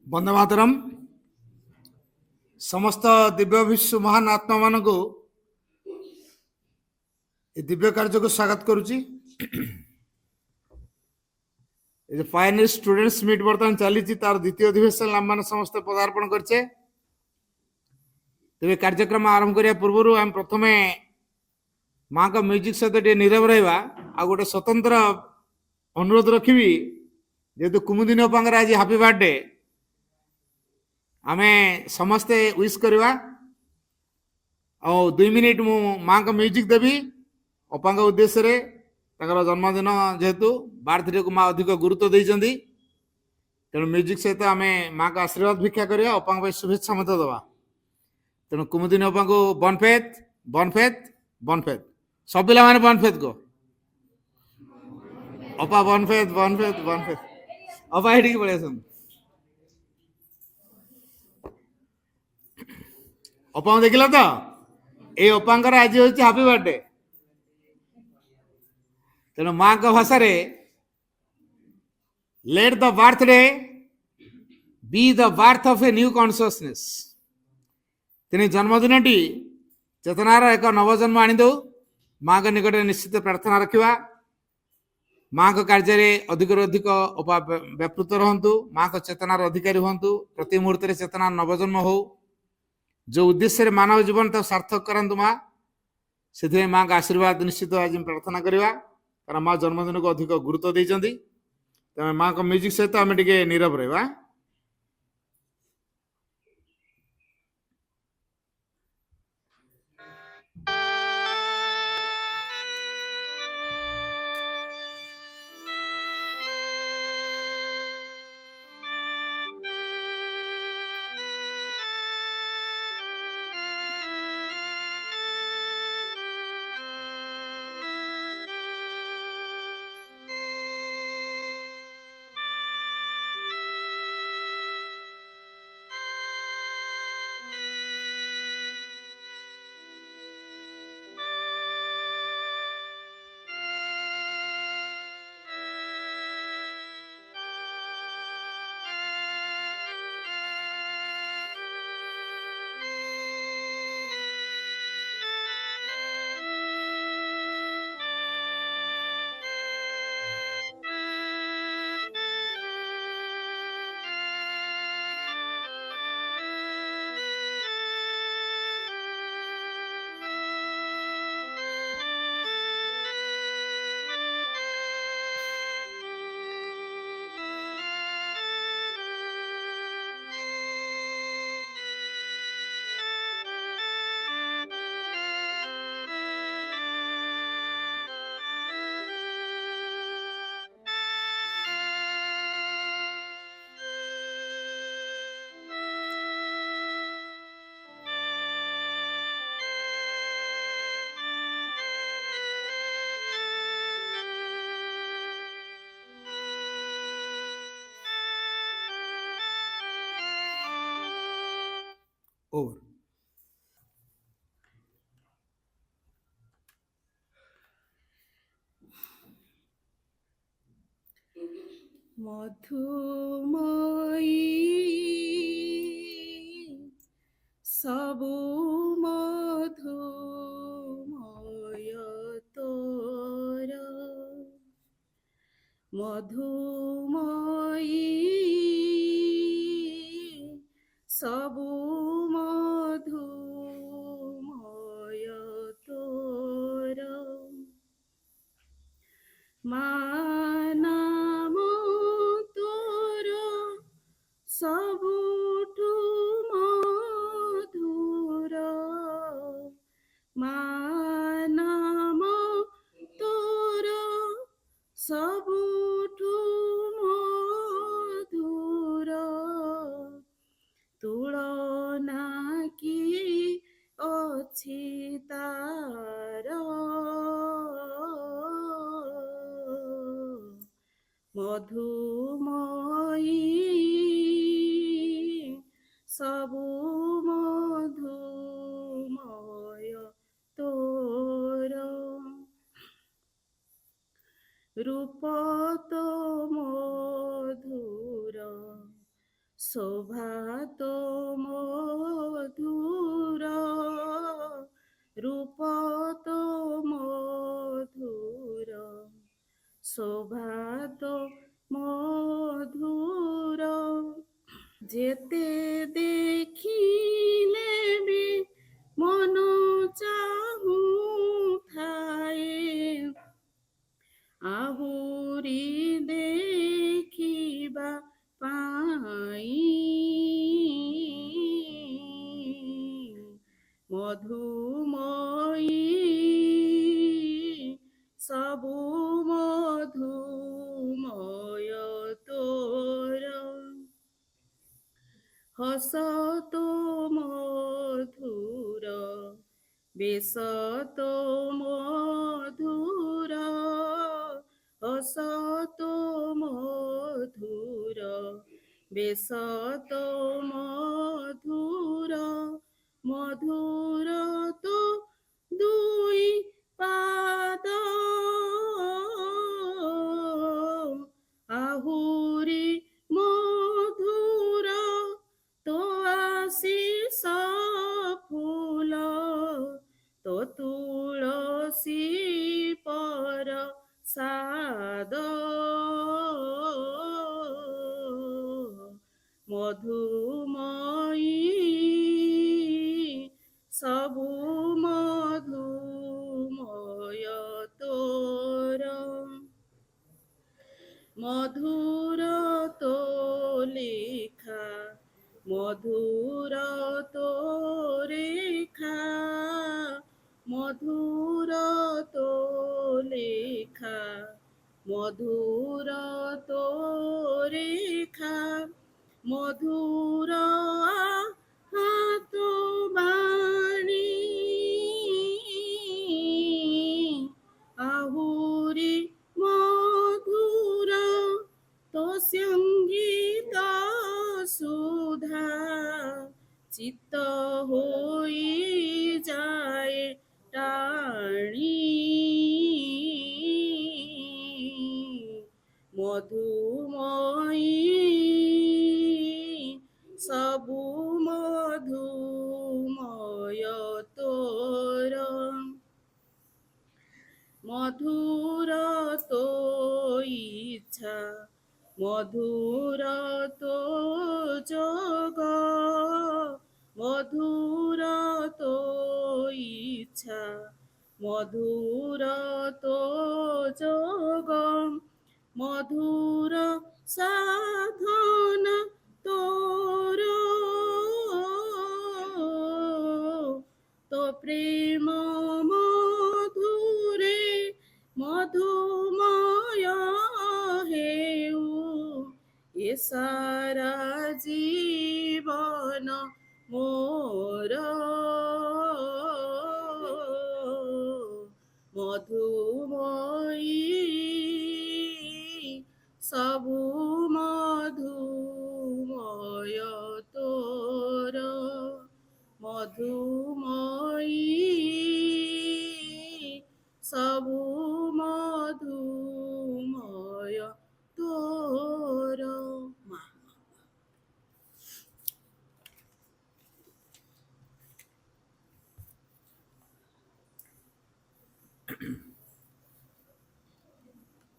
बंदे मातरम समस्त दिव्य विश्व महान आत्मा मान को दिव्य कार्य को स्वागत करुच्ची। फाइनल स्टूडेंट्स मीट बर्तमान चली तार द्वितीय अधिवेशन आम मान समस्त पदार्पण करछे। तेरे कार्यक्रम आरंभ करिया पूर्व आम प्रथम माँ का म्यूजिक सहित नीरव रहा आ गोटे स्वतंत्र अनुरोध रखी जेहेतु कुमुदिनी अपांकर आज हैप्पी बर्थडे आमे समस्ते विश करवा और 2 मिनिट मु माँ का म्यूजिक देवी अपांग उद्देश्य रे जन्मदिन जेहेतु बर्थडे को माँ अधिक गुरुत्व देइचंदी तेणु म्यूजिक सहित आम माँ का आशीर्वाद भिक्षा करिया अपांग शुभेच्छा मत दवा। तेणु कुमुदिनी अपांग बनफेत बनफेत बनफेत सब पिला माने बनफेत को अपा बनफेत बनफेत बनफेत अपा हेठी पळे आसन अपा देखिल तो ये अपांकर आज होची हैप्पी बर्थडे। तेणु माँ का भाषा रे let the birthday be the birth of a new consciousness. तेने जन्मदिन टी चेतनार एक नवजन्म आनी दो। माँ के निकट निश्चित प्रार्थना रखा माँ को कार्य अधिक अधिक व्यापृत रहतु माँ को चेतनार अधिकारी हूँ प्रति मुहूर्त चेतना नवजन्म हो जो उद्देश्य मानव जीवन तो सार्थक करंतु माँ से माँ का आशीर्वाद निश्चित आज प्रार्थना करवा कारण माँ जन्मदिन को अधिक गुरुत्व देती तेज माँ को म्यूजिक सहित आम टे नीरव रहा। Over. मधुमयी सबु मधुमय तोर मधुमयी सबु मधुमय तोर नाम तोर सबुठु मधुर नाम तोर सबुठु मधुर तुलना की अछि तार मधुमयी सबु मधुमय तोर रूप तो मधुर শোভা তো মধুর, রূপ তো মধুর, শোভা তো মধুর, যেতে দেখিলে বি মন চাহুথায়ে, আহুরি দেখিবা পাই, মধুময়ী সবু মধুময় তোর, হস তো মধুর, বেশ তো মধুর, হস তো মধুর, বেশ তো মধুর, মধুর তো দুই পাদ, আহুরি মধুর তো আশিস ফুল, তো তুলসী পর সাদ, মধুময়ী সবু মধুময় তোর, মধুর তো লেখা, মধুর তো রেখা, মধুর তো লেখা, মধুর তো রেখা, মধুর হাত বাণী, আহুরি মধুর তো সঙ্গীত সুধা, চিত্ত হই যায় টানি, মধুময়ী সবু মধুময় তোর, মধুর তো ইচ্ছা, মধুর তো যোগ, মধুর তো ইচ্ছা, মধুর তো যোগ, মধুর সাধন তোর, তো প্রেম মধুরে মধুময় হেউ, এ সারা জীবন মোর, মধুময়ী সবু মধুময় তোর, মধুময়ী সবু মধুময় তোর। মা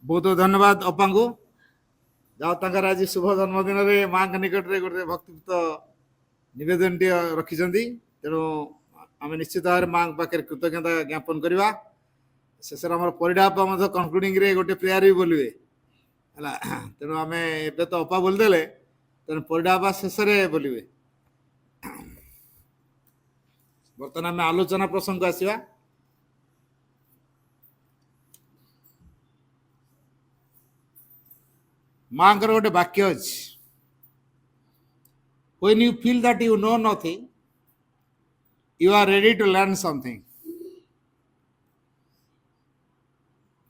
ବହୁତ ଧନ୍ୟବାଦ ଅପାଙ୍କୁ। ଯାହା ତାଙ୍କର ଆଜି ଶୁଭ ଜନ୍ମଦିନରେ ମାଙ୍କ ନିକଟରେ ଗୋଟେ ଭକ୍ତିଯୁକ୍ତ ନିବେଦନଟି ରଖିଛନ୍ତି, ତେଣୁ ଆମେ ନିଶ୍ଚିତ ଭାବରେ ମାଙ୍କ ପାଖରେ କୃତଜ୍ଞତା ଜ୍ଞାପନ କରିବା। ଶେଷରେ ଆମର ପରିଡ଼ାପ ମଧ୍ୟ କନକ୍ଲୁଡ଼ିଂରେ ଗୋଟେ ପ୍ରେୟାର ବି ବୋଲିବେ ହେଲା, ତେଣୁ ଆମେ ଏବେ ତ ଅପା ବୋଲିଦେଲେ, ତେଣୁ ପରିଡ଼ାପ ଶେଷରେ ବୋଲିବେ। ବର୍ତ୍ତମାନ ଆମେ ଆଲୋଚନା ପ୍ରସଙ୍ଗକୁ ଆସିବା। ମାଙ୍କର ଗୋଟେ ବାକ୍ୟ ଅଛି, when you feel that you know nothing, you are ready to learn something।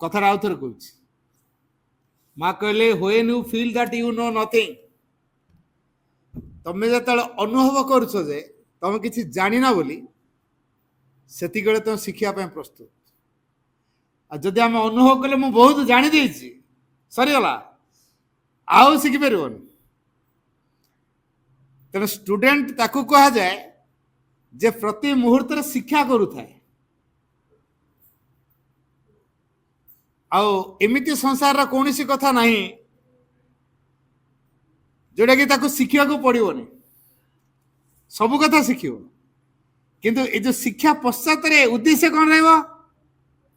କଥାଟା ଆଉ ଥରେ କହୁଛି, ମା କହିଲେ when you feel that you know nothing, ତମେ ଯେତେବେଳେ ଅନୁଭବ କରୁଛ ଯେ ତମେ କିଛି ଜାଣିନ ବୋଲି, ସେତିକିବେଳେ ତମେ ଶିଖିବା ପାଇଁ ପ୍ରସ୍ତୁତ। ଆଉ ଯଦି ଆମେ ଅନୁଭବ କଲେ ମୁଁ ବହୁତ ଜାଣିଦେଇଛି, ସରିଗଲା, ଆଉ ଶିଖିପାରିବନି। तेणु स्टूडेंट ताकू कहा जाए जे प्रति मुहूर्त शिक्षा करुथाए एमिति संसार कौन सी कथा नहीं जोटा कि ताकू शिखा को पड़ोनी सब कथा शिख किंतु ये जो शिक्षा पश्चात उद्देश्य कौन रहा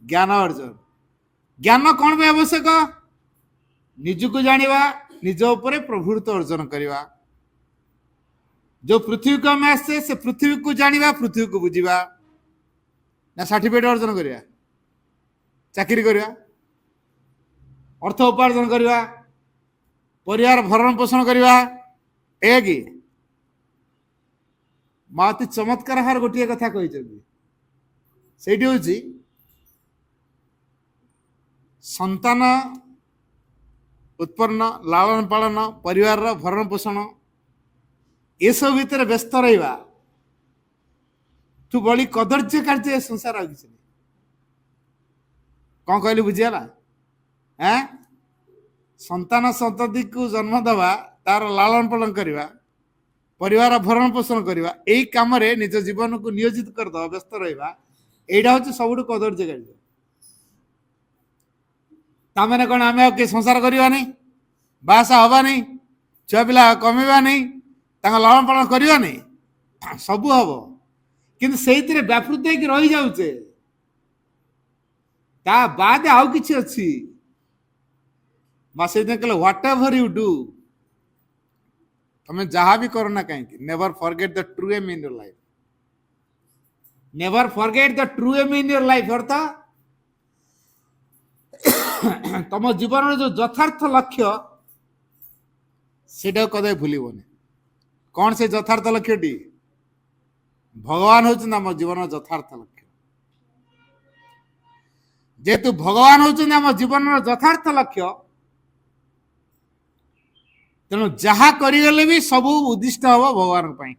ज्ञान अर्जन ज्ञान कौन पे आवश्यक निजको जानिबा निज उपरे प्रभुत्व अर्जन करवा जो पृथ्वी को आम आसचे से पृथ्वी को जानिबा पृथ्वी को बुझा ना सर्टिफिकेट अर्जन करवा चाकरी करवा अर्थ उपार्जन करवा परिवार भरण पोषण करवा ए कि माँ अति चमत्कार हार गोटे कथा कही हूँ संतान उत्पन्न लालन पालन परिवार भरण पोषण ये सब भितर व्यस्त रहा तू बड़ी कदर्य कार्य संसार आ किसी कौन कहली बुझीगला हैं संतान संतति को जन्म दवा तार लालन पालन करवा परिवार भरण पोषण करवा यही काम निज जीवन को नियोजित करदे व्यस्त रहा यहाँ हूँ सब कदर्य कार्य तामें कौन आम कि संसार करवा नहीं बासा हवा नहीं छुआ पिला कमेवा नहीं लालन पालन करवा नहीं सब हम किंतु से व्यापृत रही जाऊे ता बाद आउ किछि अछि से कहले व्हाट एवर यू डू तमें जहाँ भी करो ना कहीं never forget the true aim in your life never forget the true aim in your life अर्थात तुम जीवन जो यथार्थ लक्ष्य सेटा कदे भूलबनी कौन से यथार्थ लक्ष्य टी भगवान होचन आम जीवन यथार्थ लक्ष्य जेहेतु भगवान होचन आम जीवन यथार्थ लक्ष्य तेणु जहा करगले भी सब उद्दिष्ट हम भगवान पाई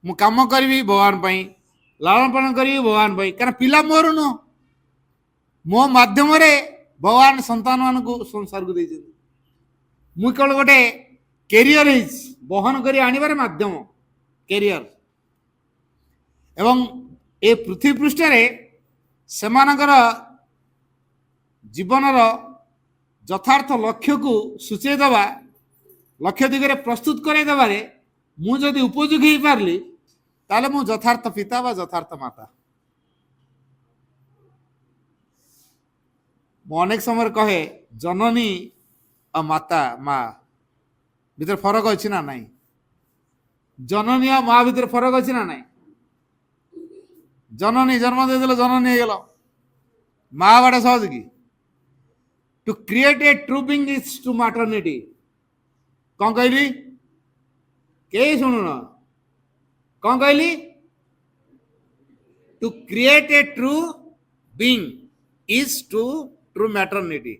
मु काम करी भगवान पाई लालन पालन करी भगवान पाई कारण पिला मोर नुह मो माध्यम भगवान संतान मान संसार को मुझे केवल गोटे कैरियर बहन कर आनबार माध्यम कैरियर एवं ए पृथ्वी पृष्ठ से जीवनर यथार्थ लक्ष्य को सूचे दबा लक्ष्य दिगरे प्रस्तुत करदेवे मुझे उपयोगी हो पार्ली ताले मु यथार्थ पिता व यथार्थ माता अनेक समय कहे जननी और माता माँ भीतर फरक अच्छी ना नहीं जननी और माँ भीतर फरक अच्छी ना नहीं जननी जन्म दे जननी हो माँ बाड़ा सहज कि to create a true being is to maternity कौन कहली के शुणुन कौन कहली to create a true being is to true maternity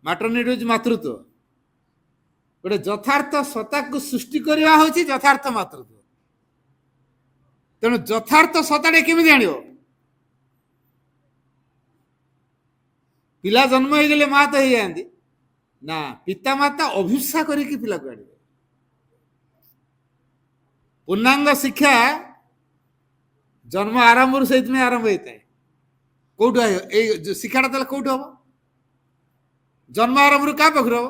maternity हूँ मातृत्व गोटे यथार्थ सत्ता को सृष्टि करवा हूँ यथार्थ मातृत्व तेणु यथार्थ सत्ता केमी जान पिला जन्म हो गले माँ तो हो ना पिता माता अभिप्सा करके पिला को आने पूर्णांग शिक्षा जन्म आरंभ से आरंभ होता है कौटू शिक्षाटा तेल कौटू हम जन्म आरंभ क्या पाखर हम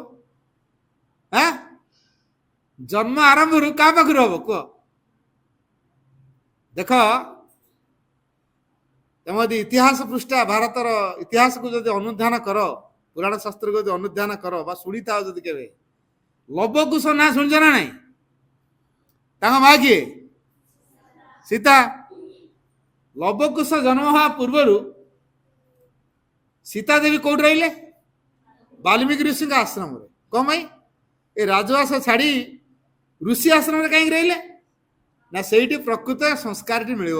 हाँ जन्म आरंभ क्या पाखर हम कह देख तुम यदि इतिहास पृष्ठा भारतर इतिहास को जब अनुधान कर पुराण शास्त्र को अनुधान कर शुणी था जब के लवकुश ना शुणिच ना ना माँ किए सीता लवकुश जन्म हवा पूर्वर सीता देवी कौट रही वाल्मीकि ऋषि आश्रम कौन भाई ये राजवास छाड़ी ऋषि आश्रम कहीं रही ना से प्रकृत संस्कार मिल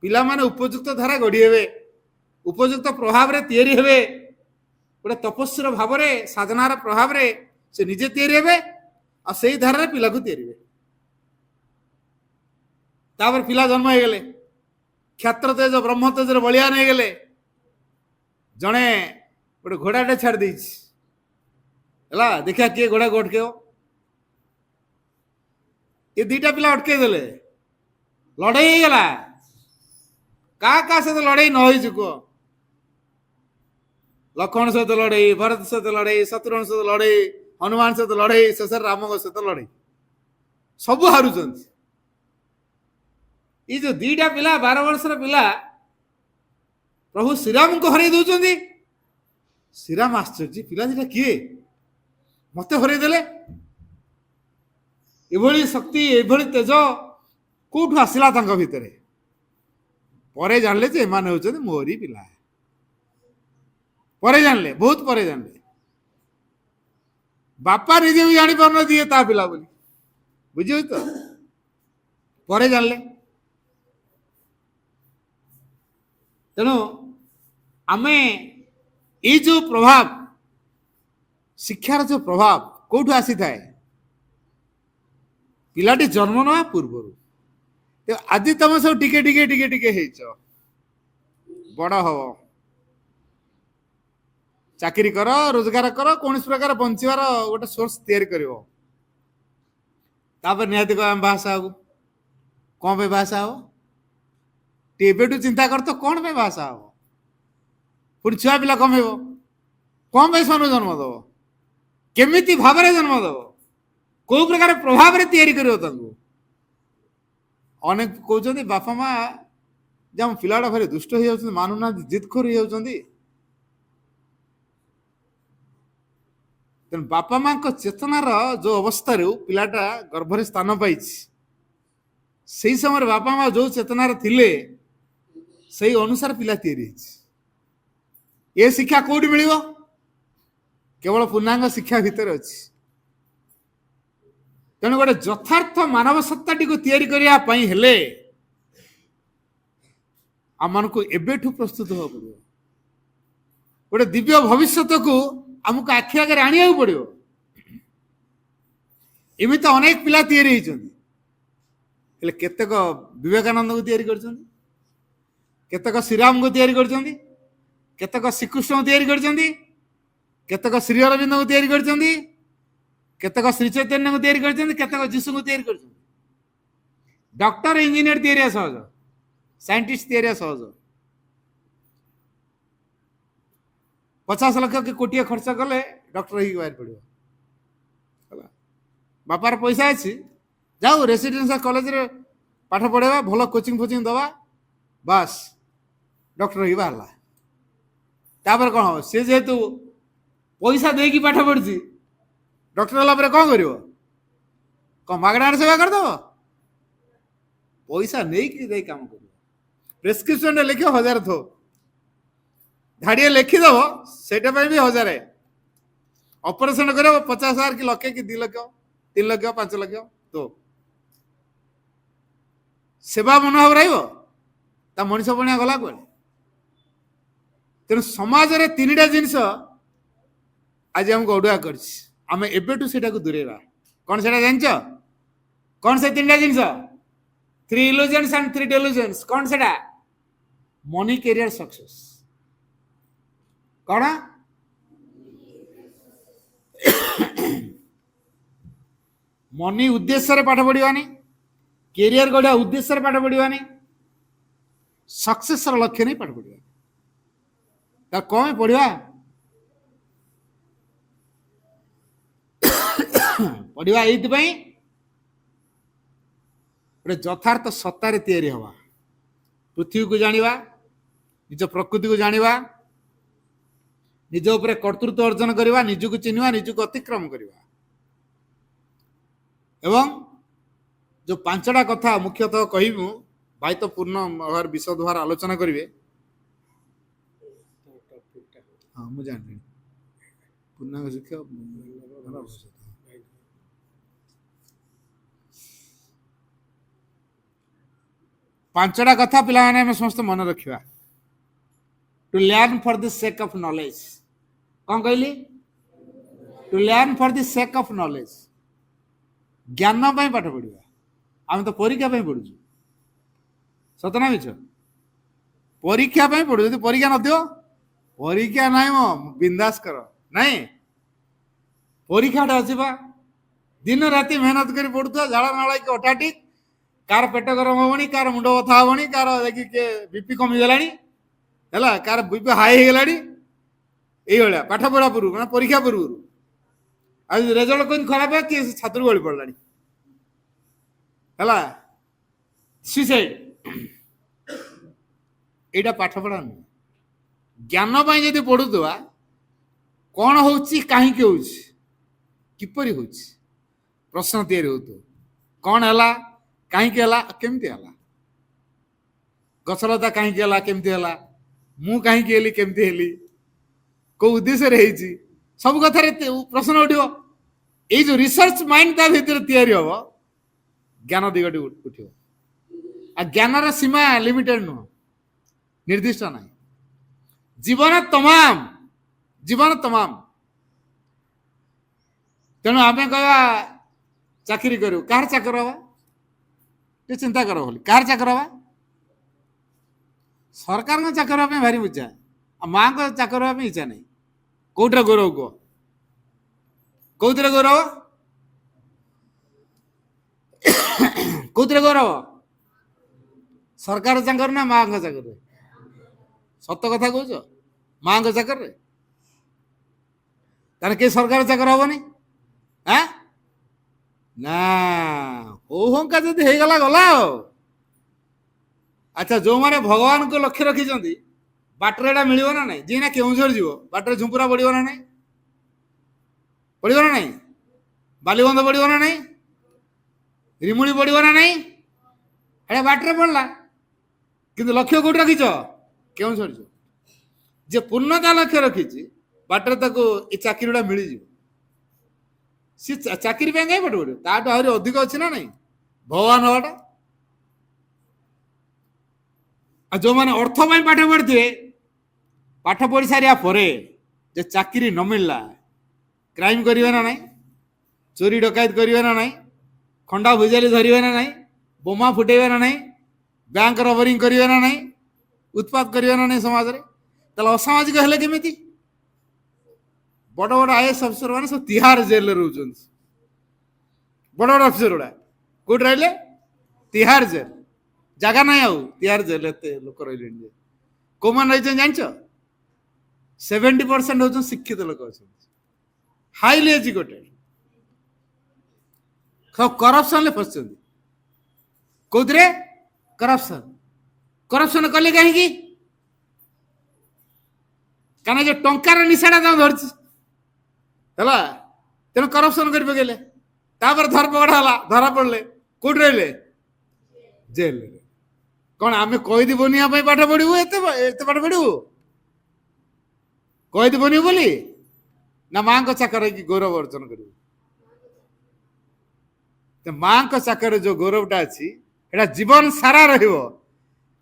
पिला माने उपयुक्त धारा गढ़ी हे उपयुक्त प्रभाव रे तैयारी हे गोटे तपस्वीर भाव में साधनार प्रभाव रे से निजे तैयारी हे आ से धारा पिला को तैयारी हे तापर पिला जन्म हो गले क्षत्र तेज ब्रह्म तेज बलियान हो गले जड़े गोटे घोड़ाटे छाड़ देखा किए घोड़ा गोटके ये दुईटा पिला अटके देले लड़ाई गला का सहित लड़ाई न हो कह लक्ष्मण सहित लड़ाई भरत सहित लड़ाई शत्रुघ्न सहित लड़ाई हनुमान सहित लड़ाई शेष राम सहित लड़ाई सब हारुंट ये जो दुईटा पिला 12 वर्षर पिला प्रभु श्रीराम को हर दौरान श्रीराम आश्चर्य पिला दिटा किए मत हरईदेले एभली शक्ति एभली तेज कौटू आसला भितर परे जानले जे एमाने होचंदी मोरी पिला परे जानले बहुत परे जानले बापा निजे भी जानी पार दिए ता पिला बोली बुझे तो परे जानले तेणु आमे ये जो प्रभाव शिक्षार जो प्रभाव कौटू आसी थाए पिलाटी जन्म ना पूर्व आज तुम सब टिके टिके टिके टिके बड़ हम चाकरी कर रोजगार कर कौन प्रकार बंचार गोटे सोर्स तैयारी कर निहती कह बासा हम कौन पे बासा हम एबेटू चिंता कर तो कौन पे बासा हम पुणी छुआ पिला कमेब कौन पे सन जन्म दब केमिति भाव जन्म दब कौ प्रकार प्रभाव तैयारी कर अनेक कहते बापा माँ जब पिलाटा भारी दुष्ट हो जाती मानुना जिदखोर हो जाती तेणु बापा माँ चेतनार जो अवस्था पिलाटा गर्भरे स्थान पाई से समय बापा माँ जो चेतनार थिले से अनुसार पिला तैयारी ये शिक्षा कौटी मिल केवल पूर्णांग शिक्षा भितर अच्छी तेणु गोटे यथार्थ मानव सत्ता टी तैयारी करने आम मान एबेठू प्रस्तुत हो पड़ो गोटे दिव्य भविष्य को आमको आखि आगे आने पड़ो एमती अनेक पिला तैयारी होते केतेक विवेकानंद को तैयारी केतेक श्रीराम को तैयारी केतेक श्रीकृष्ण को तैयारी केतेक श्री अरविंद को तैयारी केतेक श्री चैतन्य को तैयारी केतेक जीशु को तैयारी डॉक्टर इंजीनियर तैयारी सहज साइंटिस्ट तैयारी सहज 50 लाख कि कोटी खर्च कले डॉक्टर ही बाहर पड़ो बापार पैसा अच्छी जाओ रेसिडेंशियल कॉलेज रे पाठ पढ़ेवा भल कोचिंग फोचिंग दवा बस डॉक्टर ही बाहरला तापर कौन हम सी जेहेतु पैसा देकी पाठ पढ़ी डॉक्टर होला कौन कर मागणार सेवा करदेव पैसा नहीं कि दे काम कर प्रेस्क्रिप्शन लिख 1000 थो धाड़िए लिखिदेव से भी 1000 ऑपरेशन कर 50,000 कि लक्षे कि 2 लाख 3 लाख 5 लाख तो सेवा मनोभाव रा मनीष बनिया गला कौन तेणु समाज रे 3टा जिनस आज हमको अड़ुआ करमे एबेटू से दूरेवा कौन से जान कौन से 3टा जिनस 3 इल्यूजन्स एंड 3 डेल्यूजन्स कौन से मनी कैरियर सक्सेस कौन मनी उद्देश्य पाठ पढ़ानी कैरियर गढ़िया उद्देश्य पाठ पढ़ानी सक्सेस लक्ष्य नहीं पाठ पढ़ा कौन पढ़ा पढ़ा ये गोटे यथार्थ सत्तार तैयारी हवा पृथ्वी को जानिबा निज प्रकृति को जानिबा निज उपरे कर्तृत्व अर्जन करवा निज को चिन्हवा निज को अतिक्रम करवा एवं जो 5टा कथा मुख्यतः कहबू भाई तो पूर्ण विशद भार आलोचना करेंगे हाँ मुझे जान पूर्णांग शिक्षा 5टा कथा पिला माने समस्त मन रखा to learn for the sake of knowledge कौन कहली to learn for the sake of knowledge ज्ञान पाठ पढ़ा आम तो परीक्षा पढ़ु सतना मिछ परीक्षा पढ़ु जो परीक्षा न परीक्षा ना मो बिंदास कर नहीं परीक्षाटा अच्छी दिन राति मेहनत कर पड़ुवा झाड़ नाला कि अटाटिक कार पेट गरम हेनी कार मुंड बथा हेनी कार बीपी कमीगला है कार बीपी हाई हो गला ये पाठ पढ़ा पूर्व मैं परीक्षा पूर्व आज रेजल्ट कहीं खराब है किए छात्र गली पड़ा है सुसाइड यहाँ पाठ पढ़ा नुह ज्ञान जदि पढ़ुवा कौन हो कहीं किपर हो प्रश्न तैयारी हो कौन है कहीं केमती है गछलता कहीं केमती है मु कहीं केमती हेली को उद्देश्य सब कथार प्रश्न उठो ये जो रिसर्च माइंड ता भीतर तैयारी हम ज्ञान दिगटी उठ ज्ञानर सीमा लिमिटेड नुह निर्दिष्ट ना जीवन तमाम तेणु आम कह चाकरी करूँ कार चाकर हवा चिंता कर कार चाकर हवा सरकार चाकर हाँपी भारी इच्छा माँ को चाकर हाँपी इच्छा नहीं कौटे गौरव कह कौन गौरव कौन गौरव सरकार चाकर ना माँ का चाकर सत कथा कौच माँ का चाकर के सरकार चाकर हेनी हाँ ना होहंका जदि गला गला अच्छा जो माने भगवान को लक्ष्य रखी बाटर एटा मिल ना नहीं जी ना केउझर जीव बाटर झुंपुरा पड़ो ना नहीं पड़ो ना नहीं बालीबंध पड़ो ना नहीं रिमुड़ी पड़ो ना नहीं अरे बाटर पड़ला किंतु लक्ष्य कौट रखीच केउझर जीव जे पूर्णता लक्ष्य रखी बाटर ताको ये चाकरीटा मिल जाए सी चाकरी कहीं पाठ पढ़ो ताठू आहरी अधिक अच्छी ना नहीं भगवान हवाटा जो मैंने अर्थ पाठ पढ़े पाठ पढ़ी सारा जे चाकरी न मिलला क्राइम करेंगे ना नहीं चोरी डकायत करेंगे ना नहीं खंडा भुजाली धरवे ना नहीं बोमा फुटेबे ना नहीं बैंक रबरिंग करेंगे ना नहीं उत्पात करेंगे ना नहीं समाज में ताले असामाजिक हेले केमिति बड़ बड़ आईएएस अफिसर मैंने सब तिहार जेल रोच बड़ बड़ अफिसर गुड़ा कौट रही तिहार जेल जगह ना तिहार जेल एत लोक रही कौ मान रही जान 70% हो शिक्षित लोक अच्छा हाईली एजुकेटेड सब करप्शन फसी कौथे करप्शन करप्शन कले कहीं कहना जो टंकार निशाटा धरती है तेणु करप्शन कर पकेले धरपकड़ है धरा पड़े कौट रही जेल कौन आम कैदी बनिया पाठ पढ़ू एत पाठ पढ़ू कैदी बनू बोली ना माँ को चाकर की गौरव अर्जन कर माँ को चाकर जो गौरवटा अच्छी एटा जीवन सारा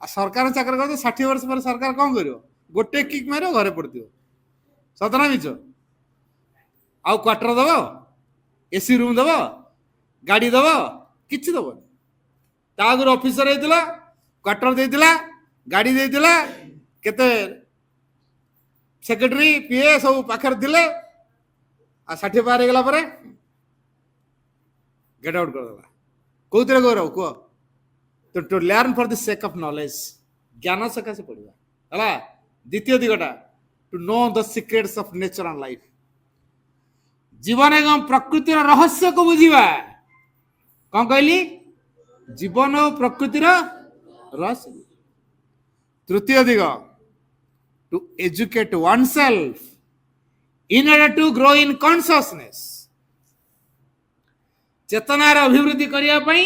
सरकार चाकर कर 60 वर्ष पर सरकार कौन कर गोटे किक मार घरे पड़ती सतना मिछ आउ क्वार्टर दब एसी रूम दब गाड़ी दब किछि दब आगुरी ऑफिसर होता क्वार्टर देता गाड़ी देता केते सेक्रेटरी पीए सब पाखर थिले आ 60 पार गला परे गेट आउट कर देला कौतरे गौरव कह तो to learn for the sake of knowledge ज्ञान सकाशे पढ़ा है द्वितीय दिगटा to know the secrets of nature and life जीवन एवं प्रकृतिर रहस्य को बुझा कौन कहली जीवन और प्रकृतिर रहस्य तृतीय दिग to educate oneself in order to grow in consciousness चेतनार अभिवृद्धि करने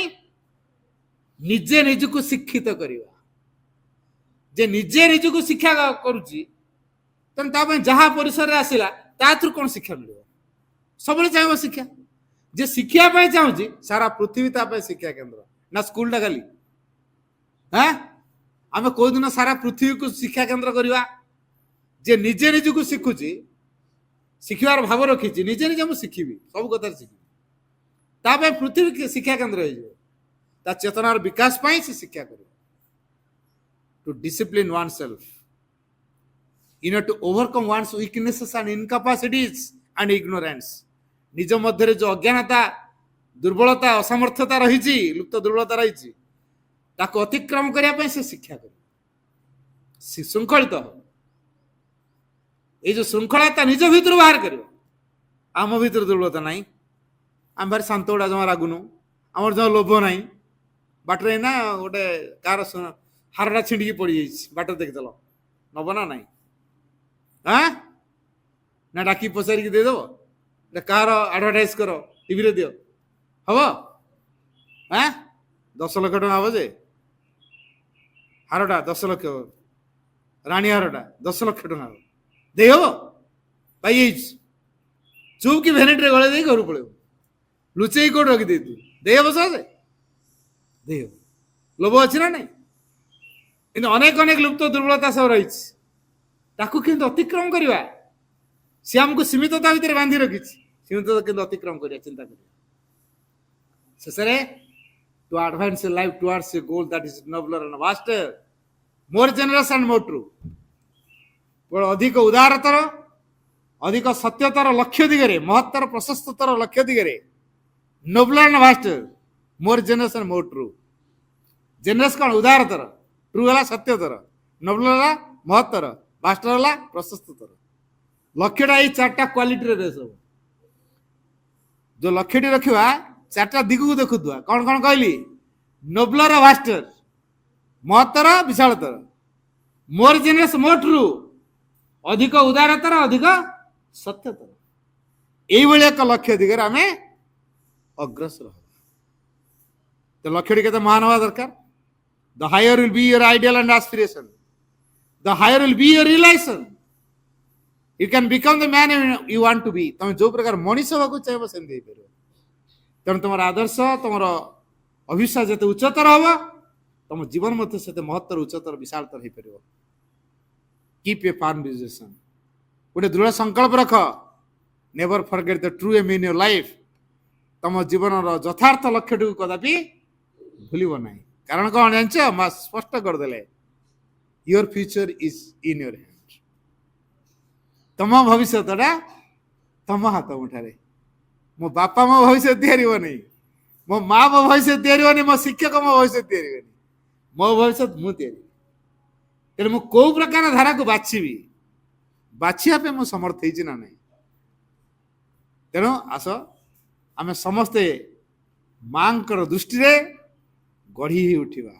निजे निजक शिक्षित करवा जे निजे निजक शिक्षा करुच्ची जहाँ परिसर में आसला थ्रु कौन शिक्षा मिल सब चाहिए शिक्षा जे शिक्षा चाहूँ सारा पृथ्वी शिक्षा केन्द्र ना स्कूलटा खाली हाँ आम कौ दिन सारा पृथ्वी को शिक्षा केन्द्र करवा जे निजे निजक शिखुची शिखार भाव रखी निजे निजे मुझे शिखी सब कथा शिखी पृथ्वी शिक्षा केन्द्र हो चेतनार विकास से शिक्षा कर to discipline oneself in to overcome one's weaknesses and incapacities and ignorance निज मध्य जो अज्ञानता ଦୁର୍ବଳତା ଅସାମର୍ଥ୍ୟତା ରହିଛି, ଲୁପ୍ତ ଦୁର୍ବଳତା ରହିଛି, ତାକୁ ଅତିକ୍ରମ କରିବା ପାଇଁ ସେ ଶିକ୍ଷା କରିବ, ଶୃଙ୍ଖଳିତ ହେବ। ଏଇ ଯୋଉ ଶୃଙ୍ଖଳା ତା ନିଜ ଭିତରୁ ବାହାର କରିବ। ଆମ ଭିତରେ ଦୁର୍ବଳତା ନାହିଁ, ଆମେ ଭାରି ଶାନ୍ତ ଗୁଡ଼ା, ଜମା ରାଗୁନୁ, ଆମର ଜମା ଲୋଭ ନାହିଁ। ବାଟରେ ନା ଗୋଟେ କାହାର ହାରଟା ଛିଣ୍ଡିକି ପଡ଼ିଯାଇଛି, ବାଟରେ ଦେଖିଦେଲ, ନବ ନା ନାହିଁ? ନା ଡାକି ପଚାରିକି ଦେଇଦେବ? କାହାର ଆଡଭର୍ଟାଇଜ କର, ଟିଭିରେ ଦିଅ, ହବ? 10 ଲକ୍ଷ ଟଙ୍କା ହବ ଯେ ହାରଟା, 10 ଲକ୍ଷ, ରାଣୀ ହାରଟା 10 ଲକ୍ଷ ଟଙ୍କା ହବ, ଦେଇ ହବ? ପାଇଯାଇଛି, ଚୁପ୍ କି ଭେନିଟିରେ ଗଳେଇ ଦେଇ ଘରକୁ ପଳେଇବ, ଲୁଚେଇ କୋଉଠି ରଖିଦେଇଥିବୁ, ଦେଇ ହବ ସହଜେ? ଦେଇ ହବ। ଲୋଭ ଅଛି ନା ନାଇଁ? କିନ୍ତୁ ଅନେକ ଅନେକ ଲୁପ୍ତ ଦୁର୍ବଳତା ସବୁ ରହିଛି, ତାକୁ କିନ୍ତୁ ଅତିକ୍ରମ କରିବା। ସେ ଆମକୁ ସୀମିତତା ଭିତରେ ବାନ୍ଧି ରଖିଛି, ସୀମିତତା କିନ୍ତୁ ଅତିକ୍ରମ କରିବା, ଚିନ୍ତା କରିବା। ଶେଷରେ to advance your life towards a goal that is nobler and vaster, more generous and more true, ଅଧିକ ଉଦାରତର, ଅଧିକ ସତ୍ୟତର ଲକ୍ଷ୍ୟ ଦିଗରେ, ମହତ୍ତର ପ୍ରଶସ୍ତତର ଲକ୍ଷ୍ୟ ଦିଗରେ, ନୋବଲର ଆଣ୍ଡ ଭାଷ୍ଟର, ମୋର ଜେନେରସ୍ ଆଣ୍ଡ ମୋର ଟ୍ରୁ। ଜେନେରସ୍ କ'ଣ? ଉଦାରତର, ଟ୍ରୁ ହେଲା ସତ୍ୟତର, ନୋବଲର ହେଲା ମହତ୍ତର, ଭାଷ୍ଟର ହେଲା ପ୍ରଶସ୍ତତର। ଲକ୍ଷ୍ୟଟା ଏଇ 4ଟା କ୍ୱାଲିଟିରେ ରେସ୍ ହବ। ଯୋଉ ଲକ୍ଷ୍ୟଟି ରଖିବା 4ଟା ଦିଗକୁ ଦେଖୁଥିବା, କ'ଣ କ'ଣ କହିଲି? ନୋବଲର ଭାଷ୍ଟର, ମହତ୍ତର ବିଶାଳତର, ମୋର ଜେନେରସ୍ ମୋର ଟ୍ରୁ, ଅଧିକ ଉଦାରତର, ଅଧିକ ସତ୍ୟତର। এইଭଳି ଏକ ଲକ୍ଷ୍ୟ ଦିଗରେ ଆମେ ଅଗ୍ରସର ହବା। ତ ଲକ୍ଷ୍ୟଟି କେତେ ମହାନ ହବା ଦରକାର? The higher will be your ideal and aspiration, the higher will be your realization. You can become the man you want to be. ତମେ ଯୋଉ ପ୍ରକାର ମଣିଷ ହବାକୁ ଚାହିଁବ ସେମିତି ହେଇପାରିବ। ତେଣୁ ତମର ଆଦର୍ଶ, ତମର ଅଭିଶ୍ୱାସ ଯେତେ ଉଚ୍ଚତର ହବ, ତମ ଜୀବନ ମଧ୍ୟ ସେତେ ମହତ୍ତର, ଉଚ୍ଚତର, ବିଶାଳତର ହେଇପାରିବ। Keep a firm decision, ଗୋଟେ ଦୃଢ଼ ସଂକଳ୍ପ ରଖ। Never forget the true aim in your life. ତମ ଜୀବନର ଯଥାର୍ଥ ଲକ୍ଷ୍ୟଟିକୁ କଦାପି ଭୁଲିବ ନାହିଁ। କାରଣ କ'ଣ ଜାଣିଛ? ମା ସ୍ପଷ୍ଟ କରିଦେଲେ, your future is in your hand. ତମ ଭବିଷ୍ୟତଟା ତମ ହାତ ମୁଠାରେ। ମୋ ବାପା ମୋ ଭବିଷ୍ୟତ ତିଆରି ହେବନି, ମୋ ମା ମୋ ଭବିଷ୍ୟତ ତିଆରି ହେବନି, ମୋ ଶିକ୍ଷକ ମୋ ଭବିଷ୍ୟତ ତିଆରି ହେବନି, ମୋ ଭବିଷ୍ୟତ ମୁଁ ତିଆରି। ତେଣୁ ମୁଁ କୋଉ ପ୍ରକାର ଧାରାକୁ ବାଛିବି, ବାଛିବା ପାଇଁ ମୁଁ ସମର୍ଥ ହେଇଛି ନା ନାହିଁ? ତେଣୁ ଆସ ଆମେ ସମସ୍ତେ ମାଙ୍କର ଦୃଷ୍ଟିରେ ଗଢ଼ି ହେଇ ଉଠିବା,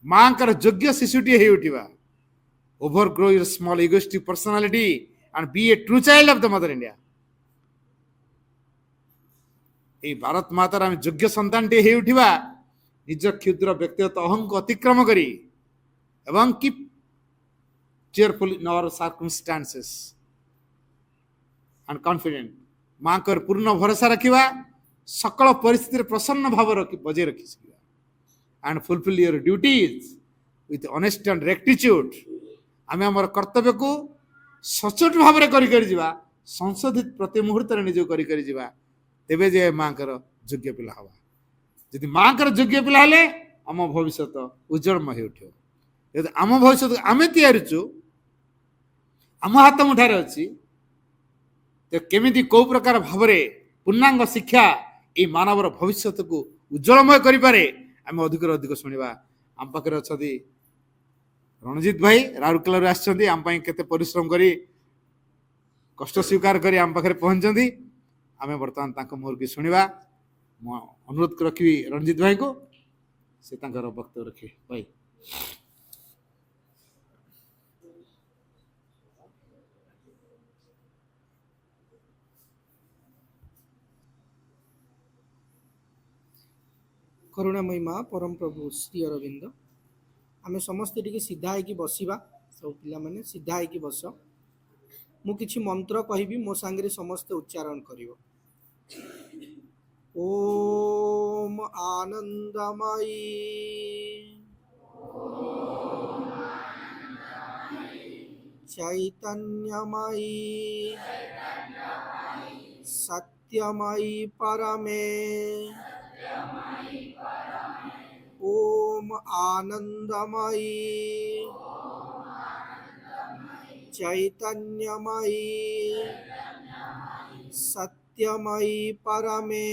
ମାଙ୍କର ଯୋଗ୍ୟ ଶିଶୁଟିଏ ହେଇ ଉଠିବା। Overgrow your small egoistic personality and be a true child of the mother India. এই ଭାରତ ମାତାର ଆମେ ଯୋଗ୍ୟ ସନ୍ତାନଟିଏ ହେଇ ଉଠିବା, ନିଜ କ୍ଷୁଦ୍ର ବ୍ୟକ୍ତିଗତ ଅହଂକୁ ଅତିକ୍ରମ କରି, ଏବଂ keep cheerful in our circumstances and confident। ମାଙ୍କର ପୂର୍ଣ୍ଣ ଭରସା ରଖିବା, ସକଳ ପରିସ୍ଥିତିରେ ପ୍ରସନ୍ନ ଭାବ ବଜାୟ ରଖି ଶିଖିବା। and fulfill your duties with honesty and rectitude। ଆମେ ଆମର କର୍ତ୍ତବ୍ୟକୁ ସଚୋଟ ଭାବରେ କରି ଯିବା, ସଂଶୋଧିତ ପ୍ରତି ମୁହୂର୍ତ୍ତରେ ନିଜକୁ କରି ଯିବା, ତେବେ ଯେ ମାଙ୍କର ଯୋଗ୍ୟ ପିଲା ହବା। ଯଦି ମାଙ୍କର ଯୋଗ୍ୟ ପିଲା ହେଲେ ଆମ ଭବିଷ୍ୟତ ଉଜ୍ଜଳମୟ ହେଇ ଉଠିବ। ଯଦି ଆମ ଭବିଷ୍ୟତ ଆମେ ତିଆରିଛୁ, ଆମ ହାତ ମୁଠାରେ ଅଛି, ତ କେମିତି କୋଉ ପ୍ରକାର ଭାବରେ ପୂର୍ଣ୍ଣାଙ୍ଗ ଶିକ୍ଷା ଏଇ ମାନବର ଭବିଷ୍ୟତକୁ ଉଜ୍ଜଳମୟ କରିପାରେ, ଆମେ ଅଧିକରୁ ଅଧିକ ଶୁଣିବା। ଆମ ପାଖରେ ଅଛନ୍ତି ରଣଜିତ ଭାଇ, ରାଉରକେଲାରୁ ଆସିଛନ୍ତି, ଆମ ପାଇଁ କେତେ ପରିଶ୍ରମ କରି, କଷ୍ଟ ସ୍ୱୀକାର କରି ଆମ ପାଖରେ ପହଞ୍ଚିଛନ୍ତି। ଆମେ ବର୍ତ୍ତମାନ ତାଙ୍କ ମୁହଁରୁ ଶୁଣିବା। ମୁଁ ଅନୁରୋଧ ରଖିବି ରଣଜିତ ଭାଇଙ୍କୁ, ସେ ତାଙ୍କର ବକ୍ତବ୍ୟ ରଖିବେ। ଭାଇ କରୁଣାମୟୀ ମା, ପରମ ପ୍ରଭୁ ଶ୍ରୀ ଅରବିନ୍ଦ, ଆମେ ସମସ୍ତେ ଟିକେ ସିଧା ହେଇକି ବସିବା। ସବୁ ପିଲାମାନେ ସିଧା ହେଇକି ବସ। ମୁଁ କିଛି ମନ୍ତ୍ର କହିବି, ମୋ ସାଙ୍ଗରେ ସମସ୍ତେ ଉଚ୍ଚାରଣ କରିବ। ଓମ୍ ଆନନ୍ଦମୟୀ ଚୈତନ୍ୟମୟୀ सत्यमयी परमे ओम आनंदमयी चैतन्यमयी सत्य ସତ୍ୟମୟୀ ପରମେ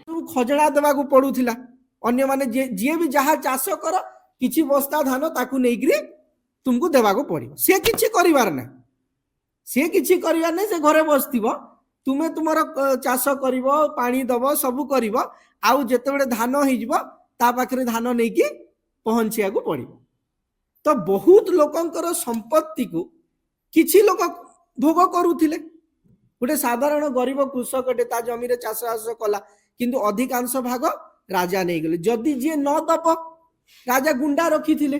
ସବୁ ଖଜଣା ଦେବାକୁ ପଡୁଥିଲା। ଅନ୍ୟମାନେ ଯିଏ ବି ଯାହା ଚାଷ କର କିଛି ବସ୍ତା ଧାନ ତାକୁ ନେଇକିରି ତୁମକୁ ଦେବାକୁ ପଡିବ। ସେ କିଛି କରିବାର ନାହିଁ, ସେ କିଛି କରିବାର ନାହିଁ, ସେ ଘରେ ବସିଥିବ। ତୁମେ ତୁମର ଚାଷ କରିବ, ପାଣି ଦବ, ସବୁ କରିବ। ଆଉ ଯେତେବେଳେ ଧାନ ହେଇଯିବ ତା ପାଖରେ ଧାନ ନେଇକି ପହଞ୍ଚିବାକୁ ପଡିବ। ତ ବହୁତ ଲୋକଙ୍କର ସମ୍ପତ୍ତିକୁ କିଛି ଲୋକ ଭୋଗ କରୁଥିଲେ। ଗୋଟେ ସାଧାରଣ ଗରିବ କୃଷକଟେ ତା ଜମିରେ ଚାଷ ବାସ କଲା, କିନ୍ତୁ ଅଧିକାଂଶ ଭାଗ ରାଜା ନେଇଗଲେ। ଯଦି ଯିଏ ନ ଦବ, ରାଜା ଗୁଣ୍ଡା ରଖିଥିଲେ,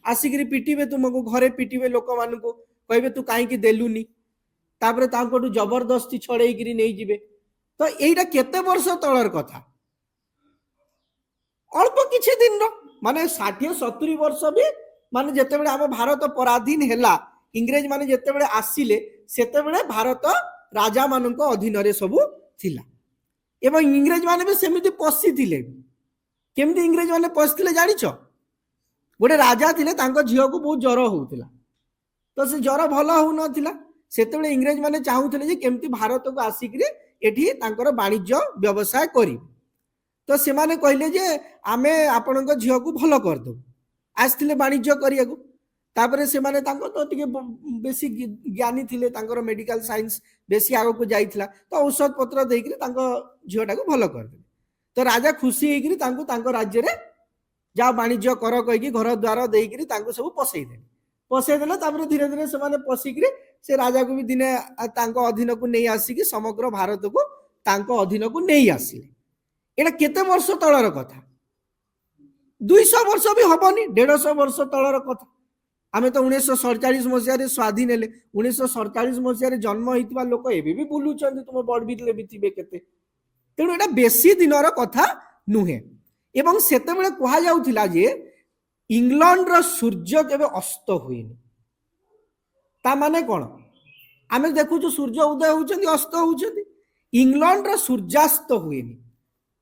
ଆସିକିରି ପିଟିବେ ତୁମକୁ, ଘରେ ପିଟିବେ ଲୋକମାନଙ୍କୁ, କହିବେ ତୁ କାହିଁକି ଦେଲୁନି, ତାପରେ ତାଙ୍କଠୁ ଜବରଦସ୍ତି ଛଡେଇକିରି ନେଇଯିବେ। ତ ଏଇଟା କେତେ ବର୍ଷ ତଳର କଥା, ଅଳ୍ପ କିଛି ଦିନର, ମାନେ 60-70 ବର୍ଷ ବି, ମାନେ ଯେତେବେଳେ ଆମ ଭାରତ ପରାଧୀନ ହେଲା, ଇଂରେଜ ମାନେ ଯେତେବେଳେ ଆସିଲେ, ସେତେବେଳେ ଭାରତ ରାଜା ମାନଙ୍କ ଅଧୀନରେ ସବୁ ଥିଲା। ଏବଂ ଇଂରେଜ ମାନେ ବି ସେମିତି ପଶିଥିଲେ। କେମିତି ଇଂରେଜ ମାନେ ପଶିଥିଲେ ଜାଣିଛ? ଗୋଟେ ରାଜା ଥିଲେ, ତାଙ୍କ ଝିଅକୁ ବହୁତ ଜ୍ୱର ହଉଥିଲା। ତ ସେ ଜ୍ୱର ଭଲ ହଉନଥିଲା, ସେତେବେଳେ ଇଂରେଜ ମାନେ ଚାହୁଁଥିଲେ ଯେ କେମିତି ଭାରତକୁ ଆସିକିରି ଏଠି ତାଙ୍କର ବାଣିଜ୍ୟ ବ୍ୟବସାୟ କରିବେ। ତ ସେମାନେ କହିଲେ ଯେ ଆମେ ଆପଣଙ୍କ ଝିଅକୁ ଭଲ କରିଦେବୁ। ଆସିଥିଲେ ବାଣିଜ୍ୟ କରିବାକୁ। ତାପରେ ସେମାନେ ତାଙ୍କ ତ ଟିକେ ବେଶୀ ଜ୍ଞାନୀ ଥିଲେ, ତାଙ୍କର ମେଡିକାଲ ସାଇନ୍ସ ବେଶୀ ଆଗକୁ ଯାଇଥିଲା। ତ ଔଷଧ ପତ୍ର ଦେଇକିରି ତାଙ୍କ ଝିଅଟାକୁ ଭଲ କରିଦେଲେ। ତ ରାଜା ଖୁସି ହେଇକିରି ତାଙ୍କୁ ତାଙ୍କ ରାଜ୍ୟରେ ଯାହା ବାଣିଜ୍ୟ କର କହିକି ଘର ଦ୍ୱାର ଦେଇକିରି ତାଙ୍କୁ ସବୁ ପଶେଇଦେଲେ। ତାପରେ ଧୀରେ ଧୀରେ ସେମାନେ ପଶିକିରି ସେ ରାଜାକୁ ବି ଦିନେ ତାଙ୍କ ଅଧୀନକୁ ନେଇ ଆସିକି ସମଗ୍ର ଭାରତକୁ ତାଙ୍କ ଅଧୀନକୁ ନେଇ ଆସିଲେ। ଏଇଟା କେତେ ବର୍ଷ ତଳର କଥା, 200 ବର୍ଷ ବି ହବନି, 150 ବର୍ଷ ତଳର କଥା। ଆମେ ତ 1947 ମସିହାରେ ସ୍ୱାଧୀନ ହେଲେ, 1947 ମସିହାରେ ଜନ୍ମ ହେଇଥିବା ଲୋକ ଏବେ ବି ବୁଲୁଛନ୍ତି, ତୁମ ବଡବିଲରେ ବି ଥିବେ କେତେ। ତେଣୁ ଏଇଟା ବେଶୀ ଦିନର କଥା ନୁହେଁ। ଏବଂ ସେତେବେଳେ କୁହାଯାଉଥିଲା ଯେ ଇଂଲଣ୍ଡର ସୂର୍ଯ୍ୟ କେବେ ଅସ୍ତ ହୁଏନି। ତା ମାନେ କଣ? ଆମେ ଦେଖୁଛୁ ସୂର୍ଯ୍ୟ ଉଦୟ ହଉଛନ୍ତି, ଅସ୍ତ ହଉଛନ୍ତି। ଇଂଲଣ୍ଡର ସୂର୍ଯ୍ୟାସ୍ତ ହୁଏନି।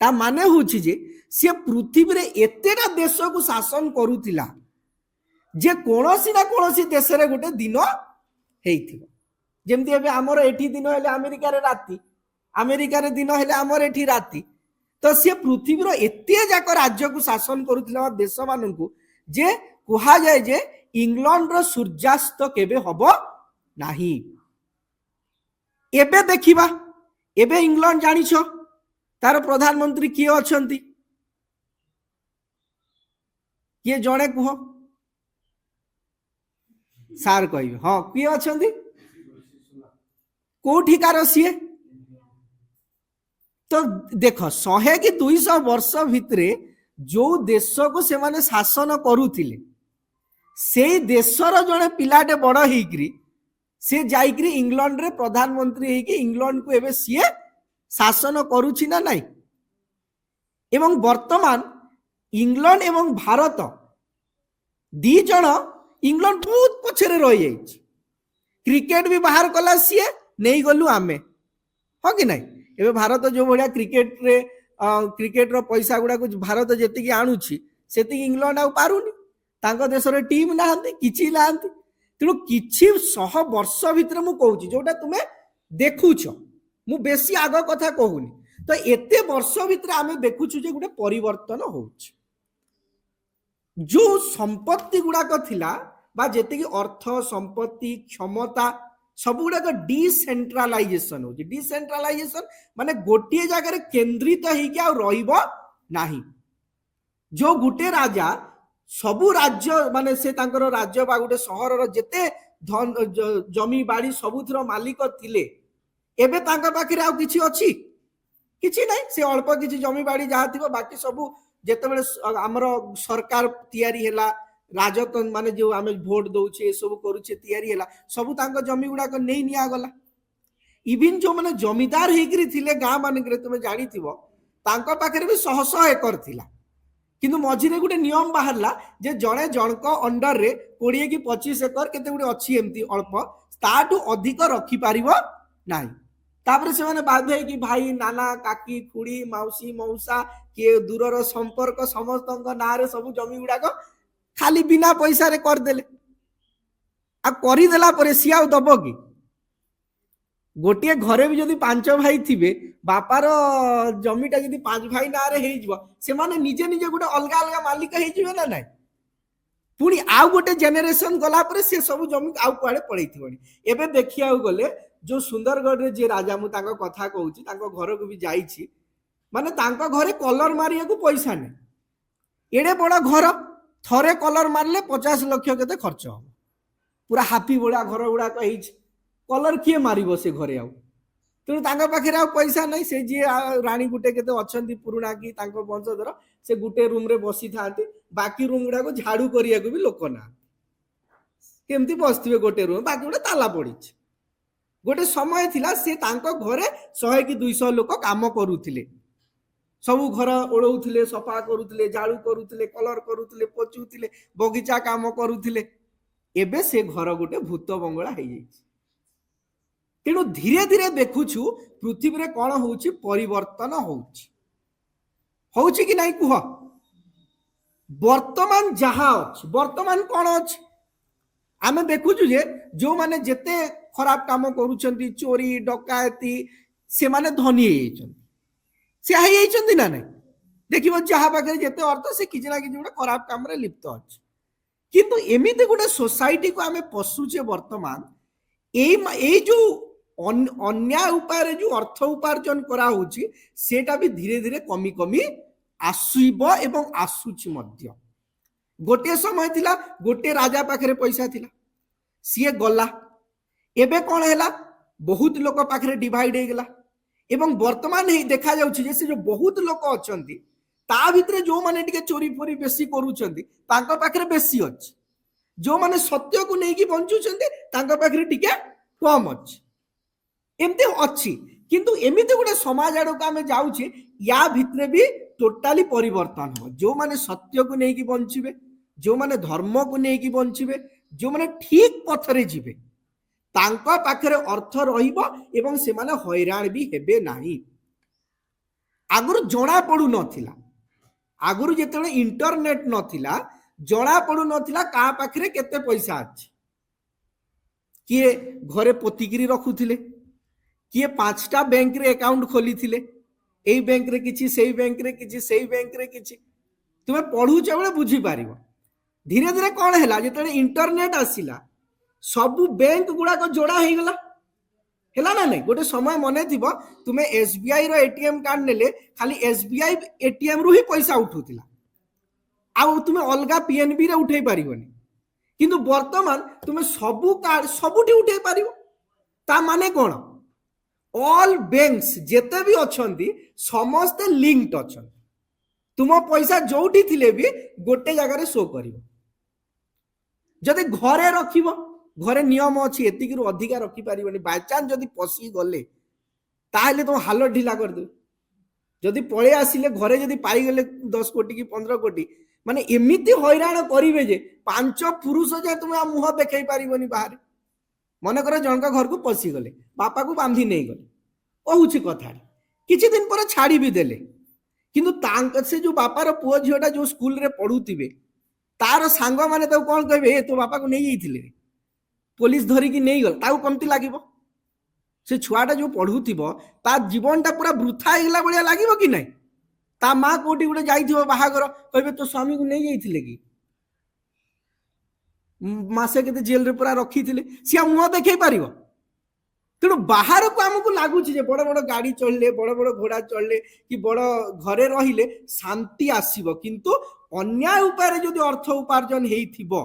ତା ମାନେ ହଉଛି ଯେ ସେ ପୃଥିବୀରେ ଏତେଟା ଦେଶକୁ ଶାସନ କରୁଥିଲା ଯେ କୌଣସି ନା କୌଣସି ଦେଶରେ ଗୋଟେ ଦିନ ହେଇଥିବ। ଯେମିତି ଏବେ ଆମର ଏଠି ଦିନ ହେଲେ ଆମେରିକାରେ ରାତି, ଆମେରିକାରେ ଦିନ ହେଲେ ଆମର ଏଠି ରାତି। ତ ସେ ପୃଥିବୀର ଏତେ ଯାକ ରାଜ୍ୟକୁ ଶାସନ କରୁଥିଲା ଦେଶ ମାନଙ୍କୁ ଯେ କୁହାଯାଏ ଯେ ଇଂଲଣ୍ଡର ସୂର୍ଯ୍ୟାସ୍ତ କେବେ ହବ ନାହିଁ। ଏବେ ଦେଖିବା, ଏବେ ଇଂଲଣ୍ଡ ଜାଣିଛ ତାର ପ୍ରଧାନମନ୍ତ୍ରୀ କିଏ ଅଛନ୍ତି? କିଏ ଜଣେ କୁହ? ସାର୍ କହିବେ। ହଁ, କିଏ ଅଛନ୍ତି? କୋଉଠିକାର ସିଏ? ତ ଦେଖ, 100 କି 200 ବର୍ଷ ଭିତରେ ଯୋଉ ଦେଶକୁ ସେମାନେ ଶାସନ କରୁଥିଲେ, ସେଇ ଦେଶର ଜଣେ ପିଲାଟେ ବଡ ହେଇକିରି ସେ ଯାଇକିରି ଇଂଲଣ୍ଡରେ ପ୍ରଧାନମନ୍ତ୍ରୀ ହେଇକି ଇଂଲଣ୍ଡକୁ ଏବେ ସିଏ ଶାସନ କରୁଛି ନା ନାଇଁ? ଏବଂ ବର୍ତ୍ତମାନ ଇଂଲଣ୍ଡ ଏବଂ ଭାରତ ଦି ଜଣ, ଇଂଲଣ୍ଡ ବହୁତ ପଛରେ ରହିଯାଇଛି। କ୍ରିକେଟ ବି ବାହାର କଲା ସିଏ, ନେଇଗଲୁ ଆମେ, ହଁ କି ନାଇଁ? ଏବେ ଭାରତ ଯୋଉ ଭଳିଆ କ୍ରିକେଟର ପଇସା ଗୁଡାକୁ ଭାରତ ଯେତିକି ଆଣୁଛି, ସେତିକି ଇଂଲଣ୍ଡ ଆଉ ପାରୁନି। ତାଙ୍କ ଦେଶରେ ଟିମ୍ ନାହାନ୍ତି, କିଛି ନାହାନ୍ତି। ତେଣୁ କିଛି 100 ବର୍ଷ ଭିତରେ, ମୁଁ କହୁଛି ଯୋଉଟା ତୁମେ ଦେଖୁଛ, ମୁଁ ବେଶୀ ଆଗ କଥା କହୁନି। ତ ଏତେ ବର୍ଷ ଭିତରେ ଆମେ ଦେଖୁଛୁ ଯେ ଗୋଟେ ପରିବର୍ତ୍ତନ ହଉଛି। ଯୋଉ ସମ୍ପତ୍ତି ଗୁଡାକ ଥିଲା, ବା ଯେତିକି ଅର୍ଥ, ସମ୍ପତ୍ତି, କ୍ଷମତା, ସବୁ ଗୁଡାକ ଡିସେଣ୍ଟ୍ରାଲାଇଜେସନ ହଉଛି। ଡିସେଣ୍ଟ୍ରାଲାଇଜେସନ ମାନେ ଗୋଟିଏ ଜାଗାରେ କେନ୍ଦ୍ରିତ ହେଇକି ଆଉ ରହିବ ନାହିଁ। ଯୋଉ ଗୋଟେ ରାଜା ସବୁ ରାଜ୍ୟ, ମାନେ ସେ ତାଙ୍କର ରାଜ୍ୟ ବା ଗୋଟେ ସହରର ଯେତେ ଜମି ବାଡି ସବୁଥିର ମାଲିକ ଥିଲେ, ଏବେ ତାଙ୍କ ପାଖରେ ଆଉ କିଛି ଅଛି? କିଛି ନାହିଁ। ସେ ଅଳ୍ପ କିଛି ଜମି ବାଡି ଯାହା ଥିବ, ବାକି ସବୁ ଯେତେବେଳେ ଆମର ସରକାର ତିଆରି ହେଲା, ରାଜତନ୍ତ୍ର ମାନେ ଯୋଉ ଆମେ ଭୋଟ ଦଉଛେ, ଏସବୁ କରୁଛେ, ତିଆରି ହେଲା, ସବୁ ତାଙ୍କ ଜମି ଗୁଡାକ ନେଇ ନିଆଗଲା। ଇଭିନ୍ ଯୋଉମାନେ ଜମିଦାର ହେଇକିରି ଥିଲେ ଗାଁ ମାନଙ୍କରେ, ତୁମେ ଜାଣିଥିବ, ତାଙ୍କ ପାଖରେ ବି 100 ଏକର ଥିଲା। କିନ୍ତୁ ମଝିରେ ଗୋଟେ ନିୟମ ବାହାରିଲା ଯେ ଜଣେ ଜଣଙ୍କ ଅଣ୍ଡରରେ 20 କି 25 ଏକର କେତେ ଗୋଟେ ଅଛି, ଏମିତି ଅଳ୍ପ, ତାଠୁ ଅଧିକ ରଖିପାରିବ ନାହିଁ। ତାପରେ ସେମାନେ ବାଧ୍ୟ ହେଇକି ଭାଇ, ନାନା, କାକି, ଖୁଡି, ମାଉସୀ, ମଉସା, କିଏ ଦୂରର ସମ୍ପର୍କ, ସମସ୍ତଙ୍କ ନାଁରେ ସବୁ ଜମି ଗୁଡାକ ଖାଲି ବିନା ପଇସାରେ କରିଦେଲେ। ଆଉ କରିଦେଲା ପରେ ସିଏ ଆଉ ଦବ କି? गोटे घरे भी जदि 5 भाई थिबे बापार जमीटा जदि 5 भाई नारे हेइजबो से माने निजे निजे गोटे अलगा अलगा मालिक हेइजिबे ना नाही पुणी आउ गोटे जेनेरेशन गला पर से सब जमी आउ कुआडे पड़ैथिबनी एबे देखिया गले जो सुंदरगढ़ रे जे राजा मु तांको कथा कहूची तांको घर को भी जाईची माने तांको घरे कलर मारिया को पैसा नै एडे बड़ा घर थरे कलर मारले 50 लाख केते खर्च हो पूरा हाथी बड़ा घर गुड़ा कहिछ कलर किए मारिबो से घरे आउ तेणु तांको पाखरे आ पैसा नहीं से जी रानी गुटे केते अछंती पुरुणा की तांको वंशधर से गुटे रूम रे बसी थांती बाकी रूम गुड़ा को झाड़ू करिया को भी लोक ना केमती बसथिबे गोटे रूम बाकी गुड़ा ताला पड़िछ गोटे समय थिला से तांको घरे 100 की 200 लोक काम करूथिले सबु घर ओळौथिले सफा करूथिले झाड़ू करूथिले कलर करूथिले पोछुथिले बगीचा काम करूथिले एबे से घर गोटे भूत बंगला हे जाइछ तेणु धीरे धीरे देखुछु पृथ्वी रे कौन होउछि परिवर्तन होउछि कि नहीं कुह वर्तमान जहा अछि वर्तमान कौन अछि आमे देखुछु जे जो माने जेते खराब काम करूछंती चोरी डकायती से माने धनी हे जाइछंती से हे जाइछंती ना नहीं देखिबो जहा पाखे जेते अर्थ से किछि ना किछि गोटे खराब काम रे लिप्त अछि किंतु एमिति गोटे सोसाइटी को आमे पसुचे वर्तमान ए जो अन्याय उपाय जो अर्थ उपार्जन करा होची सेटा भी धीरे धीरे कमी कमी आसुइबो एवं आसुची मध्य गोटे समय थिला गोटे राजा पाखरे पैसा थिला सीए गला एबे कोन हैला बहुत लोक पाखरे डिवाइड हे गेला एवं वर्तमान हे देखा जाउची जे से जो बहुत लोक अछंती ता भितरे जो माने टिके चोरी फोरी बेसी करूछंती तांको पाखरे बेसी अछि जो माने सत्य को नेकी बंचुछंती तांको पाखरे टिके कम अछि एमते अच्छी किंतु एमिते गोटे समाज आड़ को आम जाऊे या भितरे भी टोटाली परिवर्तन हो जो माने सत्य को लेकिन बंचिबे जो माने धर्म को लेकिन बंचिबे जो माने ठीक पथरे जीवे तांको पाखरे अर्थ रहिबो एवं से माने हैरान भी हेबे नाही आगुर जणा पडु नथिला आगुर जेतेले इंटरनेट नथिला जणा पडु नथिला का पाखरे केते पैसा अछि किए घरे पोतिगिरी रखुथिले किए 5टा बैंक रे अकाउंट खोली थिले एई बैंक रे किछि सेई बैंक रे किछि सेई बैंक रे किछि तुमे पढु चबळे बुझी पारिबो धीरे धीरे कोन हैला जेतले इंटरनेट आसिला सब बैंक गुडा को जोड़ा हे गेला हैला ना नै गोटे समय मने थिबो तुमे एसबीआई रो एटीएम कार्ड नेले खाली एसबीआई एटीएम रु ही पैसा उठुतिला आ तुमे अलगा पीएनबी रे उठै पारिबोनी किंतु वर्तमान तुमे सबु कार्ड सबुठी उठै पारिबो ता माने कोन ऑल बैंक्स जेते भी अछंती समस्त लिंक्ड अछन तुम पैसा जोठी थिले भी गोटे जगह रे शो करिवो जदि घरे रखिवो घरे नियम अछि एतिकी रु अधिका रखि पारिबोनी बाय चांस जदि पसी गले ताहले तुम हालत ढिला कर दे जदि पळे आसिले घरे जदि पाई गेले 10 कोटी की 15 कोटी माने एमिति हैरान करिवे जे 5 पुरुष जे तुम मुह देखै पारिबोनी बाहर मन कर जनका घर को पसी गले बापा को बांधी नहीं गले कहूची कथा किछि दिन पर छाड़ी भी देले किंतु तांक से जो बापार पुओ झियोटा जो स्कूल रे पढुतिबे तार सांग माने तो कोन कहबे ए तो बापा को नहीं जाइथिले पुलिस धरी की नहीं गल ताऊ कमती लागिबो से छुआटा जो पढुतिबो ता जीवनटा पूरा वृथा हेला बलिया लागिबो कि नहीं ता मां कोटी गुडे जाइथिबो बाहागर कहबे तो स्वामी को नहीं जाइथिले की मासे के जेल रे पूरा रखी थिले सिया मुह देखै पारिबो तेणु बाहर को आमको लगुच बड़ बड़ गाड़ी चलले बड़ बड़ घोड़ा चलले कि बड़ घरे रहिले शांति आसीबो किंतु अन्याय उपाय जदि अर्थ उपार्जन हेइथिबो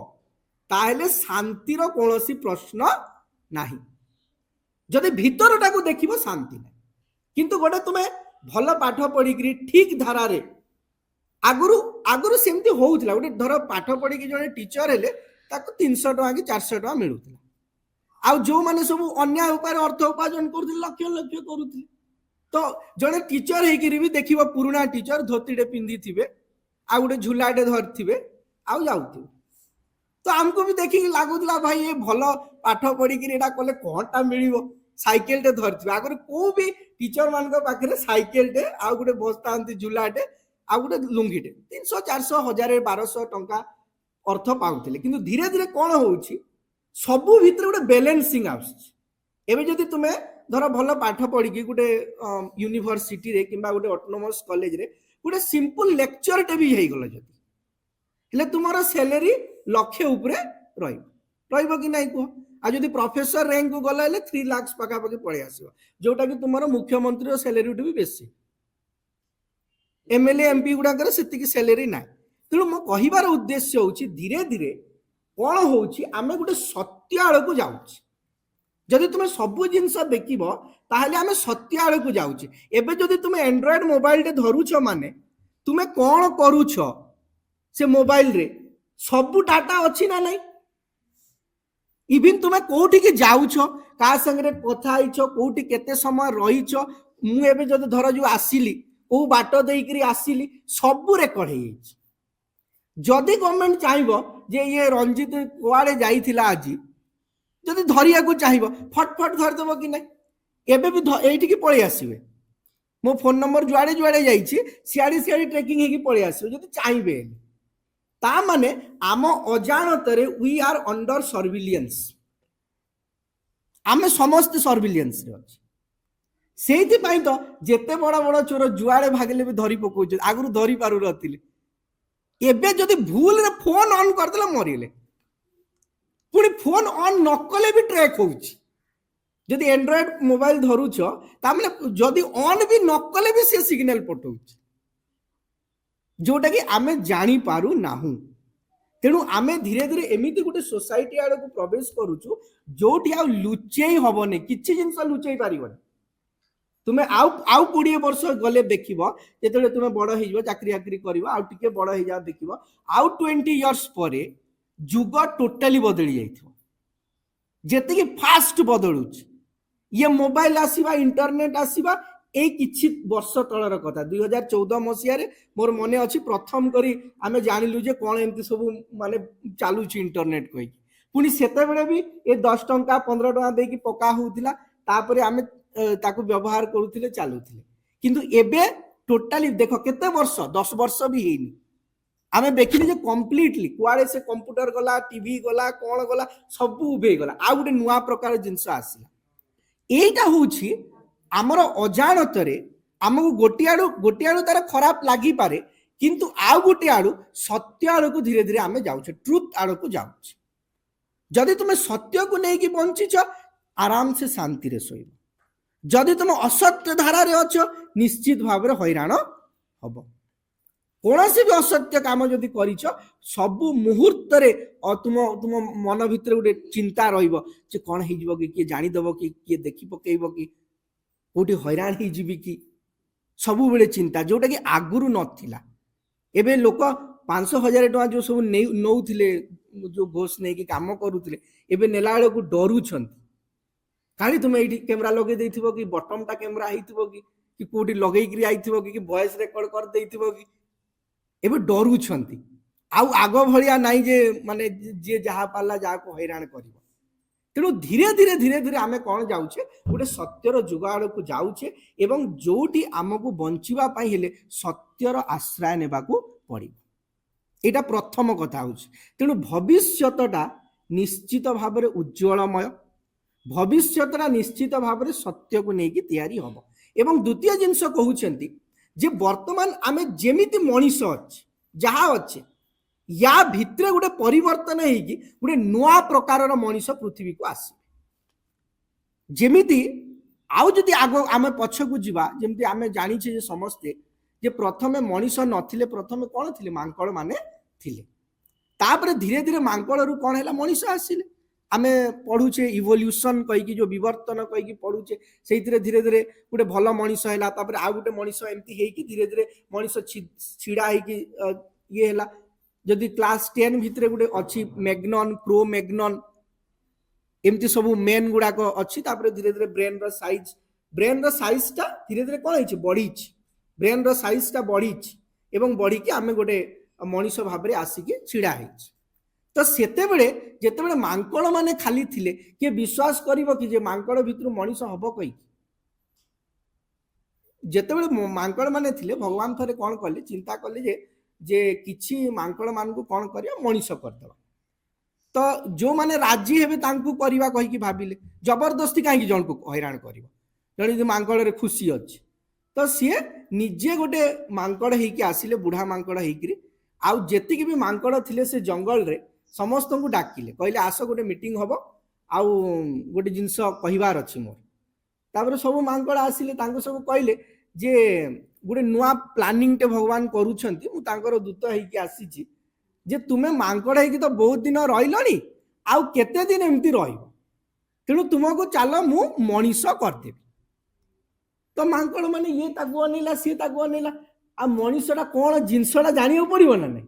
ताहेले शांतिर कोनोसी प्रश्न नाही जदि भीतरटा को देखिबो शांति नाही किंतु गोटे तुमे भल पाठ पढ़ी करी ठीक धारा रे आगुरु आगुरु सेमती होउतला गोटे धर पाठ पढ़ी कि जने टीचर हेले ताको 300 टका कि 400 टका मिलुतला आ जो माने सब अन्याय उपाय अर्थ उपार्जन करथिले लक्ष लक्ष करूथिले तो जने टीचर हे कि भी देखिबो पुराना टीचर धोतीडे पिंदी थिबे आ गोटे झुलाटे धरथिबे आ जाउथिबे तो हमको भी देखि लागुतला भाई ये भलो पाठ पढ़ी कि एटा कले कोनटा मिलिबो साइकिल टे धरथिबे आगर को भी टीचर मान को पाखरे साइकिल टे आ गोटे बस्तांती झुलाटे आ गोटे लुंगीटे 300 400 1000 1200 टंका अर्थ पाउथिले किंतु धीरे धीरे कोन होउची सबु भितर गोटे बैलेंसिंग आउछ एबे जदि तुमे ଧର ଭଲ ପାଠ ପଢିକି ଗୋଟେ यूनिवर्सिटी रे किंबा गोटे ऑटोनोमस कॉलेज रे गोटे सिंपल लेक्चर टे भी हेगला जदी हेले तुमरो सैलरी लक्ष्य ऊपर रहिबो कि नहीं कह आ जदी प्रोफेसर रैंक को गला हेले 3 लाख पका पके पळे आसीबो जोटा कि तुमरो मुख्यमंत्री रो सैलरी उठी भी बेसी एमएलए एमपी गुडा करे सेति की सैलरी ना तेणु मो कहिबार उद्देश्य होची धीरे धीरे कोन होची आमे गोटे सत्य आड़ को जाउची जदि तुम सब जिनस देखिब ताहले आमे सत्य आड़ को जाउची एबे जदि तुम एंड्रॉइड मोबाइल टे धरुछ माने तुमे कोन करूछ से मोबाइल रे सब डाटा अछि ना नहीं इवन तुमे कोठी के जाउछ का संगे कथा आइछ कोठी केते समय रहिछ मु एबे जदि धर जो आसिली को बाट देइकरी आसिली सब रेकर्ड हे जदि गवर्नमेंट चाहिबो जे ये रंजित कुआडे जाइथिला आजी जदि धरिया को चाहिबो फटफट धर देबो कि नहीं एबे भी एठी की पळे आसीबे मो फोन नंबर जुआडे जुआडे जाइछि सियाडी सियाडी ट्रैकिंग हे की पळे आसीबे जदि चाहिबे ता माने आम अजाणतरे वी आर अंडर सर्विलियंस आमे समस्त सर्विलियंस रे अछि सेति पई तो जेते बड़ा बड़ा चोर जुआडे भागले भी धरी पकौ आगु धरी पारु रहतिले एबे जदि भूल रे फोन ऑन कर देला मरिले पुणी फोन ऑन न कले भी ट्रैक होउची जदि एंड्रॉइड मोबाइल धरुछ ता माने जदि ऑन भी न कले भी से सिग्नल पठौची जोटा कि आमे जानी पारु नाहु तेणु आमे धीरे धीरे एमिति गोटे सोसाइटी आड़ को प्रवेश करूछु जोठी आ लुचेई हबने किछि जिंस लुचेई पारिबनी तुमे आउ 20 वर्ष गले देखिबो जेतेले तुमे बड़ हेइबो चाकरी आकरी करबो आउ टिके बड़ हेइ जा देखिबो आउ 20 इयर्स परे जुग टोटली बदली जाइथिबो जेते कि फास्ट बदलुछ ये मोबाइल आसीबा इंटरनेट आसीबा ए किछि वर्ष तळर कथा 2014 मसिया रे मोर मने अछि प्रथम करी आमे जानिलु जे कोन एंती सब माने चालुछ इंटरनेट कहि पुनी सेते बेले भी ए 10 टंका 15 टंका देकी पका होउतिला तापरे आमे ताकू व्यवहार करूथिले चालुथिले किंतु एबे टोटली देखो केते वर्ष 10 वर्ष भी हेनी आमे देखिले जे कंप्लीटली कुआडे से कंप्यूटर गला टीवी गला कोन गला सब उबे गला आ गुटे नुवा प्रकार जिंस आसिला एटा होउछि आमर अजाणतरे आमको गोटे आड़ू तार खराब लगी पारे किंतु आउ गोटे आड़ू सत्य आड़ को धीरे धीरे आमे जाउछे ट्रुथ आड़ को जाउछे जदि तुम सत्य को लेकिन बंचीच आराम से शांति रे सोइब जदि तुम असत्य धारा रे अछ निश्चित भाव रे हैरान हब कोनोसी भी असत्य काम जदि करिछ सब मुहूर्त रे तुम तुम मन भितर गोटे चिंता रहिबो जे कोन हे जिवो कि जानि देबो कि देखि पकेइबो कि कोटी हैरान ही जीवी कि सब बेले चिंता जोटा कि आगुरु नथिला एबे लोक 500,000 टका जो सब नौथिले जो घोष नहीं कि काम करूथिले एबे नेला बेले को डरुछंती काली तुम एठी कैमरा लगे देथिबो कि बटन टा कैमरा हेथिबो कि कोटी लगेई करी आइथिबो कि वॉइस रिकॉर्ड कर देथिबो कि एबे डरुछंती आउ आगो भलिया नाही जे माने जे जहा पाला जा को हैरान करिवो तेणु धीरे धीरे धीरे धीरे आमे कौन जाउछे गोटे सत्यर जुगाड़ को जाउछे एवं जोटी आमको बंचिबा पई हेले सत्यर आश्रय नेबाकू पड़िबो एटा प्रथम कथा होउछ तेणु भविष्यतटा निश्चित भाव रे उज्जवलमय भविष्यतटा निश्चित भाव रे सत्य को नेकी तैयारी हबो एवं द्वितीय जिंस कहउछंती जे वर्तमान आमे जेमिति मनीष अछि जहा अछि या भितरे गोटे परिवर्तन हेगी गोटे नुआ प्रकार मनीष पृथ्वी को आस जेमिति आउ जदि आगो आमे पछ को जीवा जेमिति आमे जानि छे जे समस्ते जे प्रथमे मनीष नथिले प्रथमे कोन थिले मांकड़ माने थिले तापरे धीरे धीरे मांकड़ रु कोन हैला मनीष आसिले आमे पढुछे इवोल्यूशन कहि कि जो विवर्तन कहि कि पढुछे सेइतिरे धीरे धीरे गोटे भलो मनीष हैला तापरे आ गोटे मनीष एम्ति हेई कि धीरे धीरे मनीष छिडा हेई कि ये हैला जदि क्लास 10 भितरे गोटे अच्छी मैग्नन क्रो मैग्नन एमती सब मेन गुडा को अच्छी तापरे धीरे धीरे ब्रेन रो साइज टा धीरे धीरे कोन हिची बढ़ी ब्रेन रो साइज टा बढ़ी एवं बढ़ी कि आमे गोटे मनीष भाव रे आसिकी छिडा हेची तो सेते बेले जेते बेले मांकड़ माने खाली थिले के विश्वास करिवो कि जे मांकड़ भितर मनीष हबो कहि जेते बेले मांकड़ माने थिले भगवान थरे कोन कले चिंता कले जे किछि मांकड़ मान को कौन करिया मनीष करदबा तो जो माने राजी हेबे तांकू करिवा कहि कि भाबिले जबरदस्ती काहे कि जन को हैरान करिवो ଜଣେ ଯଦି ମାଙ୍କଡ଼ରେ ଖୁସି ଅଛି ତ ସିଏ ନିଜେ ଗୋଟେ ମାଙ୍କଡ଼ ହେଇକି ଆସିଲେ, ବୁଢ଼ା ମାଙ୍କଡ଼ ହେଇକିରି। ଆଉ ଯେତିକି ବି ମାଙ୍କଡ଼ ଥିଲେ ସେ ଜଙ୍ଗଲରେ ସମସ୍ତଙ୍କୁ ଡାକିଲେ, କହିଲେ ଆସ ଗୋଟେ ମିଟିଂ ହବ, ଆଉ ଗୋଟେ ଜିନିଷ କହିବାର ଅଛି ମୋର। ତାପରେ ସବୁ ମାଙ୍କଡ଼ ଆସିଲେ, ତାଙ୍କୁ ସବୁ କହିଲେ ଯେ ଗୋଟେ ନୂଆ ପ୍ଲାନିଂଟେ ଭଗବାନ କରୁଛନ୍ତି, ମୁଁ ତାଙ୍କର ଦୂତ ହେଇକି ଆସିଛି, ଯେ ତୁମେ ମାଙ୍କଡ଼ ହେଇକି ତ ବହୁତ ଦିନ ରହିଲଣି, ଆଉ କେତେ ଦିନ ଏମିତି ରହିବ, ତେଣୁ ତୁମକୁ ଚାଲ ମୁଁ ମଣିଷ କରିଦେବି। ତ ମାଙ୍କଡ଼ ମାନେ ଇଏ ତାକୁ ଅନେଇଲା, ସିଏ ତାକୁ ଅନେଇଲା, ଆଉ ମଣିଷଟା କ'ଣ ଜିନିଷଟା ଜାଣିବାକୁ ପଡ଼ିବ ନା ନାହିଁ।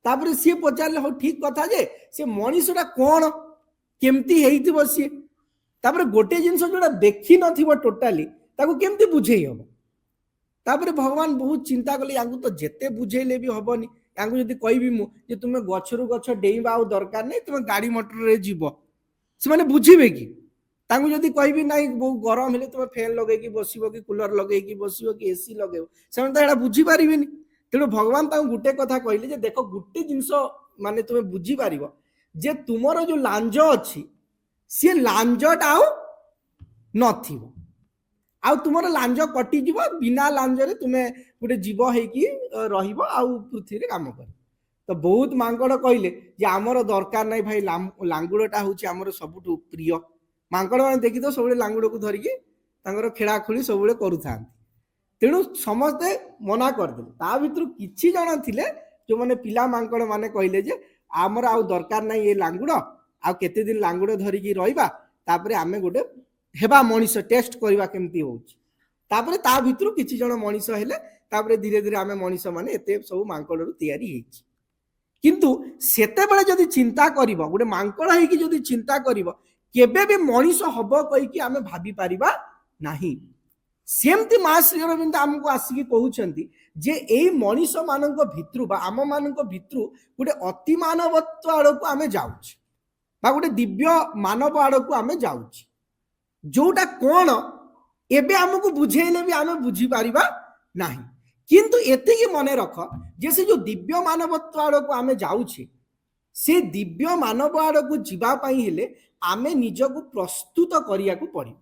ତାପରେ ସିଏ ପଚାରିଲେ ହଉ ଠିକ କଥା, ଯେ ସେ ମଣିଷଟା କ'ଣ କେମିତି ହେଇଥିବ ସିଏ। ତାପରେ ଗୋଟେ ଜିନିଷ ଯୋଉଟା ଦେଖିନଥିବ ଟୋଟାଲି, ତାକୁ କେମିତି ବୁଝେଇ ହବ। ତାପରେ ଭଗବାନ ବହୁତ ଚିନ୍ତା କଲେ, ୟାଙ୍କୁ ତ ଯେତେ ବୁଝେଇଲେ ବି ହବନି। ୟାଙ୍କୁ ଯଦି କହିବି ମୁଁ ଯେ ତୁମେ ଗଛରୁ ଗଛ ଡେଇଁବା ଆଉ ଦରକାର ନାହିଁ, ତୁମେ ଗାଡ଼ି ମଟରରେ ଯିବ, ସେମାନେ ବୁଝିବେ କି? ତାଙ୍କୁ ଯଦି କହିବି ନାଇଁ ବହୁତ ଗରମ ହେଲେ ତୁମେ ଫ୍ୟାନ୍ ଲଗେଇକି ବସିବ, କି କୁଲର ଲଗେଇକି ବସିବ, କି ଏସି ଲଗେଇବ, ସେମାନେ ତ ଏଇଟା ବୁଝିପାରିବେନି। ତେଣୁ ଭଗବାନ ତାଙ୍କୁ ଗୋଟେ କଥା କହିଲେ ଯେ ଦେଖ, ଗୋଟେ ଜିନିଷ ମାନେ ତୁମେ ବୁଝିପାରିବ ଯେ ତୁମର ଯୋଉ ଲାଞ୍ଜ ଅଛି, ସିଏ ଲାଞ୍ଜଟା ଆଉ ନଥିବ, ଆଉ ତୁମର ଲାଞ୍ଜ କଟିଯିବ, ବିନା ଲାଞ୍ଜରେ ତୁମେ ଗୋଟେ ଜୀବ ହେଇକି ରହିବ, ଆଉ ପୃଥିବୀରେ କାମ କରିବ। ତ ବହୁତ ମାଙ୍କଡ଼ କହିଲେ ଯେ ଆମର ଦରକାର ନାହିଁ ଭାଇ, ଲାଙ୍ଗୁଡ଼ଟା ହେଉଛି ଆମର ସବୁଠୁ ପ୍ରିୟ। ମାଙ୍କଡ଼ ମାନେ ଦେଖି ତ ସବୁବେଳେ ଲାଙ୍ଗୁଡ଼କୁ ଧରିକି ତାଙ୍କର ଖେଳାଖେଳି ସବୁବେଳେ କରୁଥାନ୍ତି। ତେଣୁ ସମସ୍ତେ ମନା କରିଦେଲେ। ତା ଭିତରୁ କିଛି ଜଣ ଥିଲେ ଯେଉଁମାନେ ପିଲା ମାଙ୍କଡ଼ ମାନେ କହିଲେ ଯେ ଆମର ଆଉ ଦରକାର ନାହିଁ ଏ ଲାଙ୍ଗୁଡ଼, ଆଉ କେତେ ଦିନ ଲାଙ୍ଗୁଡ଼ ଧରିକି ରହିବା, ତାପରେ ଆମେ ଗୋଟେ ହେବା ମଣିଷ, ଟେଷ୍ଟ କରିବା କେମିତି ହେଉଛି। ତାପରେ ତା ଭିତରୁ କିଛି ଜଣ ମଣିଷ ହେଲେ, ତାପରେ ଧୀରେ ଧୀରେ ଆମେ ମଣିଷ ମାନେ ଏତେ ସବୁ ମାଙ୍କଡ଼ରୁ ତିଆରି ହେଇଛି। କିନ୍ତୁ ସେତେବେଳେ ଯଦି ଚିନ୍ତା କରିବ, ଗୋଟେ ମାଙ୍କଡ଼ ହେଇକି ଯଦି ଚିନ୍ତା କରିବ, କେବେ ବି ମଣିଷ ହବ କହିକି ଆମେ ଭାବି ପାରିବା ନାହିଁ। ସେମିତି ମା ଶ୍ରୀ ଅରବିନ୍ଦ ଆମକୁ ଆସିକି କହୁଛନ୍ତି ଯେ ଏଇ ମଣିଷ ମାନଙ୍କ ଭିତରୁ ବା ଆମ ମାନଙ୍କ ଭିତରୁ ଗୋଟେ ଅତି ମାନବତ୍ୱ ଆଡ଼କୁ ଆମେ ଯାଉଛେ, ବା ଗୋଟେ ଦିବ୍ୟ ମାନବ ଆଡ଼କୁ ଆମେ ଯାଉଛେ, ଯୋଉଟା କ'ଣ ଏବେ ଆମକୁ ବୁଝେଇଲେ ବି ଆମେ ବୁଝିପାରିବା ନାହିଁ। କିନ୍ତୁ ଏତିକି ମନେ ରଖ ଯେ ସେ ଯୋଉ ଦିବ୍ୟ ମାନବତ୍ୱ ଆଡ଼କୁ ଆମେ ଯାଉଛେ, ସେ ଦିବ୍ୟ ମାନବ ଆଡ଼କୁ ଯିବା ପାଇଁ ହେଲେ ଆମେ ନିଜକୁ ପ୍ରସ୍ତୁତ କରିବାକୁ ପଡ଼ିବ।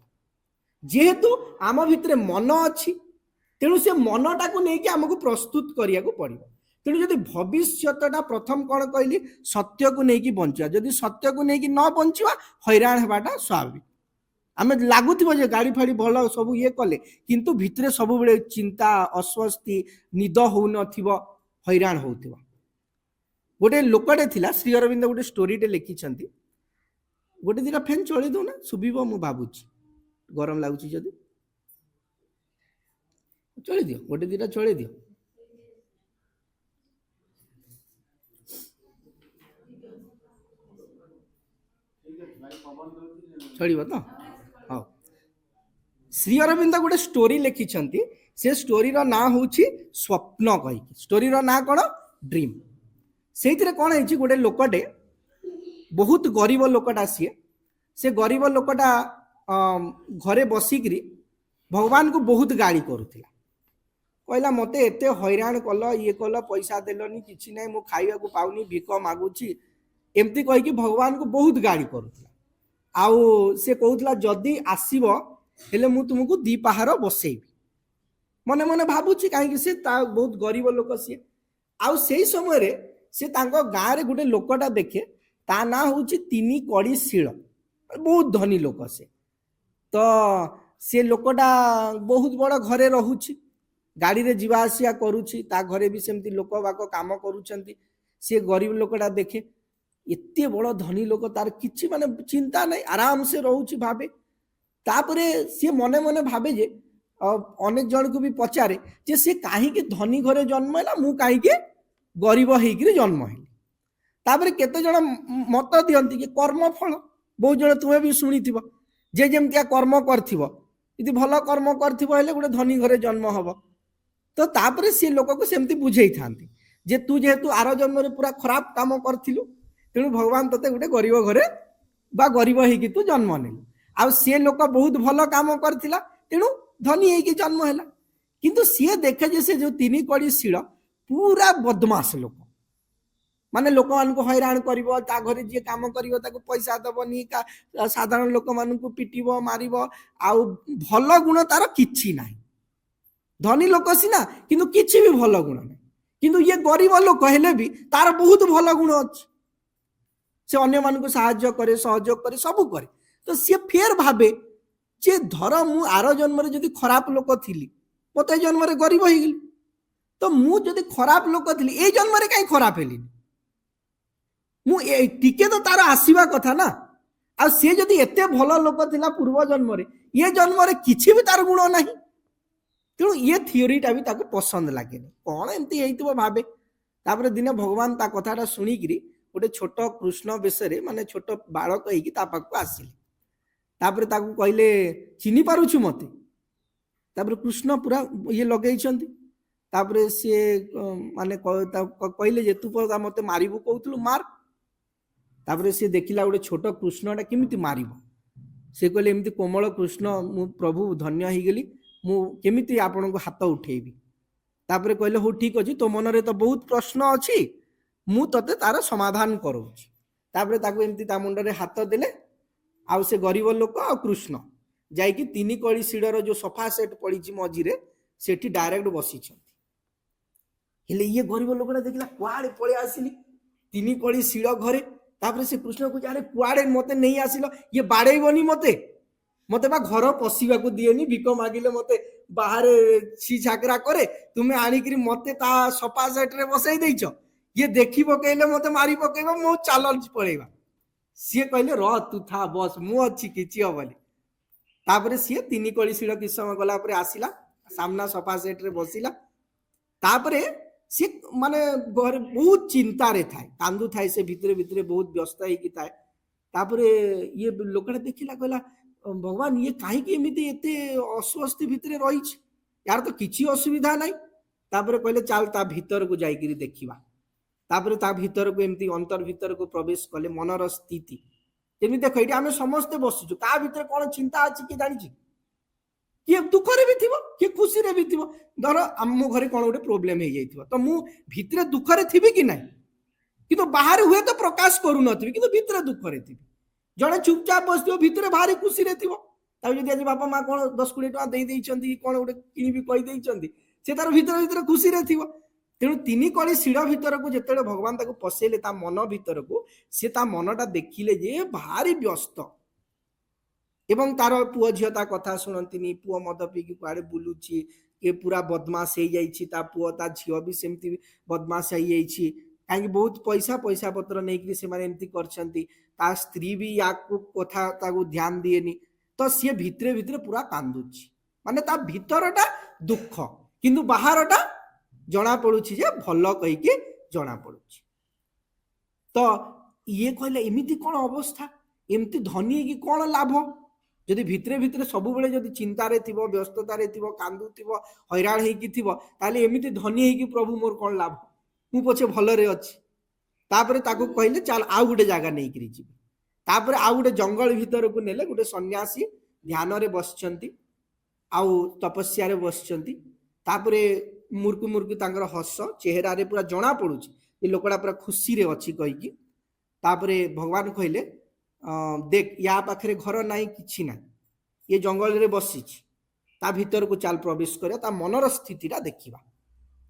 ଯେହେତୁ ଆମ ଭିତରେ ମନ ଅଛି, ତେଣୁ ସେ ମନଟାକୁ ନେଇକି ଆମକୁ ପ୍ରସ୍ତୁତ କରିବାକୁ ପଡ଼ିବ। ତେଣୁ ଯଦି ଭବିଷ୍ୟତଟା ପ୍ରଥମ କ'ଣ କହିଲି, ସତ୍ୟକୁ ନେଇକି ବଞ୍ଚିବା। ଯଦି ସତ୍ୟକୁ ନେଇକି ନ ବଞ୍ଚିବା, ହଇରାଣ ହେବାଟା ସ୍ୱାଭାବିକ। ଆମେ ଲାଗୁଥିବ ଯେ ଗାଡ଼ି ଫାଡ଼ି ଭଲ ସବୁ ଇଏ କଲେ, କିନ୍ତୁ ଭିତରେ ସବୁବେଳେ ଚିନ୍ତା, ଅସ୍ୱସ୍ତି, ନିଦ ହଉନଥିବ, ହଇରାଣ ହଉଥିବ। ଗୋଟେ ଲୋକଟେ ଥିଲା, ଶ୍ରୀ ଅରବିନ୍ଦ ଗୋଟେ ଷ୍ଟୋରିଟେ ଲେଖିଛନ୍ତି। ଗୋଟେ ଦିଟା ଫ୍ୟାନ୍ ଚଳେଇ ଦଉନା, ଶୁଭିବ ମୁଁ ଭାବୁଛି। ଗରମ ଲାଗୁଛି ଯଦି ଚଳେଇ ଦିଅ, ଗୋଟେ ଦିଟା ଚଳେଇ ଦିଅ। ଚଳିବ ତ? ହଉ। ଶ୍ରୀ ଅରବିନ୍ଦ ଗୋଟେ ଷ୍ଟୋରି ଲେଖିଛନ୍ତି, ସେ ଷ୍ଟୋରିର ନାଁ ହେଉଛି ସ୍ୱପ୍ନ କହିକି। ଷ୍ଟୋରିର ନାଁ କ'ଣ? ଡ୍ରିମ୍। ସେଇଥିରେ କ'ଣ ହେଇଛି, ଗୋଟେ ଲୋକଟେ, ବହୁତ ଗରିବ ଲୋକଟା, ସେ ଗରିବ ଲୋକଟା ଘରେ ବସିକିରି ଭଗବାନଙ୍କୁ ବହୁତ ଗାଳି କରୁଥିଲା। କହିଲା ମୋତେ ଏତେ ହଇରାଣ କଲ, ଇଏ କଲ, ପଇସା ଦେଲନି, କିଛି ନାହିଁ, ମୁଁ ଖାଇବାକୁ ପାଉନି, ଭିକ ମାଗୁଛି, ଏମିତି କହିକି ଭଗବାନଙ୍କୁ ବହୁତ ଗାଳି କରୁଥିଲା। ଆଉ ସେ କହୁଥିଲା ଯଦି ଆସିବ ହେଲେ ମୁଁ ତୁମକୁ ଦିପାହାର ବସେଇବି। ମନେ ମନେ ଭାବୁଛି, କାହିଁକି ସେ ତା ବହୁତ ଗରିବ ଲୋକ ସିଏ। ଆଉ ସେଇ ସମୟରେ ସେ ତାଙ୍କ ଗାଁରେ ଗୋଟେ ଲୋକଟା ଦେଖେ, ତା ନାଁ ହେଉଛି ତିନି କଡ଼ି ଶିଳ, ବହୁତ ଧନୀ ଲୋକ ସେ। ତ ସେ ଲୋକଟା ବହୁତ ବଡ଼ ଘରେ ରହୁଛି, ଗାଡ଼ିରେ ଯିବା ଆସିବା କରୁଛି, ତା ଘରେ ବି ସେମିତି ଲୋକ ବାକ କାମ କରୁଛନ୍ତି। ସେ ଗରିବ ଲୋକଟା ଦେଖେ, ଏତେ ବଡ଼ ଧନୀ ଲୋକ, ତାର କିଛି ମାନେ ଚିନ୍ତା ନାହିଁ, ଆରାମସେ ରହୁଛି ଭାବେ। ତାପରେ ସିଏ ମନେ ମନେ ଭାବେ ଯେ ଅନେକ ଜଣକୁ ବି ପଚାରେ ଯେ ସେ କାହିଁକି ଧନୀ ଘରେ ଜନ୍ମ ହେଲା, ମୁଁ କାହିଁକି ଗରିବ ହେଇକିରି ଜନ୍ମ ହେଲି। ତାପରେ କେତେ ଜଣ ମତ ଦିଅନ୍ତି କି କର୍ମଫଳ। ବହୁତ ଜଣ ତୁମେ ବି ଶୁଣିଥିବ, ଯେ ଯେମିତିଆ କର୍ମ କରିଥିବ, ଯଦି ଭଲ କର୍ମ କରିଥିବ ହେଲେ ଗୋଟେ ଧନୀ ଘରେ ଜନ୍ମ ହବ। ତ ତାପରେ ସେ ଲୋକକୁ ସେମିତି ବୁଝେଇଥାନ୍ତି ଯେ ତୁ ଯେହେତୁ ଆର ଜନ୍ମରେ ପୁରା ଖରାପ କାମ କରିଥିଲୁ, ତେଣୁ ଭଗବାନ ତତେ ଗୋଟେ ଗରିବ ଘରେ ବା ଗରିବ ହେଇକି ତୁ ଜନ୍ମ ନେଲୁ। ଆଉ ସେ ଲୋକ ବହୁତ ଭଲ କାମ କରିଥିଲା, ତେଣୁ ଧନୀ ହେଇକି ଜନ୍ମ ହେଲା। କିନ୍ତୁ ସିଏ ଦେଖେ ଯେ ସେ ଯୋଉ ତିନି କଡ଼ି ଶିଳ ପୁରା ବଦମାସ ଲୋକ, ମାନେ ଲୋକମାନଙ୍କୁ ହଇରାଣ କରିବ, ତା ଘରେ ଯିଏ କାମ କରିବ ତାକୁ ପଇସା ଦବନି, ସାଧାରଣ ଲୋକମାନଙ୍କୁ ପିଟିବ ମାରିବ, ଆଉ ଭଲ ଗୁଣ ତାର କିଛି ନାହିଁ। ଧନୀ ଲୋକ ସିନା କିନ୍ତୁ କିଛି ବି ଭଲ ଗୁଣ ନାହିଁ। କିନ୍ତୁ ଇଏ ଗରିବ ଲୋକ ହେଲେ ବି ତାର ବହୁତ ଭଲ ଗୁଣ ଅଛି। ସେ ଅନ୍ୟମାନଙ୍କୁ ସାହାଯ୍ୟ କରେ, ସହଯୋଗ କରେ, ସବୁ କରେ। ତ ସିଏ ଫେର ଭାବେ ଯେ ଧର ମୁଁ ଆର ଜନ୍ମରେ ଯଦି ଖରାପ ଲୋକ ଥିଲି, ମତେ ଏ ଜନ୍ମରେ ଗରିବ ହେଇଗଲି, ତ ମୁଁ ଯଦି ଖରାପ ଲୋକ ଥିଲି ଏଇ ଜନ୍ମରେ କାହିଁ ଖରାପ ହେଲିନି? ମୁଁ ଟିକେ ତ ତାର ଆସିବା କଥା ନା। ଆଉ ସେ ଯଦି ଏତେ ଭଲ ଲୋକ ଥିଲା ପୂର୍ବ ଜନ୍ମରେ, ଏ ଜନ୍ମରେ କିଛି ବି ତାର ଗୁଣ ନାହିଁ। ତେଣୁ ଏ ଥିଓରିଟା ବି ତାକୁ ପସନ୍ଦ ଲାଗେନି। କଣ ଏମିତି ହେଇଥିବ ଭାବେ। ତାପରେ ଦିନେ ଭଗବାନ ତା କଥାଟା ଶୁଣିକିରି ଗୋଟେ ଛୋଟ କୃଷ୍ଣ ବେଶରେ, ମାନେ ଛୋଟ ବାଳକ ହେଇକି ତା ପାଖକୁ ଆସିଲେ। ତାପରେ ତାକୁ କହିଲେ, ଚିହ୍ନି ପାରୁଛୁ ମତେ? ତାପରେ କୃଷ୍ଣ ପୁରା ଇଏ ଲଗେଇଛନ୍ତି। ତାପରେ ସିଏ ମାନେ କହିଲେ ଯେ ତୁ ମତେ ମାରିବୁ କହୁଥିଲୁ, ମାର। ତାପରେ ସିଏ ଦେଖିଲା ଗୋଟେ ଛୋଟ କୃଷ୍ଣଟା କେମିତି ମାରିବ। ସେ କହିଲେ, ଏମିତି କୋମଳ କୃଷ୍ଣ, ମୁଁ ପ୍ରଭୁ ଧନ୍ୟ ହେଇଗଲି, ମୁଁ କେମିତି ଆପଣଙ୍କୁ ହାତ ଉଠେଇବି। ତାପରେ କହିଲେ, ହଉ ଠିକ ଅଛି, ତୋ ମନରେ ତ ବହୁତ ପ୍ରଶ୍ନ ଅଛି, ମୁଁ ତତେ ତାର ସମାଧାନ କରୁଛି। ତାପରେ ତାକୁ ଏମିତି ତା ମୁଣ୍ଡରେ ହାତ ଦେଲେ। ଆଉ ସେ ଗରିବ ଲୋକ ଆଉ କୃଷ୍ଣ ଯାଇକି 3 କଳି ଶିଳର ଯୋଉ ସୋଫା ସେଟ୍ ପଡିଛି ମଝିରେ, ସେଠି ଡାଇରେକ୍ଟ ବସିଛନ୍ତି। ହେଲେ ଇଏ ଗରିବ ଲୋକଟା ଦେଖିଲା, କୁଆଡେ ପଳେଇ ଆସିଲି 3 କଳି ଶିଳ ଘରେ। ତାପରେ ସେ କୃଷ୍ଣ କହୁଛି, ଆରେ କୁଆଡେ ମତେ ନେଇ ଆସିଲ? ଇଏ ବାଡେଇବନି ମତେ? ମତେ ବା ଘର ପଶିବାକୁ ଦିଏନି, ଭିକ ମାଗିଲେ ମତେ ବାହାରେ ଛି ଛାକରା କରେ, ତୁମେ ଆଣିକିରି ମତେ ତା ସୋଫା ସେଟରେ ବସେଇ ଦେଇଛ। ଇଏ ଦେଖି ପକେଇଲେ ମତେ ମାରି ପକେଇବ, ମୁଁ ଚାଲ ପଳେଇବା। ସିଏ କହିଲେ, ରହ ତୁ ଥା, ବସ, ମୁଁ ଅଛି, କିଛି ହବନି। ତାପରେ ସିଏ 3 କଳି ଶିଳ କିଛି ସମୟ ଗଲା ପରେ ଆସିଲା, ସାମ୍ନା ସୋଫା ସେଟରେ ବସିଲା। ତାପରେ ସିଏ ମାନେ ଘରେ ବହୁତ ଚିନ୍ତାରେ ଥାଏ, କାନ୍ଦୁଥାଏ, ସେ ଭିତରେ ଭିତରେ ବହୁତ ବ୍ୟସ୍ତ ହେଇକି ଥାଏ। ତାପରେ ଇଏ ଲୋକଟା ଦେଖିଲା, କହିଲା, ଭଗବାନ ଇଏ କାହିଁକି ଏମିତି ଏତେ ଅସ୍ୱସ୍ତି ଭିତରେ ରହିଛି? ୟାର ତ କିଛି ଅସୁବିଧା ନାହିଁ। ତାପରେ କହିଲେ, ଚାଲ ତା ଭିତରକୁ ଯାଇକିରି ଦେଖିବା। ତାପରେ ତା ଭିତରକୁ ଏମିତି ଅନ୍ତର ଭିତରକୁ ପ୍ରବେଶ କଲେ, ମନର ସ୍ଥିତି। ଯେମିତି ଦେଖ, ଏଇଠି ଆମେ ସମସ୍ତେ ବସିଛୁ, ତା ଭିତରେ କଣ ଚିନ୍ତା ଅଛି କିଏ ଜାଣିଛି? କିଏ ଦୁଃଖରେ ବି ଥିବ, କିଏ ଖୁସିରେ ବି ଥିବ। ଧର ଆମ ଘରେ କଣ ଗୋଟେ ପ୍ରୋବ୍ଲେମ ହେଇଯାଇଥିବ, ତ ମୁଁ ଭିତରେ ଦୁଃଖରେ ଥିବି କି ନାହିଁ? କିନ୍ତୁ ବାହାରେ ହୁଏତ ପ୍ରକାଶ କରୁନଥିବି, କିନ୍ତୁ ଭିତରେ ଦୁଃଖରେ ଥିବି। ଜଣେ ଚୁପଚାପ ବସିଥିବ, ଭିତରେ ଭାରି ଖୁସିରେ ଥିବ। ତାକୁ ଯଦି ଆଜି ବାପା ମା କଣ 10-20 ଟଙ୍କା ଦେଇଛନ୍ତି, କଣ ଗୋଟେ କିଣିବି କହିଦେଇଛନ୍ତି, ସେ ତାର ଭିତରେ ଭିତରେ ଖୁସିରେ ଥିବ। ତେଣୁ 3 କଳି ଶିଳ ଭିତରକୁ ଯେତେବେଳେ ଭଗବାନ ତାକୁ ପଶେଇଲେ ତା ମନ ଭିତରକୁ, ସେ ତା ମନଟା ଦେଖିଲେ ଯେ ଭାରି ବ୍ୟସ୍ତ। ଏବଂ ତାର ପୁଅ ଝିଅ ତା କଥା ଶୁଣନ୍ତିନି, ପୁଅ ମଦ ପିଇକି କୁଆଡେ ବୁଲୁଛି, ଏ ପୁରା ବଦମାସ ହେଇଯାଇଛି, ତା ପୁଅ ତା ଝିଅ ବି ସେମିତି ବଦମାସ ହେଇଯାଇଛି। କାହିଁକି ବହୁତ ପଇସା ପତ୍ର ନେଇକି ସେମାନେ ଏମିତି କରିଛନ୍ତି। ତା ସ୍ତ୍ରୀ ବି ୟାକୁ କଥା ତାକୁ ଧ୍ୟାନ ଦିଏନି। ତ ସିଏ ଭିତରେ ଭିତରେ ପୁରା କାନ୍ଦୁଛି, ମାନେ ତା ଭିତରଟା ଦୁଃଖ, କିନ୍ତୁ ବାହାରଟା ଜଣା ପଡୁଛି ଯେ ଭଲ କହିକି ଜଣା ପଡୁଛି। ତ ଇଏ କହିଲେ, ଏମିତି କଣ ଅବସ୍ଥା? ଏମିତି ଧନୀ ହେଇକି କଣ ଲାଭ? ଯଦି ଭିତରେ ଭିତରେ ସବୁବେଳେ ଯଦି ଚିନ୍ତାରେ ଥିବ, ବ୍ୟସ୍ତତାରେ ଥିବ, କାନ୍ଦୁଥିବ, ହଇରାଣ ହେଇକି ଥିବ, ତାହେଲେ ଏମିତି ଧନୀ ହେଇକି ପ୍ରଭୁ ମୋର କଣ ଲାଭ? ମୁଁ ପଛେ ଭଲରେ ଅଛି। ତାପରେ ତାକୁ କହିଲେ, ଚାଲ ଆଉ ଗୋଟେ ଜାଗା ନେଇକିରି ଯିବି। ତାପରେ ଆଉ ଗୋଟେ ଜଙ୍ଗଲ ଭିତରକୁ ନେଲେ, ଗୋଟେ ସନ୍ନ୍ୟାସୀ ଧ୍ୟାନରେ ବସିଛନ୍ତି, ଆଉ ତପସ୍ୟାରେ ବସିଛନ୍ତି। ତାପରେ ମୁର୍କୁ ମୁର୍କୁ ତାଙ୍କର ହସ ଚେହେରାରେ ପୁରା ଜଣା ପଡୁଛି, ଏ ଲୋକଟା ପୁରା ଖୁସିରେ ଅଛି କହିକି। ତାପରେ ଭଗବାନ କହିଲେ, ଦେଖ, ୟା ପାଖରେ ଘର ନାହିଁ, କିଛି ନାହିଁ, ଏ ଜଙ୍ଗଲରେ ବସିଛି, ତା ଭିତରକୁ ଚାଲ ପ୍ରବେଶ କରିବା, ତା ମନର ସ୍ଥିତିଟା ଦେଖିବା।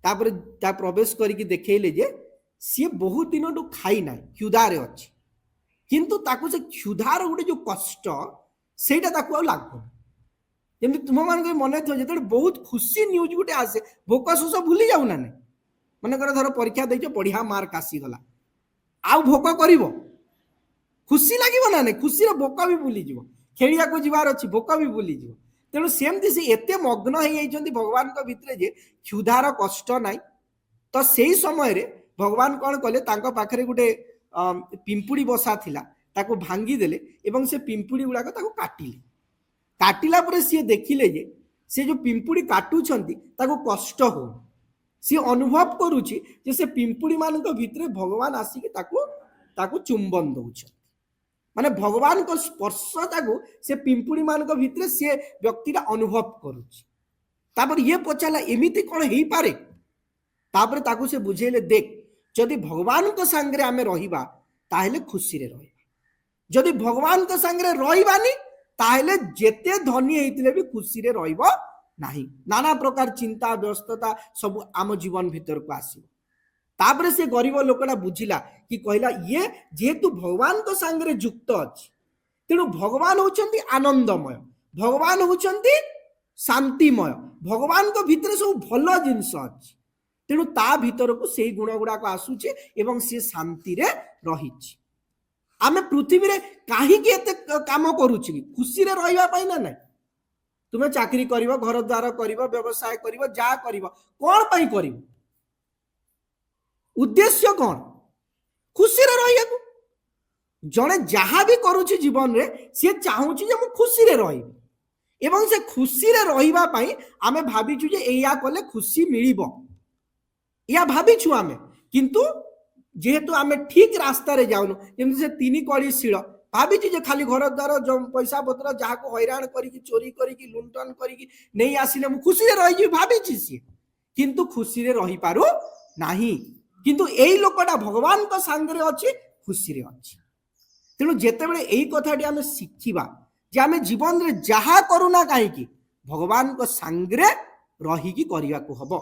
ତାପରେ ତା ପ୍ରବେଶ କରିକି ଦେଖେଇଲେ ଯେ ସିଏ ବହୁତ ଦିନଠୁ ଖାଇନାହିଁ, କ୍ଷୁଧାରେ ଅଛି। କିନ୍ତୁ ତାକୁ ସେ କ୍ଷୁଧାର ଗୋଟେ ଯୋଉ କଷ୍ଟ, ସେଇଟା ତାକୁ ଆଉ ଲାଗୁନି। ଯେମିତି ତୁମମାନଙ୍କୁ ମନେ ଥିବ, ଯେତେବେଳେ ବହୁତ ଖୁସି ନ୍ୟୁଜ ଗୋଟେ ଆସେ, ଭୋକ ଶୋଷ ଭୁଲି ଯାଉ ନା ନାହିଁ। ମନେକର ଧର ପରୀକ୍ଷା ଦେଇଛ, ବଢିଆ ମାର୍କ ଆସିଗଲା, ଆଉ ଭୋକ କରିବ? ଖୁସି ଲାଗିବ ନା ନାହିଁ? ଖୁସିରେ ଭୋକ ବି ଭୁଲିଯିବ। ଖେଳିବାକୁ ଯିବାର ଅଛି, ଭୋକ ବି ଭୁଲିଯିବ। ତେଣୁ ସେମିତି ସେ ଏତେ ମଗ୍ନ ହେଇଯାଇଛନ୍ତି ଭଗବାନଙ୍କ ଭିତରେ ଯେ କ୍ଷୁଧାର କଷ୍ଟ ନାହିଁ। ତ ସେଇ ସମୟରେ ଭଗବାନ କଣ କଲେ, ତାଙ୍କ ପାଖରେ ଗୋଟେ ପିମ୍ପୁଡ଼ି ବସା ଥିଲା, ତାକୁ ଭାଙ୍ଗିଦେଲେ ଏବଂ ସେ ପିମ୍ପୁଡ଼ି ଗୁଡାକ ତାକୁ କାଟିଲେ। କାଟିଲା ପରେ ସିଏ ଦେଖିଲେ ଯେ ସେ ଯୋଉ ପିମ୍ପୁଡ଼ି କାଟୁଛନ୍ତି ତାକୁ କଷ୍ଟ ହଉନି। ସିଏ ଅନୁଭବ କରୁଛି ଯେ ସେ ପିମ୍ପୁଡ଼ି ମାନଙ୍କ ଭିତରେ ଭଗବାନ ଆସିକି ତାକୁ ଚୁମ୍ବନ ଦଉଛନ୍ତି, ମାନେ ଭଗବାନଙ୍କ ସ୍ପର୍ଶଟାକୁ ସେ ପିମ୍ପୁଡ଼ି ମାନଙ୍କ ଭିତରେ ସିଏ ବ୍ୟକ୍ତିଟା ଅନୁଭବ କରୁଛି। ତାପରେ ଇଏ ପଚାରିଲା, ଏମିତି କଣ ହେଇପାରେ? ତାପରେ ତାକୁ ସେ ବୁଝେଇଲେ, ଦେଖ, जदि भगवान को सांगरे आमे रहिबा ताहेले खुशी रे रहिबा, जदि भगवान को सांगरे रहिबानी ताहेले जेते धनी हेतिले भी खुशी रे रहिबो नाही। नाना प्रकार चिंता व्यस्तता सब आम जीवन भीतर को आसीबो। तापरे से गरीब लोकटा बुझिला कि कहला ये जेहेतु भगवान को सांगरे युक्त अछि तेणु भगवान होचंती आनंदमय, भगवान होचंती शांतिमय, भगवान को भीतर सब भल जिनस अछि तेणु ता भीतर को सेई गुण गुड़ाक आसुचे एवं से शांति रे रहिछि। आमे पृथ्वी रे काहे के एते काम करूछि कि खुशी रे रहिबा पाई ना नै। तुमे चाकरी करिवो, घर द्वार करिवो, व्यवसाय करिवो, जा करिवो कोन पाई करिवो, उद्देश्य कौन? खुशी रे रहिया को। जणे जहाँ भी करूछि जीवन रे से चाहूछि जे मु खुशी रे रहिबी एवं से खुशी रे रहिबा पाई आमे भाबिछु जे एया कले खुशी मिलिबो, या भाबिछु आमे। किंतु जेहेतु आमे ठीक रास्ता रे जाउनु, जेमि से तीनी कड़ी शिळ भाबिछु जे खाली घर द्वार जो पैसा पत्र जहा को हैरान करी चोरी करी लुंटन करी नहीं आसिले मु खुशी रे रहि भाबिछि सी, किंतु खुशी रे रहि पारु नाही। किंतु एई लोकटा भगवान को सांगरे अछि, खुशी रे अछि। तेणु जेतेबेले एई कथाटी आमे शिखिबा जे आमे जीवन रे जहा करूना काहे कि भगवान को सांगरे रही की करिया को हबो,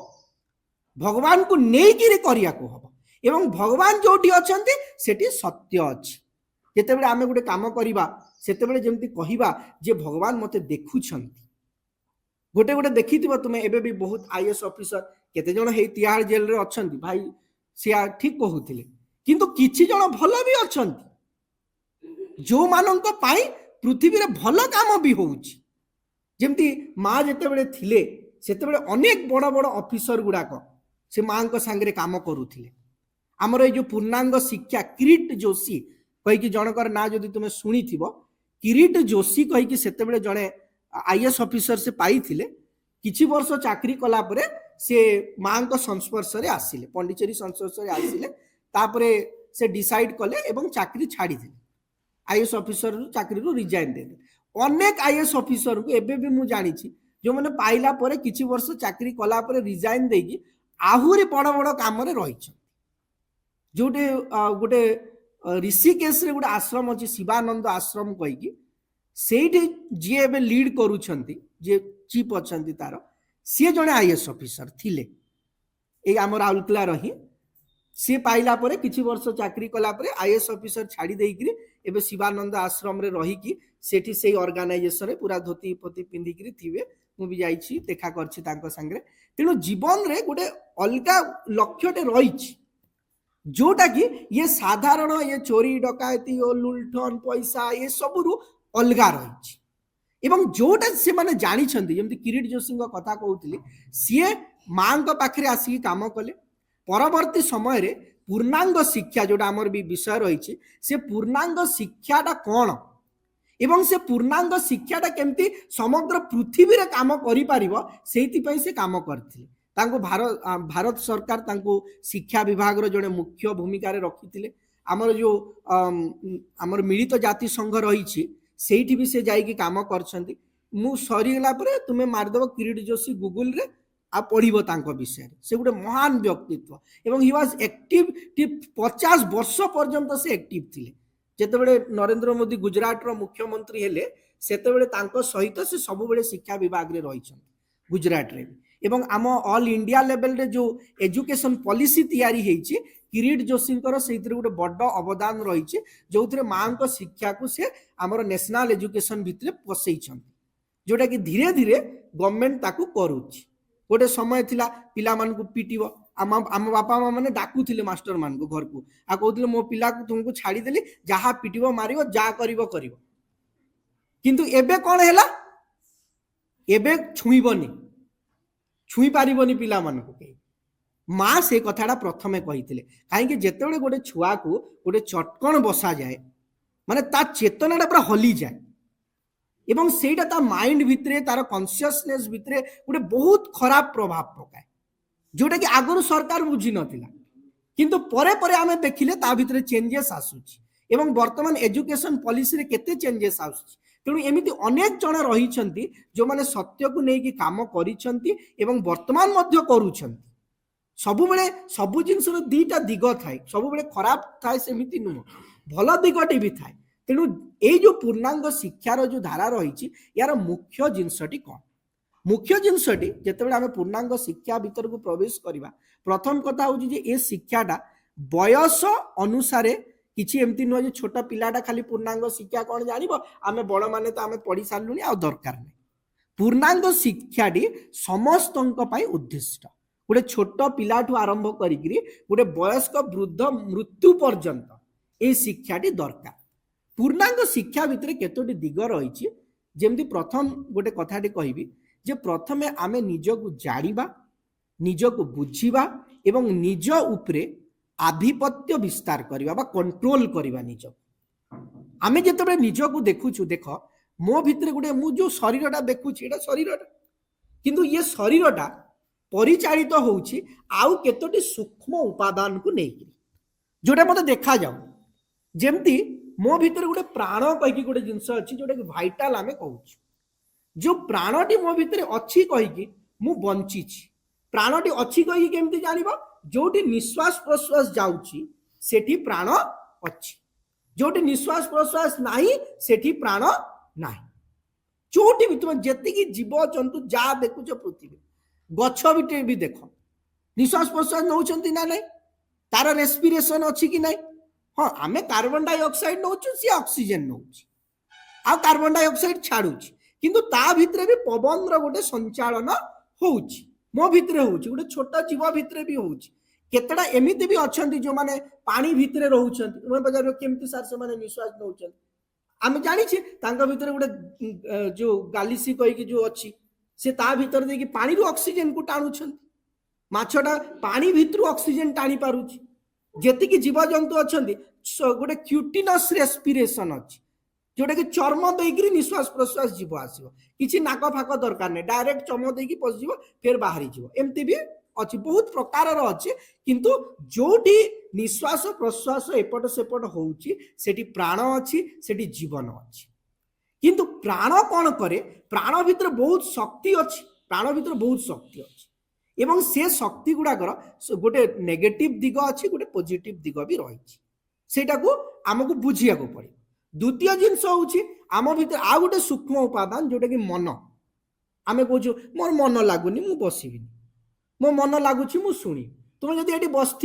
भगवान को नेई कि रे करिया को हबो एवं भगवान जोठी अछंती सेठी सत्य अछि। जेतेबेले आमे गुटे काम करिबा सेतेबेले जेमति कहिबा जे भगवान मते देखुछंती। गोटे गोटे देखिथिबो तुमे एबे भी बहुत आईएएस ऑफिसर केते जण हे तिहाड़ जेल रे अछंती भाई, से ठीक कहूथिले, किंतु किछि जण भल भी अछंती जो मानन को पाई पृथ्वी रे भल काम भी होउछि। जेमति मां जेतेबेले थिले सेतेबेले अनेक बड़ बड़ ऑफिसर गुडाक से मां को संगे काम करूथिले। हमर ए जो पूर्णांग शिक्षा किरीट जोशी कहि कि जनकर ना जदि तुमे सुनी थिबो, किरीट जोशी कहि कि सेतेबेले जणे आईएएस ऑफिसर से पाई थिले, किछि वर्ष चाकरी कला परे से मां को संस्पर्श रे आसिले, पंडिचेरी संस्पर्श रे आसिले, तापरे से डिसाइड कले एवं चाकरी छाड़ी दिले, आईएएस ऑफिसर चाकरी रो रिजाइन दे। अनेक आईएएस ऑफिसर को एबे भी मु जानि छी जो माने पाइला परे किछि वर्ष चाकरी कला परे रिजाइन देकी आहुरी बड़ बड़ काम रे रहि छ। जोटे गोटे ऋषिकेश रे गोटे आश्रम अछि शिवानंद आश्रम कहि कि सेठी जे एबे लीड करूछंती, जे चीफ अछंती तार सी जने आईएएस ऑफिसर थिले ए आम राउरकेला रही। सी पाइला परे किछि वर्ष चाकरी कला परे आईएएस ऑफिसर छाड़ी देइकरी एबे शिवानंद आश्रम रे रही कि सेठी सेई ऑर्गेनाइजेशन रे पूरा धोती पोती पिंधिकरी थिवे। मु भी जाइछि देखा करछि तांको संगे। तेणु जीवन रे गोटे अलगा लक्ष्यटे रहिछि जोटा कि ये साधारण ये चोरी डकायती ओ लुल्ठन पैसा ये सबरु अलगा रहिछि एवं जोटा से माने जानि छंती। जेमति किरीट जोशी कथा कहउतिली, सीए मां को पाखरे आसी काम कले, परवर्ती समय रे पूर्णांग शिक्षा जोटा हमर भी विषय रहिछि से पूर्णांग शिक्षाटा कोन एवं से पूर्णांग शिक्षाटा केमती समग्र पृथ्वी रे काम करि पारिबो सेति पई से काम करथिले। तांको भारत सरकार तांको शिक्षा विभाग रो जने मुख्य भूमिका रे रखिथिले। हमर जो हमर मिलित जाति संघ रहिछि सेठी भी से जाई कि काम करछंती। मु सरी गेला परे तुमे मार देबो किरीट जोशी गूगल रे आ पढ़िबो तांको विषय। से गोटे महान व्यक्तित्व एवं ही वाज एक्टिव 50 वर्ष पर्यंत से एक्टिव थिले। जेतेबेले नरेंद्र मोदी गुजरात रो मुख्यमंत्री हेले सेतेबेले तांको सहित से सब बेले शिक्षा विभाग रे रहिछन गुजरात रे। एवं आम ऑल इंडिया लेवल रे जो एजुकेशन पॉलिसी तैयारी हेछि किरीट जोशींकर सेइतिर गोटे बड़ अवदान रहिछि जोथिरे मां को शिक्षा को से हमर नेशनल एजुकेशन भितरे पसैछन, जोटा कि धीरे धीरे गवर्नमेंट ताकू करूछि। गोटे समय थिला पिला मान को पिटिबो, आम बापा माँ मैंने डाकुथिले मास्टर मान को घर को आ कहउथिले मो पिला को तुमको छाड़ी देली जहा पिटिबो मारिबो जा करिवो करिवो। किंतु एबे कोन हैला, एबे छुईबनी छुई पारिबनी पिला मान को के माँ से कथाटा प्रथमे कहिथिले। काहे जेतेबेले गोटे छुआ को गोटे चटकण बसा जाए माने ता चेतनाटा पूरा हली जाए एवं सेटा ता माइंड भितरे तार कॉन्शियसनेस भितरे गोटे बहुत खराब प्रभाव पकाए जोटा कि आगुरु सरकार बुझी नथिला। किंतु परे परे आमे देखिले ता भितरे चेंजेस आसुछि एवं वर्तमान एजुकेशन पॉलिसी रे केते चेंजेस आसुछि। तेणु एमिति अनेक जन रहिछंती जो माने सत्य को नेकी काम करिछंती एवं वर्तमान मध्य करूछंती। सब बेले सब जिनस दीटा दिग थाए सब बेले खराब थाए सेमिति नुह भल दिगटे भी थाए तेणु ये जो पूर्णांग शिक्षार जो धारा रही यार मुख्य जिनसटी कौन मुख्य जिनसटी जिते आम पूर्णांग शिक्षा भीतर को प्रवेश करवा प्रथम कथा हूँ ये शिक्षाटा बयस अनुसार किसी एमती नुह जो छोट पिलाटा खाली पूर्णांग शिक्षा कौन जान आम बड़ मैंने तो आम पढ़ी सारू आ दरकार नहीं पूर्णांग शिक्षाटी समस्त उद्दिष्ट गोटे छोट पिलाठू आरंभ करी गोटे वयस्क वृद्ध मृत्यु पर्यंत ये शिक्षाटी दरकार पूर्णांग शिक्षा भितर केतोटी दिग रही जमती प्रथम गोटे कथाटी कहबी जे प्रथमे आमे निजको जानिबा निजको बुझिबा एवं निज उपरे आधिपत्य विस्तार करवा बा कंट्रोल करवा निज आमे जेतबे निजको देखुछु देख मो भितर गोटे मु जो शरीरटा देखुछि एटा शरीरटा किंतु ये शरीरटा परिचालित होउछि आउ केतोटी सूक्ष्म उपादान को नेकी जोटा मते देखा जाउ जेमती मो भितर गोटे प्राण कहिकी गोटे जिंस अछि जोटा कि वाइटल आमे कहउछु जो प्राणटी मो भितर अछि कहिकी मु बंची छी प्राणटी अछि कहिकी केमती जानिबो जोटी निश्वास प्रश्वास जाउछि सेठी प्राण अछि जोटी निश्वास प्रश्वास नाही सेठी प्राण नाही जोटी भी तुम जेति की जीव जंतु जा देखुछ पृथ्वी गछ बिटे भी देख निश्वास प्रश्वास नौचंती ना नहीं तार रेस्पिरेशन अछि कि नहीं हाँ आमे कार्बन डाइऑक्साइड नौचु सी ऑक्सीजन नौछि आ कार्बन डाइऑक्साइड छाडुछि किंतु ता भितरे भी पवन रो गोटे संचालन होउछि मो भितरे होउछि गोटे छोटा जीव भितरे भी होउछि केतडा एमिति भी अछंती जो माने पानी भितरे रहउछंती मैं बजार केमति सार से माने निश्वास नौछंती आमे जानि छी तांका भितरे गोटे जो गालिसी कहि कि जो अछि से ता भितर दे कि पानी रो ऑक्सीजन को टाणुछंती माछटा पानी भितरु ऑक्सीजन टाणी पारुछि जेति कि जीव जंतु अछंती गोटे क्यूटिनस रेस्पिरेशन अछि जोटा कि चर्म देकी निश्वास प्रश्वास जीव आसो किसी नाक फाक दरकार नहीं डायरेक्ट चर्म देकी पशिव फिर बाहरी जीव एमती भी अच्छी बहुत प्रकार अच्छे किंतु जोटी निश्वास प्रश्वास एपट सेपट होउची सेठी प्राण अच्छी सेठी जीवन अच्छी किंतु प्राण कौन करे प्राण भीतर बहुत शक्ति अच्छी प्राण भीतर बहुत शक्ति अच्छी एवं से शक्ति गुड़ाकर गोटे नेगेटिव दिग अच्छी गोटे पॉजिटिव दिग भी रही सेटा को आमको बुझिया को पड़े द्वितीय जिनस हूँ आम भीतर आ गोटे सूक्ष्म उपादान जोटा कि मन आमे कहूँ मोर मन लगुनि मु बसबि मो मन लगुच मु शुणी तुम जब ये बसथ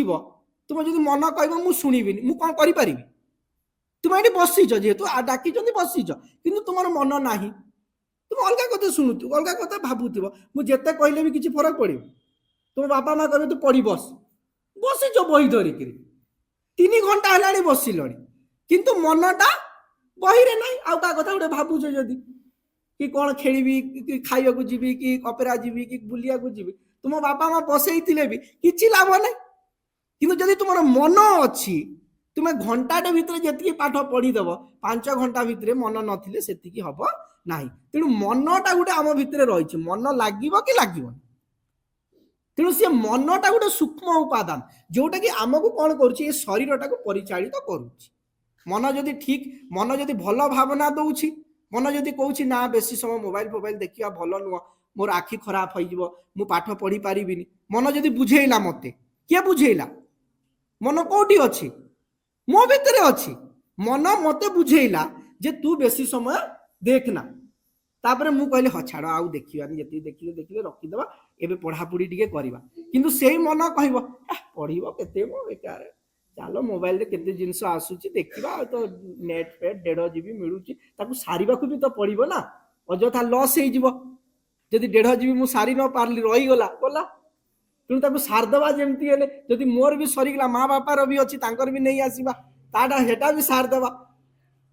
तुम जब मन कह मु शुणिबिनी मु कौन करी तुम ये बसीच जेहेतु डाक बसीच कि तुम मन ना तुम अलग कथा शुणुथ अलग कथा भावुव मुझे कहले भी किसी फरक पड़े तुम बापा माँ कहे तू पढ़ी बस बसीच बही धरिकी 3 घंटा है बसिल किंतु मनटा बही रे नहीं आउ का कथा गोटे भावुच जदि कि कौन खेली कि खाइबा को जीवी कि अपेरा जीवी कि बुलिया को जीवी तुम बापा माँ बसई भी किसी लाभ नहीं किंतु जदि तुम मन अच्छी तुम्हें घंटाटे भितर जी पाठ पढ़ीदेव 5 घंटा भितर मन नथिले सेतिकी हब नाही तेणु मनटा गोटे आम भितर रही मन लागिब कि लागबनी तेणु सी मनटा गोटे सूक्ष्म उपादान जोटा कि आमको कौन करुच्ची शरीरटा को परिचालित करुच्ची मन जदि ठीक मन जदि भल भावना दौची मन जदि कहूँ ना बेसी समय मोबाइल फोबाइल देखा भल नुह मोर आखि खराब हो मु पाठ पढ़ी पारिबिनी मन जदि बुझेला मते किए बुझेला मन कोठी अछि मो भितर अछि मन मते बुझेला जे तू बेसी समय देखना तापर मु कहले ह छाड़ आउ देखिबानी जति देखिले देखिले रखिदबा एबे पढ़ा पढ़ी टिके करबा किंतु सेही मन कहबो पढ़िबो केते मो बेकार चलो मोबाइल रे केते जिंस आसुची देखिबा तो नेट पे 1.5 GB मिलुची ताकू सारीबा को भी तो पड़िबो ना अजथा लॉस हे जिवो जदि 1.5 GB मु सारी न पारली रही गला बोला तेणु ताकू सारदबा जेमती हेले जदि मोर भी सरीगला माँ बापार भी अच्छी तांकर भी नहीं आसीबा ताटा हेटा भी सारदबा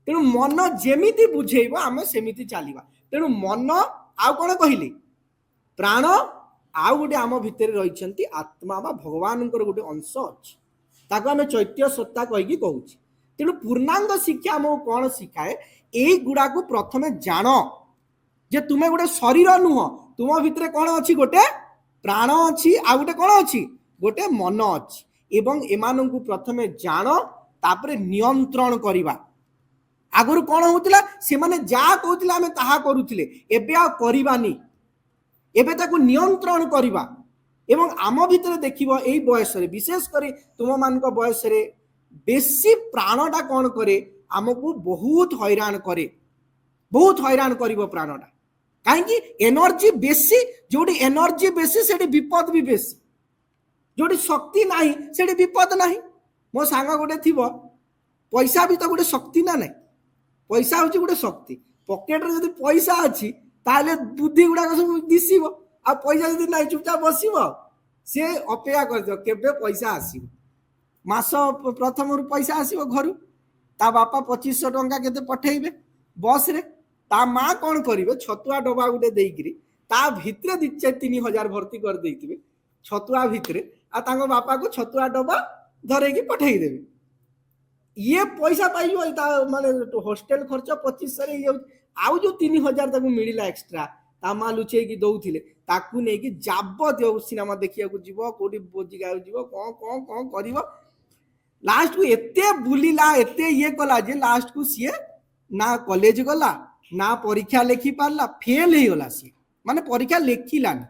तेणु मन जेमिति बुझेइबो आमे सेमिति चालिबा तेणु मन आउ कोन कहिले प्राण आउ गोटे आम भितर रही आत्मा बा भगवान गोटे अंश अच्छी ताको आमे चैत्य सत्ता कहीकि कहूँ तेणु पूर्णांग शिक्षा आमको कौन शिखाए यही गुड़ा को प्रथमे जान जे तुम्हें गोटे शरीर नुह तुम भितर कौन अच्छी गोटे प्राण अच्छी आ गोटे कौन अच्छी गोटे मन अच्छी एवं एमान को प्रथमे जान तापरे नियंत्रण करवा आगुरी कौन होता से माने जा कहते आम ता करुले एबे आ करबानी एबे ताको नियंत्रण करवा এবং ଆମ ଭିତରେ ଦେଖିବ ଏଇ ବୟସରେ ବିଶେଷ କରି ତୁମମାନଙ୍କ ବୟସରେ ବେଶୀ ପ୍ରାଣଟା କ'ଣ କରେ, ଆମକୁ ବହୁତ ହଇରାଣ କରେ, ବହୁତ ହଇରାଣ କରିବ ପ୍ରାଣଟା। କାହିଁକି? ଏନର୍ଜି ବେଶୀ, ଯୋଉଠି ଏନର୍ଜି ବେଶୀ ସେଠି ବିପଦ ବି ବେଶୀ, ଯୋଉଠି ଶକ୍ତି ନାହିଁ ସେଠି ବିପଦ ନାହିଁ। ମୋ ସାଙ୍ଗ ଗୋଟେ ଥିବ, ପଇସା ବି ତ ଗୋଟେ ଶକ୍ତି ନା ନାହିଁ, ପଇସା ହଉଛି ଗୋଟେ ଶକ୍ତି। ପକେଟରେ ଯଦି ପଇସା ଅଛି ତାହେଲେ ବୁଦ୍ଧି ଗୁଡାକ ସବୁ ଦିଶିବ, ଆଉ ପଇସା ଯଦି ନାହିଁ ଚୁପଚାପ ବସିବ, ସେ ଅପେକ୍ଷା କରିଥିବ କେବେ ପଇସା ଆସିବ। ମାସ ପ୍ରଥମରୁ ପଇସା ଆସିବ ଘରୁ, ତା ବାପା 2500 ଟଙ୍କା କେତେ ପଠେଇବେ ବସରେ, ତା ମା କ'ଣ କରିବେ, ଛତୁଆ ଡବା ଗୋଟେ ଦେଇକିରି ତା ଭିତରେ 2-3 ହଜାର ଭର୍ତ୍ତି କରିଦେଇଥିବେ ଛତୁଆ ଭିତରେ, ଆଉ ତାଙ୍କ ବାପାକୁ ଛତୁଆ ଡବା ଧରେଇକି ପଠେଇଦେବେ। ଇଏ ପଇସା ପାଇଯିବ, ତା ମାନେ ହଷ୍ଟେଲ ଖର୍ଚ୍ଚ 2500 ହେଇଯାଉଛି, ଆଉ ଯୋଉ 3000 ତାକୁ ମିଳିଲା ଏକ୍ସଟ୍ରା ତା ମା ଲୁଚେଇକି ଦଉଥିଲେ, ତାକୁ ନେଇକି ଯାବତୀୟ ସିନେମା ଦେଖିବାକୁ ଯିବ, କୋଉଠି ଭୋଜି ଖାଇବାକୁ ଯିବ, କ'ଣ କରିବ। ଲାଷ୍ଟକୁ ଏତେ ବୁଲିଲା, ଏତେ ଇଏ କଲା ଯେ ଲାଷ୍ଟକୁ ସିଏ ନା କଲେଜ ଗଲା, ନା ପରୀକ୍ଷା ଲେଖି ପାରିଲା, ଫେଲ ହେଇଗଲା ସିଏ, ମାନେ ପରୀକ୍ଷା ଲେଖିଲାନି,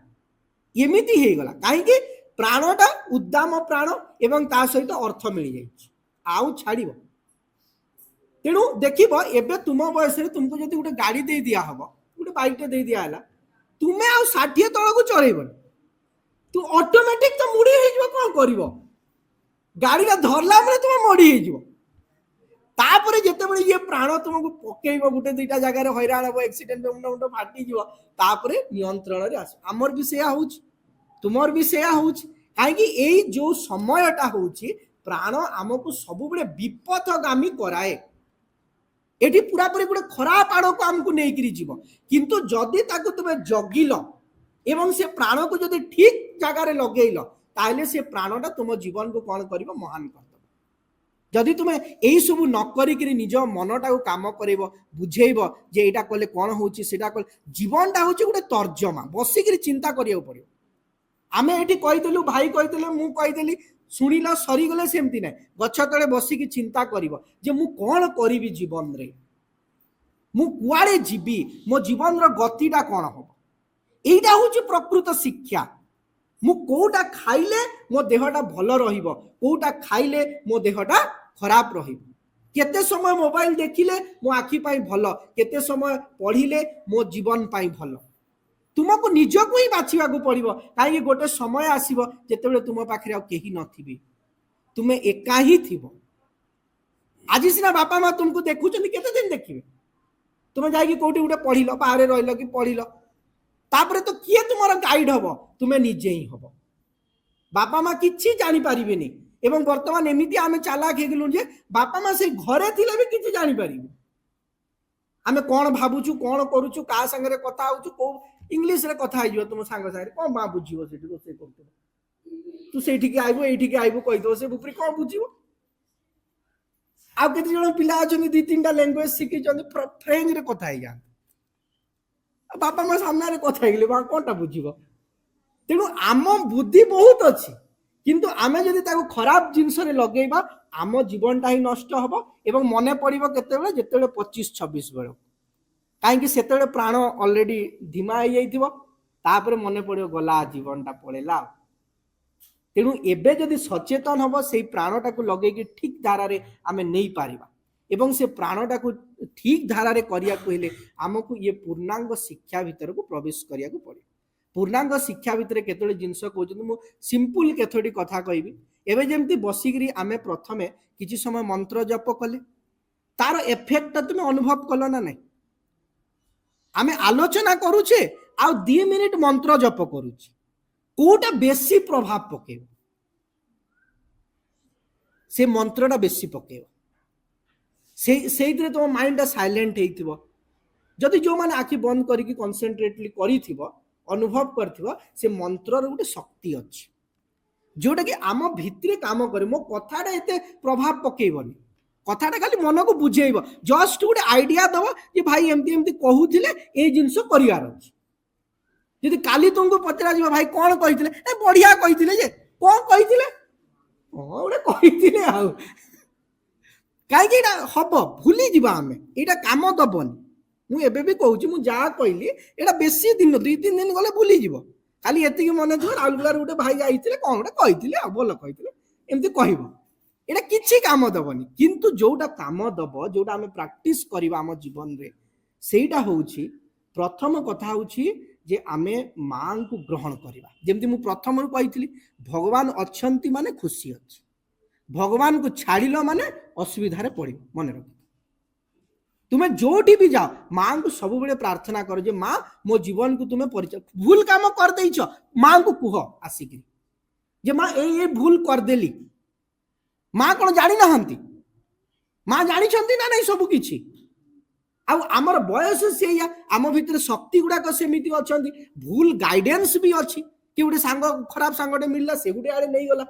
ଏମିତି ହେଇଗଲା। କାହିଁକି? ପ୍ରାଣଟା ଉଦ୍ଦାମ ପ୍ରାଣ ଏବଂ ତା ସହିତ ଅର୍ଥ ମିଳିଯାଇଛି, ଆଉ ଛାଡ଼ିବ। ତେଣୁ ଦେଖିବ ଏବେ ତୁମ ବୟସରେ ତୁମକୁ ଯଦି ଗୋଟେ ଗାଡ଼ି ଦେଇ ଦିଆହବ, ଗୋଟେ ବାଇକଟେ ଦେଇ ଦିଆହେଲା, ତୁମେ ଆଉ 60 ତଳକୁ ଚଳେଇବନି, ତୁ ଅଟୋମେଟିକ ତ ମୁଡ଼ି ହେଇଯିବ। କ'ଣ କରିବ? ଗାଡ଼ିଟା ଧରିଲା ପରେ ତୁମେ ମୋଡ଼ି ହେଇଯିବ। ତାପରେ ଯେତେବେଳେ ଇଏ ପ୍ରାଣ ତୁମକୁ ପକେଇବ ଗୋଟେ ଦୁଇଟା ଜାଗାରେ, ହଇରାଣ ହବ, ଆକ୍ସିଡେଣ୍ଟ, ମୁଣ୍ଡ ଫାଟିଯିବ, ତାପରେ ନିୟନ୍ତ୍ରଣରେ ଆସିବ। ଆମର ବି ସେଇଆ ହଉଛି, ତୁମର ବି ସେଇଆ ହଉଛି। କାହିଁକି? ଏଇ ଯୋଉ ସମୟଟା ହଉଛି, ପ୍ରାଣ ଆମକୁ ସବୁବେଳେ ବିପଥଗାମୀ କରାଏ। ଏଠି ପୁରାପୁରି ଗୋଟେ ଖରାପ ଆଡ଼କୁ ଆମକୁ ନେଇକିରି ଯିବ। କିନ୍ତୁ ଯଦି ତାକୁ ତୁମେ ଜଗିଲ ଏବଂ ସେ ପ୍ରାଣକୁ ଯଦି ଠିକ ଜାଗାରେ ଲଗେଇଲ, ତାହେଲେ ସେ ପ୍ରାଣଟା ତୁମ ଜୀବନକୁ କ'ଣ କରିବ? ମହାନ କରିବ। ଯଦି ତୁମେ ଏଇ ସବୁ ନ କରିକିରି ନିଜ ମନଟାକୁ କାମ କରେଇବ, ବୁଝେଇବ ଯେ ଏଇଟା କଲେ କ'ଣ ହଉଛି, ସେଇଟା କଲେ, ଜୀବନଟା ହଉଛି ଗୋଟେ ତର୍ଜମା, ବସିକିରି ଚିନ୍ତା କରିବାକୁ ପଡ଼ିବ। ଆମେ ଏଠି କହିଦେଲୁ, ଭାଇ କହିଦେଲେ, ମୁଁ କହିଦେଲି, ଶୁଣିଲ, ସରିଗଲେ, ସେମିତି ନାହିଁ। ଗଛ ତଳେ ବସିକି ଚିନ୍ତା କରିବ ଯେ ମୁଁ କ'ଣ କରିବି ଜୀବନରେ, ମୁଁ କୁଆଡ଼େ ଯିବି, ମୋ ଜୀବନର ଗତିଟା କ'ଣ ହବ। এইটা হচ্ছে প্রকৃত শিক্ষা। মু কোটা খাইলে মো দেহটা ভাল রহিব, কোটা খাইলে মো দেহটা খারাপ রহিব। কেতে সময় মোবাইল দেখিলে মো আখি পাই ভাল, কেতে সময় পড়িলে মো জীবন পাই ভাল। तुमको निजको ही बाछिबा पड़िब। कहीं गोटे समय आसीबो जेतेबेले तुम पाखरे आ केही नथिबे, तुमे एका ही थिबो। आज सिना बापा माँ तुमको देखुछन, केते दिन देखिबे? तुम जाई कोठी गोटे पढ़िल, बाहर रहिल कि पढ़िल, तापरे तो किए तुमर गाइड हबो? तुमे निजे ही हबो। बापा माँ किछि जानि पारिबेनी। एवं वर्तमान एमिति आमे चालाक हे गेलु जे बापा माँ से घरे थिले भी किछि जानि पारिबे। आमे कोन भाबुछु, कोन करूछु, का संगे कथा होछु, को इंग्लिश रे कथा आइयो, तुम सांग सारे कोन बा बुझियो, सेठी रोसे करते तू सेठी के आइबो, एठी के आइबो कहि दो, से बुपरी कोन बुझियो। आ केते जण पिला अछन दि तीनटा लैंग्वेज सिखि जन फ्रेंच रे कथा आइ जा, बापा माँ सामने रे कथा आइले बा कोनटा बुझिबो। तेनु आम बुद्धि बहुत अच्छी, किंतु आमे जदि ताको खराब जिंस रे लगेबा आम जीवनटा ही नष्ट हबो। एवं मने पड़िबो केतेबेले जेतेबेले 25-26 बेल, काहेकि सेतेबेले प्राण ऑलरेडी धीमा हो जाइथिबो, तापर मने पड़िबो गला जीवनटा पळेला। तेनु एबे जदि सचेतन हबो, सेई प्राणटा को लगेकी ठीक धारा रे आमे नै पारिबा। एवं से प्राणटा को ठीक धारा रे करिया कहिले हमकु ये पूर्णांग शिक्षा भीतर को प्रवेश करिया को पड़े। पूर्णांग शिक्षा भितर केतोले जिंस कहउछन, मु सिंपल केथोडी कथा कहबी। एबे जेमती बसिगिरी आमे प्रथमे किछि समय मंत्र जप कले, तार इफेक्ट तुमे अनुभव कलो ना नै? आमे आलोचना करूछे आ 2 मिनिट मंत्र जप करूछे, कोटा बेसी प्रभाव पकेबो? से मंत्रटा बेसी पकेबो। सेइतरे तुम माइंड साइलेंट हेइथिबो। जदि जो माने आखि बंद करिकि कंसंट्रेटली करिथिबो, अनुभव करथिबो, से मंत्रर गोटे शक्ति अछि जोटा कि आम भितरे काम करे। मो कथाटा एते प्रभाव पकेइबनी, कथाटा खाली मन को बुझेइबो, जस्ट गोटे आइडिया दबो जे भाई एमती एमती कहूथिले ए जिंस करियार अछि। यदि काली तुमको पचरा जिवो भाई कोन कहिथिले, ए बढ़िया कहिथिले जे कोन कहिथिले, ओडे कहिथिले आ काहेकि एटा हबो भूली जिबा आमे, एटा काम दबनी। मु एबे भी कहूची, मु जा कहली एटा बेसी दिन 2-3 दिन गले भूली जिवो, खाली एतिकी मन थ राउरकेला गोटे भाई जाइए कौन गोटे कही भल कही एमती कह एटा किछि काम दबनी किंतु जोटा काम दब जोटा आम प्राक्टिस करवा आम जीवन रे सेटा होउछि प्रथम कथा होउछि जे आमे मां को ग्रहण करवा जेमती मु प्रथम कही भगवान अच्छंती माने खुशी अछि भगवान को छाड़िल माने असुविधा रे पड़िब मन रख तुम्हें जोटी भी जाओ मां को सब बेले प्रार्थना करो जे मां मो जीवन को तुम्हें परिचय भूल काम कर देइछ मां को कुह आसिक जे मां ए भूल कर देली मां कौन जानी नहंती मां जानी छंती ना नहीं सब किछि आमर बयस से आम भितर शक्ति गुड़ाक सेमिति अछंती भूल गाइडेंस भी अच्छी कि गोटे सांग खराब सांगटे मिलला से गोटे आड़े नहीं गला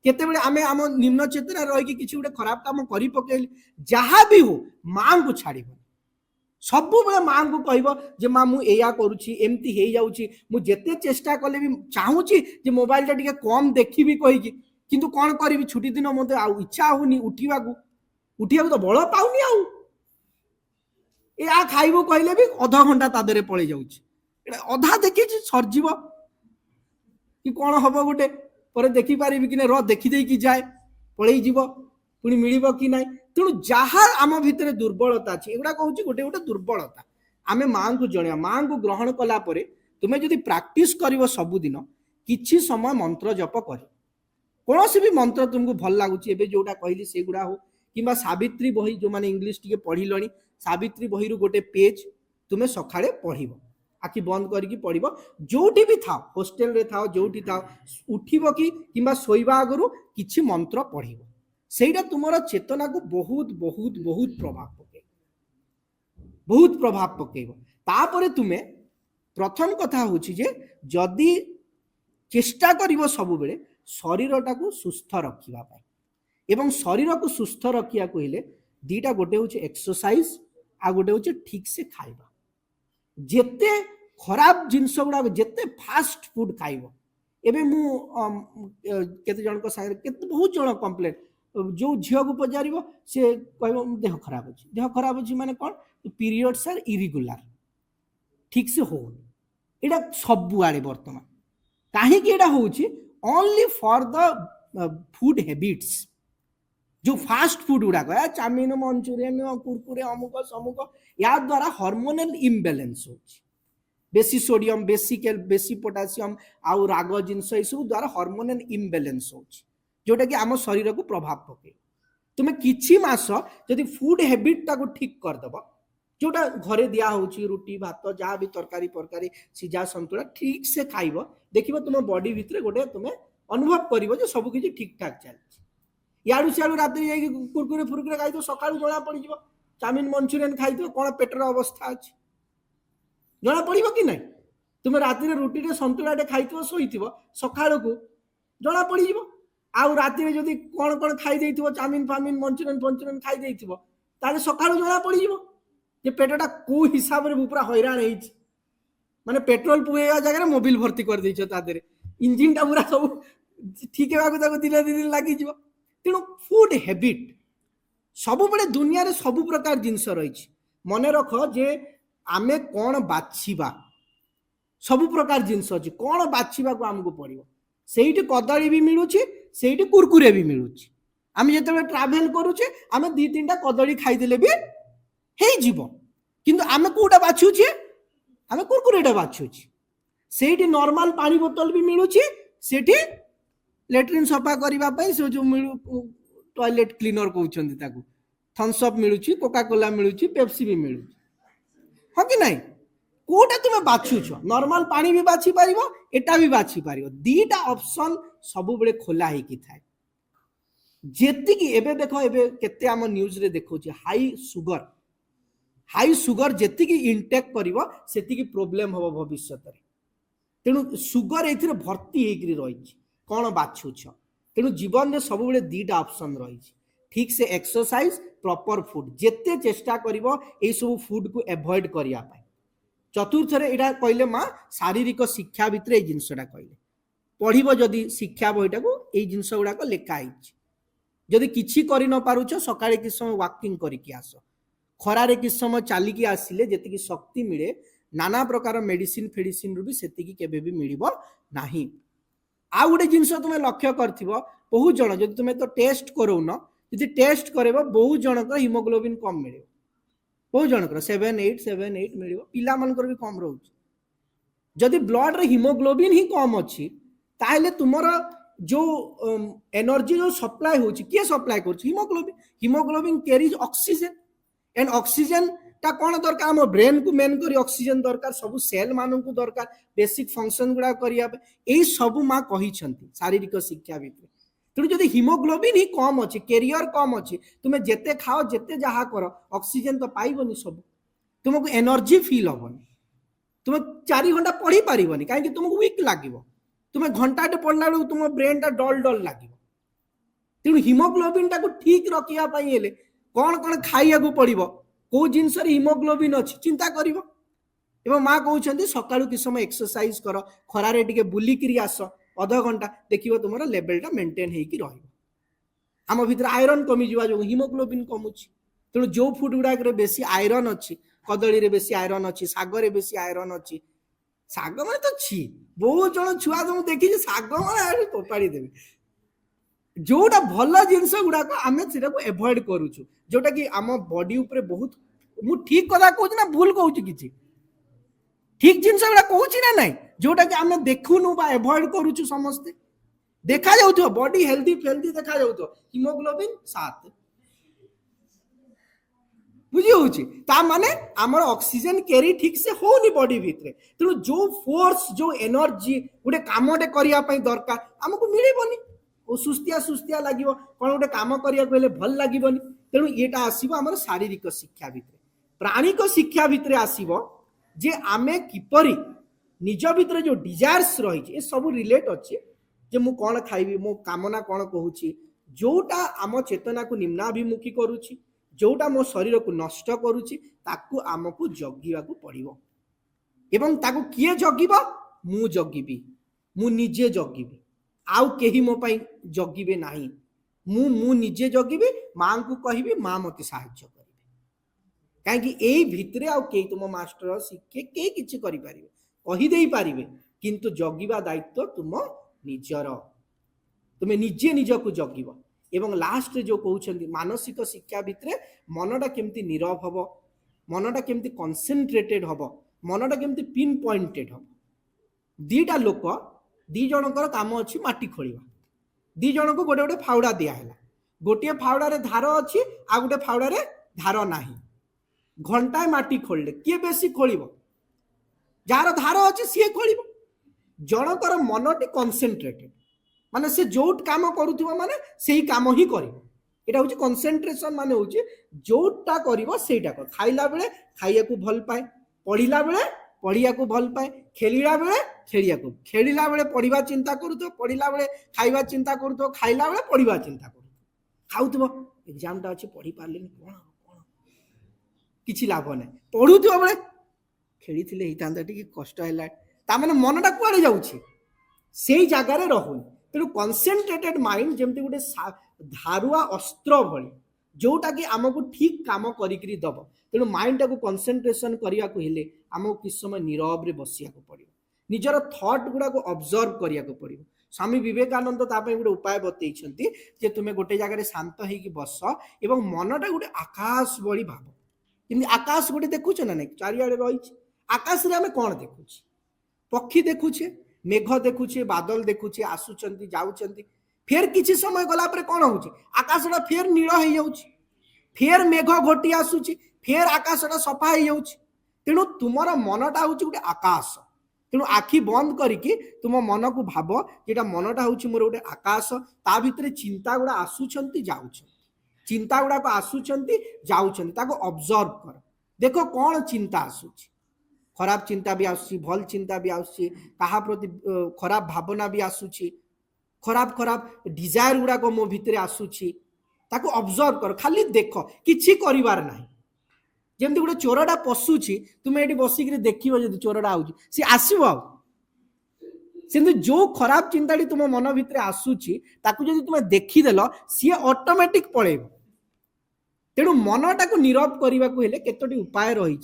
केते बेले आमे आम निम्न चेतना रही कि किछि गोटे खराब काम करि पकेली जहाँ भी हो मां को छाड़ब सब बेले मां को कहब जे मां मु एया करूछि एमती हे जाउछि मु जेते चेष्टा कले भी चाहूछि जे मोबाइल टा टिके कम देखिबी कहि किंतु कौन करी छुट्टी दिन मत इच्छा होनी उठा तो बल पाऊनी आ खाइब कहले भी अधा घंटा तादरे पड़े जाऊँ अधा देखी सरजीव कि कौन हम गोटे पर देखी पारि कि नहीं देखी देखी जाए पलि जीव पुणी मिल कि ना तेणु जहाँ आम भितर दुर्बलता अच्छी एगुड़ा कहूँ गोटे गोटे दुर्बलता आम माँ को जन माँ को ग्रहण कला तुम्हें जदि प्राक्टिस कर सबुदिन किछि समय मंत्र जप कर कौन भी मंत्र तुमको भल लगुच जोटा कहली से गुड़ा हो कि सावित्री बही जो मैंने इंग्लीश टी पढ़िल सावित्री बही रु गोटे पेज तुम्हें सकाळे पढ़ आखि बंद करके पढ़ जोटी भी था होस्टेल रे था जोटी था उठिब कि शोवा आगु किछि मंत्र पढ़ सेटा तुमर चेतना को बहुत बहुत बहुत प्रभाव पकेब तापर तुम्हें प्रथम कथा होछि जे जदि चेष्टा करिवो सब बेले शरीर टाको सुस्थ रखिबा पाई एवं शरीर को सुस्थ रखिया कहले दीटा गोटे होछि एक्सरसाइज आ गोटे होछि ठीक से खाइबा जेते खराब जिनस गुड़ा जेते फास्ट फूड खाइबो एबे मु केते जन को संगे केते बहुत जन कंप्लेंट जो झियो को पजारिबो से कहबो देह खराब अछि माने कोन पीरियड्स आर इरेगुलर ठीक से हो एटा सब आड़े वर्तमान काहे कि एटा होछि only for the food habits जो फास्ट फूड गुड़ाक चाउमिन मंचूरियन कुरकुरे अमुक समुक या द्वारा हार्मोनल इम्बैलेंस होछि बेसी सोडियम बेसी पोटासियम आउ राग जिनस ये सब द्वारा हार्मोनल इम्बैलेंस होछि जोटा कि आम शरीर को प्रभाव पके तुम्हें किछि मास जदि फूड हैबिट टाको ठीक कर दब जोटा घरे दिया होछि रुटी भात जहाँ भी तरकारी परकारी सीझा संतुला ठीक से खाइब देखिबो तुम बॉडी भितर गोटे तुम्हें अनुभव करिवो जे सब किछि ठीक ठाक चलछि याडू सियाडू रात्रि जाई कुरकुरे फुरकुरे खाइ तो सकाळू जणा पड़ी जिवो चाउमिन मंचूरियन खाइ तो कोन पेटर अवस्था अछि जणा पड़िबो कि नै तुम राति रे रुटी रे संतुला टे खाइतो सोइथिबो सकाळू को जणा पड़ी जिवो आउ राति रे जदी कोन कोन खाइ देइथिबो चाउमिन फामिन मंचूरियन खाइ देइथिबो ताले सकाळू जणा पड़ी जिवो जे पेटटा को हिसाब रे पूरा हैरान हेछि माने पेट्रोल पुएया जगह मोबिल भर्ती कर दैछ तादरे इंजिन टा पूरा सब ठीक हेबाको ताको दिने दिन लागि जिवो तेणु फूड हैबिट सबु बड़े दुनिया रे सबु प्रकार जिनस रही मन रख जे आमे कौन बाछिबा सबु प्रकार जिनस अछि कौन बाछिबा को हमको पड़िबो सेठी कदली भी मिलुछि सेठी कुरकुरे भी मिलुछि आमे जेते ट्रैवल करूचे आमे 2-3टा कदली खाइ देले भी हेइ जीवो किंतु आमे कोटा बाछुछि आमे कुरकुरेटा बाछुछि सेठी नॉर्मल पानी बोतल भी मिलुछि सेठी लेट्रिन सफा करने से जो मिलू टॉयलेट क्लीनर कहते थम्स अप मिलूँ कोका कोला मिलूँ पेप्सी भी मिलूँ हाँ कि नहीं कोटा तुम बाछुच नॉर्मल पानी भी बाछी पार एटा भी बाछी पार दीटा ऑप्शन सब बेले खोला होगी थाए जेतिकी एबे देखो एबे केते आम न्यूज रे देखो हाई सुगर जेतिकी इंटेक करिवो सेतिकी प्रॉब्लम हो भविष्य रे तेणु सुगर एथिरे भर्ती हेकरी रही कौन बाछुछ तेणु जीवन में सब बेले 2टा ऑप्शन रही ठीक से एक्सरसाइज प्रॉपर फूड जेते चेष्टा करिवो ए सब फूड को एवॉइड करिया पाए चतुर्थ रे एटा कहले मां शारीरिक शिक्षा भितर ए जिनसटा कहले पढ़िबो जदि शिक्षा बहिटा को ए जिनस गुडा को लेखा आइछि जदि किछि करि न पारुछ सकाळे कि समय वॉकिंग करिकि आसो खरारे कि समय चालिकी आसिले जेतिकी शक्ति मिले नाना प्रकार मेडिसिन फेडिसिन रु भी सेतिकी केबे भी मिलिबो नाही। आ गोटे जिनस तुम लक्ष्य करथिबो बहुत जन जदि तुम तो टेस्ट करौन यदि टेस्ट करबो बहुत जनकर हिमोग्लोबिन कम मिलिबो बहुत जनकर 7-8 मिलिबो पिला मनकर भी कम रहउछ। जदि ब्लड रे हिमोग्लोबिन ही कम अछि ताहले तुमर जो एनर्जी जो सप्लाई होछि के सप्लाई करछि haemoglobin. Haemoglobin carries oxygen and oxygen ता कोन दरकार हम ब्रेन को मेन करी ऑक्सीजन दरकार सब सेल मानन को दरकार बेसिक फंक्शन गुडा करिया एई सब मा कहि छंती शारीरिक शिक्षा भितर। तेणु जदि हिमोग्लोबिन ही कम अच्छे कैरियर कम अच्छे तुम्हें जेते खाओ जेते जहाँ कर ऑक्सीजन तो पाइबनी सब तुमको एनर्जी फील हेनी तुम 4 घंटा पढ़ी पारिबनी कहीं तुमको वीक लगे तुम्हें घंटाटे पढ़ला बेलू तुम ब्रेन टा डल डल लगे। तेणु हिमोग्लोबिन टाक ठीक रखापी कौन कौन खाइया पड़ो कौ जिनस हिमोग्लोबिन अच्छी चिंता कर। माँ कहते सकाळू कि समय एक्सरसाइज कर खरारे टिके बुलिकी आस अध घंटा देखिए तुम लेवलटा मेंटेन होगी आम भीतर आयरन कमी जा जो हिमोग्लोबिन कमुची। तेणु जो फुड गुड़ाक बेसी आयरन अच्छी कदली रे बेसी आयरन अच्छी सागर बेसी आयरन अच्छी साग मैंने तो छी बहुत जन छुआ तो देखी साग मैंने फोपाड़ी देवी जोटा भल जिनस गुड़ाक आम से एभॉइड करुचु जोटा कि आम बॉडी उपरे बहुत मु ठीक कथा कहूँ ना भूल कहूँ कि ठीक जिनस गुड़ा कहूँ ना नाई जोटा कि आम देखुनु बा एभॉइड करुचु समस्ते देखा जाउथो बॉडी हेल्दी फेल्दी देखा जाउथो हिमोग्लोबिन 7 बुझी होची ता माने हमर ऑक्सीजन कैरी ठीक से होनी बॉडी भितरे। तेणु जो फोर्स जो एनर्जी गोटे कामटे करिया पई दरकार हमको मिलिबनी ओ सुस्तिया सुस्तिया लागिवो कोन गोटे काम करिया कहले भल लागिबनी। तेणु एटा आसीबो हमर शारीरिक शिक्षा भितरे। प्राणिक शिक्षा भितरे आसीबो जे आमे किपरि निज भितरे जो डिजायर्स रही ए सब रिलेट अछि जे मु कोन खाइबी मो कामना कोन कहूची जोटा आम चेतना को निम्नाभिमुखी करूची जोटा मो शरीर को नष्ट करूची ताकू आमको जगिबा को पड़िबो एवं ताकू किए जगिबो मु जगिबी मु निजे जगिबी आउ केही मो पई जगिबे नाही मु निजे जगिबी मां को कहिबी मां मते सहायता करिवे काहे कि एई भितरे आउ केही तुम मास्टर शिक्षक केही किछि करि पारिबे कहि देई पारिबे किंतु जगिबा दायित्व तुम निजर तुमे निजे निजको जगिबो। एवं लास्ट जो कहउछंती मानसिक शिक्षा भितरे मनटा केमती नीरव हबो मनटा केमती कंसंट्रेटेड हबो मनटा केमती पिन पॉइंटेड हबो। दीटा लोक दी जनकर काम अछि माटी खोलिबा दी जन को गोटे गोटे फावड़ा दिया हैला गोटे फावड़ा रे धार अछि आ गोटे फावड़ा रे धार नाही घंटाए माटी खोलले किए बेसी खोलिबो जार धार अछि सिए खोलिबो। जनकर मनटी कंसंट्रेटेड माने से जोट काम करूथिबो माने सेही काम ही करिवो एटा होची कंसंट्रेशन माने होची जोटा करिवो सेटा कर खाइला बेले खाइया को भल पाए पढिला बेले पढिया को भल पाए खेलिला बेले खेलिया को खेलिला बेले पढिबा चिंता करूथो पढिला बेले खाइबा चिंता करूथो खाइला बेले पढिबा चिंता करूथो खाउथबो एग्जाम टा अछि पढि पारलिन कोन कोन किछि लाभ नै पढुथबो बेले खेलिथिले हितांता टिके कष्ट हैला ता माने मनटा कुआडे जाउछि सेही जागा रे रहु। तेणु कनसेंट्रेटेड माइंड जमती गोटे धारुआ अस्त्र भली जोटा कि आमको ठीक काम करिकरी दब। तेणु माइंड टाको कनसेंट्रेशन करिया को हेले आमको किस समय नीरव रे बसिया को पड़िबो निजर थॉट गुडा को ऑब्जर्व करिया को पड़िबो। स्वामी विवेकानंद ता पई गोटे उपाय बतैछंती जे तुमे गोटे जागा रे शांत हेकी बस एवं मनटा गोटे आकाश बळी भाव किंतु आकाश गोटे देखुछ ना नै चारियाडे रहिछ आकाश रे हमें कोन देखुछ पक्षी देखुछे मेघ देखुछे बादल देखुछे आसुचंती जाउचंती फेर किछि समय गला पर कोन होउची आकाशटा फेर नील हो जाउची फेर मेघ घोटी आसुची फेर आकाशटा सफा हो जाउची। तेणु तुमर मनटा होउची गोटे आकाश। तेणु आखि बंद करिकी तुम मन को भाव जेटा मनटा होउची मोर गोटे आकाश ता भितरे चिंता गुडा आसुचंती जाउचंती चिंता गुडा को आसुचंती जाउचंती ताको ऑब्जर्व कर देखो कोन चिंता आसुची खराब चिंता भी आसुची भल चिंता भी आसुची कहा प्रति खराब भावना भी आसुची खराब खराब डिजायर गुडा को मो भितरे आसुची ताको ऑब्जर्व कर खाली देख किछि करिवार नाही जेमति गोटे चोरडा पशुची तुमे एठी बसिक देखिबो जदि चोरडा आउची सी आसीबो सेंतु जो खराब चिंताटी तुम मन भितरे आसुची ताको जदि तुमे देखि देलो सी ऑटोमेटिक पळेबो। तेणु मनटा को नीरव करने को हेले केतोटी उपाय रही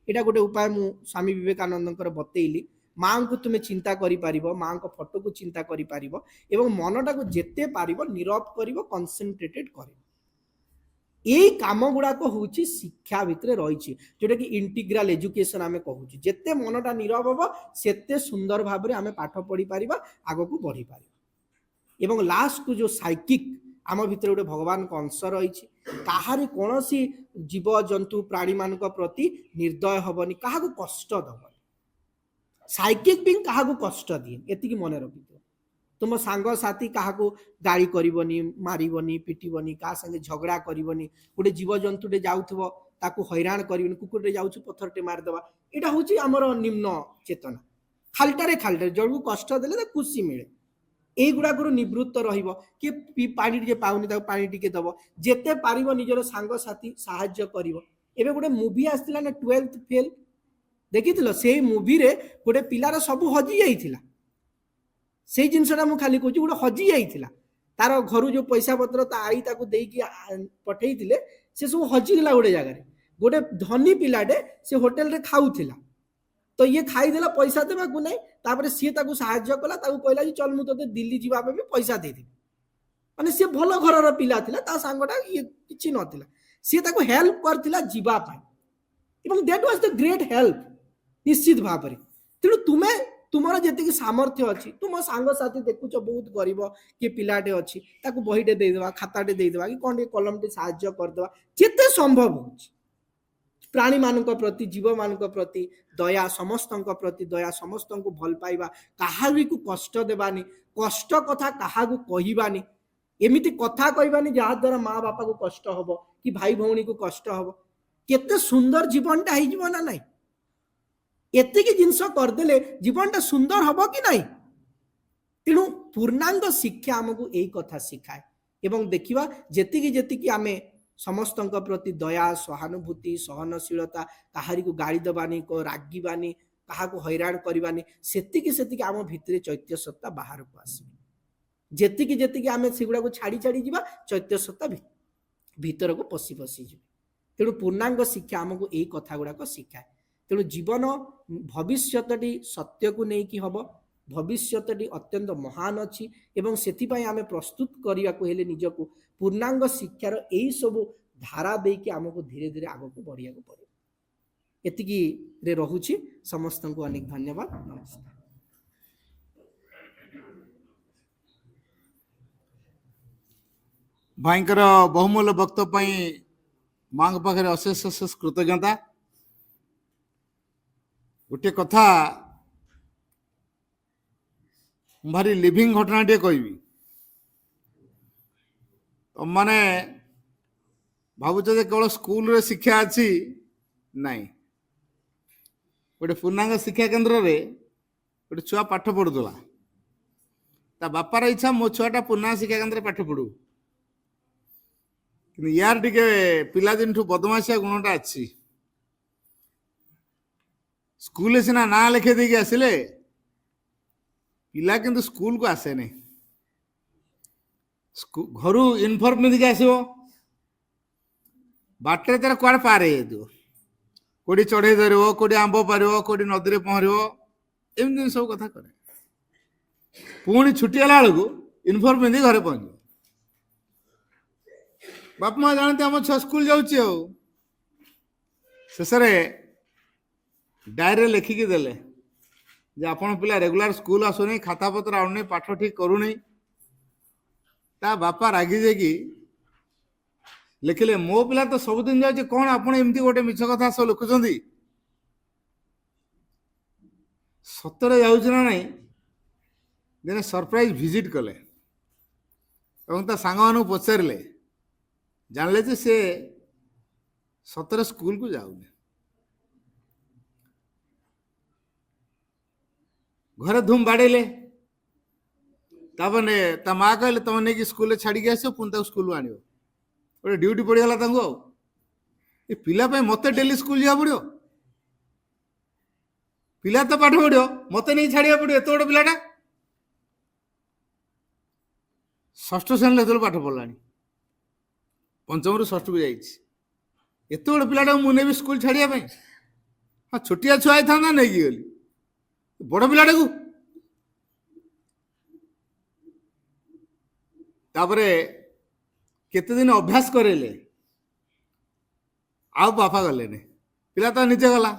এটা গোटे उपाय मु स्वामी विवेकानंद बतैली माँ को तुम्हें चिंता करि माँ को फोटो को चिंता करि एवं मनटा को जेते पारिबो नीरव करिवो कंसंट्रेटेड करिवो यही काम गुड़ाक हूँ शिक्षा भितर रही जोटा कि इंटीग्राल एजुकेशन आम कहूँ जिते मनटा नीरव हम से सुंदर भाव में आम पाठ पढ़ी पार आग को बढ़ी पार एवं लास्ट को जो साइकिक आम भितर गोटे भगवान को अंश रही कहारी कौन सी जीव जंतु प्राणी मान प्रति निर्दय हबनी क्या कष्ट दबनी साइकिक भी क्या कष्ट दिए एति मन रखि तुम सांग साथी क्या गाड़ी करनी मारबनी पिटबनी क्या संगे झगड़ा करनी गोटे जीव जंतुटे जाऊथबो ताकू हैरान करनी कुकुरटे जाऊछु पत्थरटे मारदेवा यहाँ हूँ आमर निम्न चेतना खालटारे खालटारे जन को कष्ट देले खुशी मिले यहीगुड़ाक निवृत्त रही पानी पाऊनी पानी टिके दब जेते पारिब निजर सांग साथी साहाय्य करिवो एबे गोटे मूवी आसला ना 12th फेल देखी से मूवी रे गोटे पिलार सब हजि जाइथिला से जिनसटा मुझे खाली कहूँ गोटे हजि जाइथिला तार घर जो पैसा पत्र ता आई ताकू देकी पठेई थिले से सब हजिगला गोटे जगह गोटे धनी पिलाटे से होटेल रे खाऊथिला तो ये खाईदेला पैसा देवा को नहीं तापर सी ताकू साहाय्य कला ताकू कहला चल मु तोते दिल्ली जीवा पे भी पैसा दे देबी माने सी भल घरर पिला थिला ता सांगटा ये किछि नथिला सी ताकू हेल्प करथिला जीवा पाई एवं that was the great help निश्चित भाव में तेणु तुम्हें तुमर जी सामर्थ्य अच्छी तुम सांग साथी देखुच बहुत गरीब किए पिलाटे अच्छी ताकू बहीटे देदेवा खाताटे देदेवा कि कौन कलमटे साहाय्य करदेवा जिते संभव हो प्राणी मान प्रति जीव मान प्रति दया समस्त प्रति दया समस्त को भल पाइबा कहारी को कष्ट देवानी कष्ट कथा क्या कहबानी एमती कथा कहबानी जहाँ द्वारा माँ बापा को कष्ट हम कि भाई भौणी को कष्ट हम केते सुंदर जीवनटा हो ना नाई एतिकी जिनस करदेले जीवनटा सुंदर हम कि नहीं तेणु पूर्णांग शिक्षा आमको यही कथा शिखाए एवं देखिवा जेतिकी जेतिकी आमे समस्त प्रति दया सहानुभूति सहनशीलता कहारी को गाड़ी दबानी को रागिबानी कहा को हैरान करबानी सेतिकी सेतिकी आम भितरे चैत्य सत्ता बाहर को आसे जेतिकी जेतिकी आमे सेगुड़ा को छाड़ी छाड़ी जीवा चैत्य सत्ता भीतर को पशि पशि जी तेणु पूर्णांग शिक्षा आमको यही कथा गुड़ाक शिखाए तेणु जीवन भविष्यटी सत्य को लेकिन हम भविष्यटी अत्यंत महान अच्छी एवं से आम प्रस्तुत करने को हेले निजको पूर्णांग शिक्षार यही सब धारा देकी आमको धीरे धीरे आग को बढ़िया पड़े एतिकी रे रहुछि समस्त को अनेक धन्यवाद नमस्कार भाईकर बहुमूल्य वक्तव्य माँ पाखे अशेष अशेष कृतज्ञता गोटे कथा भारी लिविंग घटना टे कहबी तुम माने भावुच केवल स्कूल रे शिक्षा अच्छी नाई गोटे पूर्णांग शिक्षा केन्द्र रे गोटे छुआ पाठ पढ़ुला ता बापार इच्छा मो छुआटा पूर्णांग शिक्षा केन्द्र पाठ पढ़ू कि यार टिके पिलादिन ठू बदमाशिया गुणटा अच्छी स्कूल सीना ना लिखे देकी आसिले पिला किंतु स्कूल को आसे नहीं घर यूनिफॉर्म पिंधिक आसो बाटर तार कुआड़े पार कोड़ी चढ़े धर कोड़ी आंब पार कोड़ी नदी में पहर एमती सब कथा करे पुणी छुट्टी गला बेलू यूनिफॉर्म पिंधि घरे पहुंच बाप माँ जानते आम छुआ स्कूल जाऊँगी शेष डायरी लिखिकी देले जे आपण पिला रेगुलर स्कूल आसुनी खाता पत्र आउनी पाठ ठीक करूनी ता बापा रागी जाकि लिखिले मो पिला तो सबुदिन जाऊँ कौन आपण एमती गोटे मिछ कथा सब लिखुंट सतरे जाऊँ ना नहीं दिने सरप्राइज विजिट कले सांग मान पचारे जानले जे से सतरे स्कूल को जाऊनी घरे धूम बाड़े तापर ता माँ कहले तुम नहीं स्कूल छाड़ी आस पुणी स्कूल आण गोटे ड्यूटी पड़गला ये पिला मत डेली स्कूल जा पड़ो पिला तो पाठ पढ़ो मत नहीं छाड़ा पड़ो एत बड़ पिलाटा षष्ठ श्रेणी जो पाठ पढ़ला पंचम रु षष्ठ को जात बड़ पिलाटा मुझे भी स्कूल छाड़िया ହଁ ଛୋଟିଆ ଛୁଆ ହେଇଥାନ୍ତା ନେଇକି ଗଲି, ବଡ଼ ପିଲାଟାକୁ। ତାପରେ କେତେ ଦିନ ଅଭ୍ୟାସ କରେଇଲେ, ଆଉ ବାପା ଗଲେନି, ପିଲା ତ ନିଜେ ଗଲା।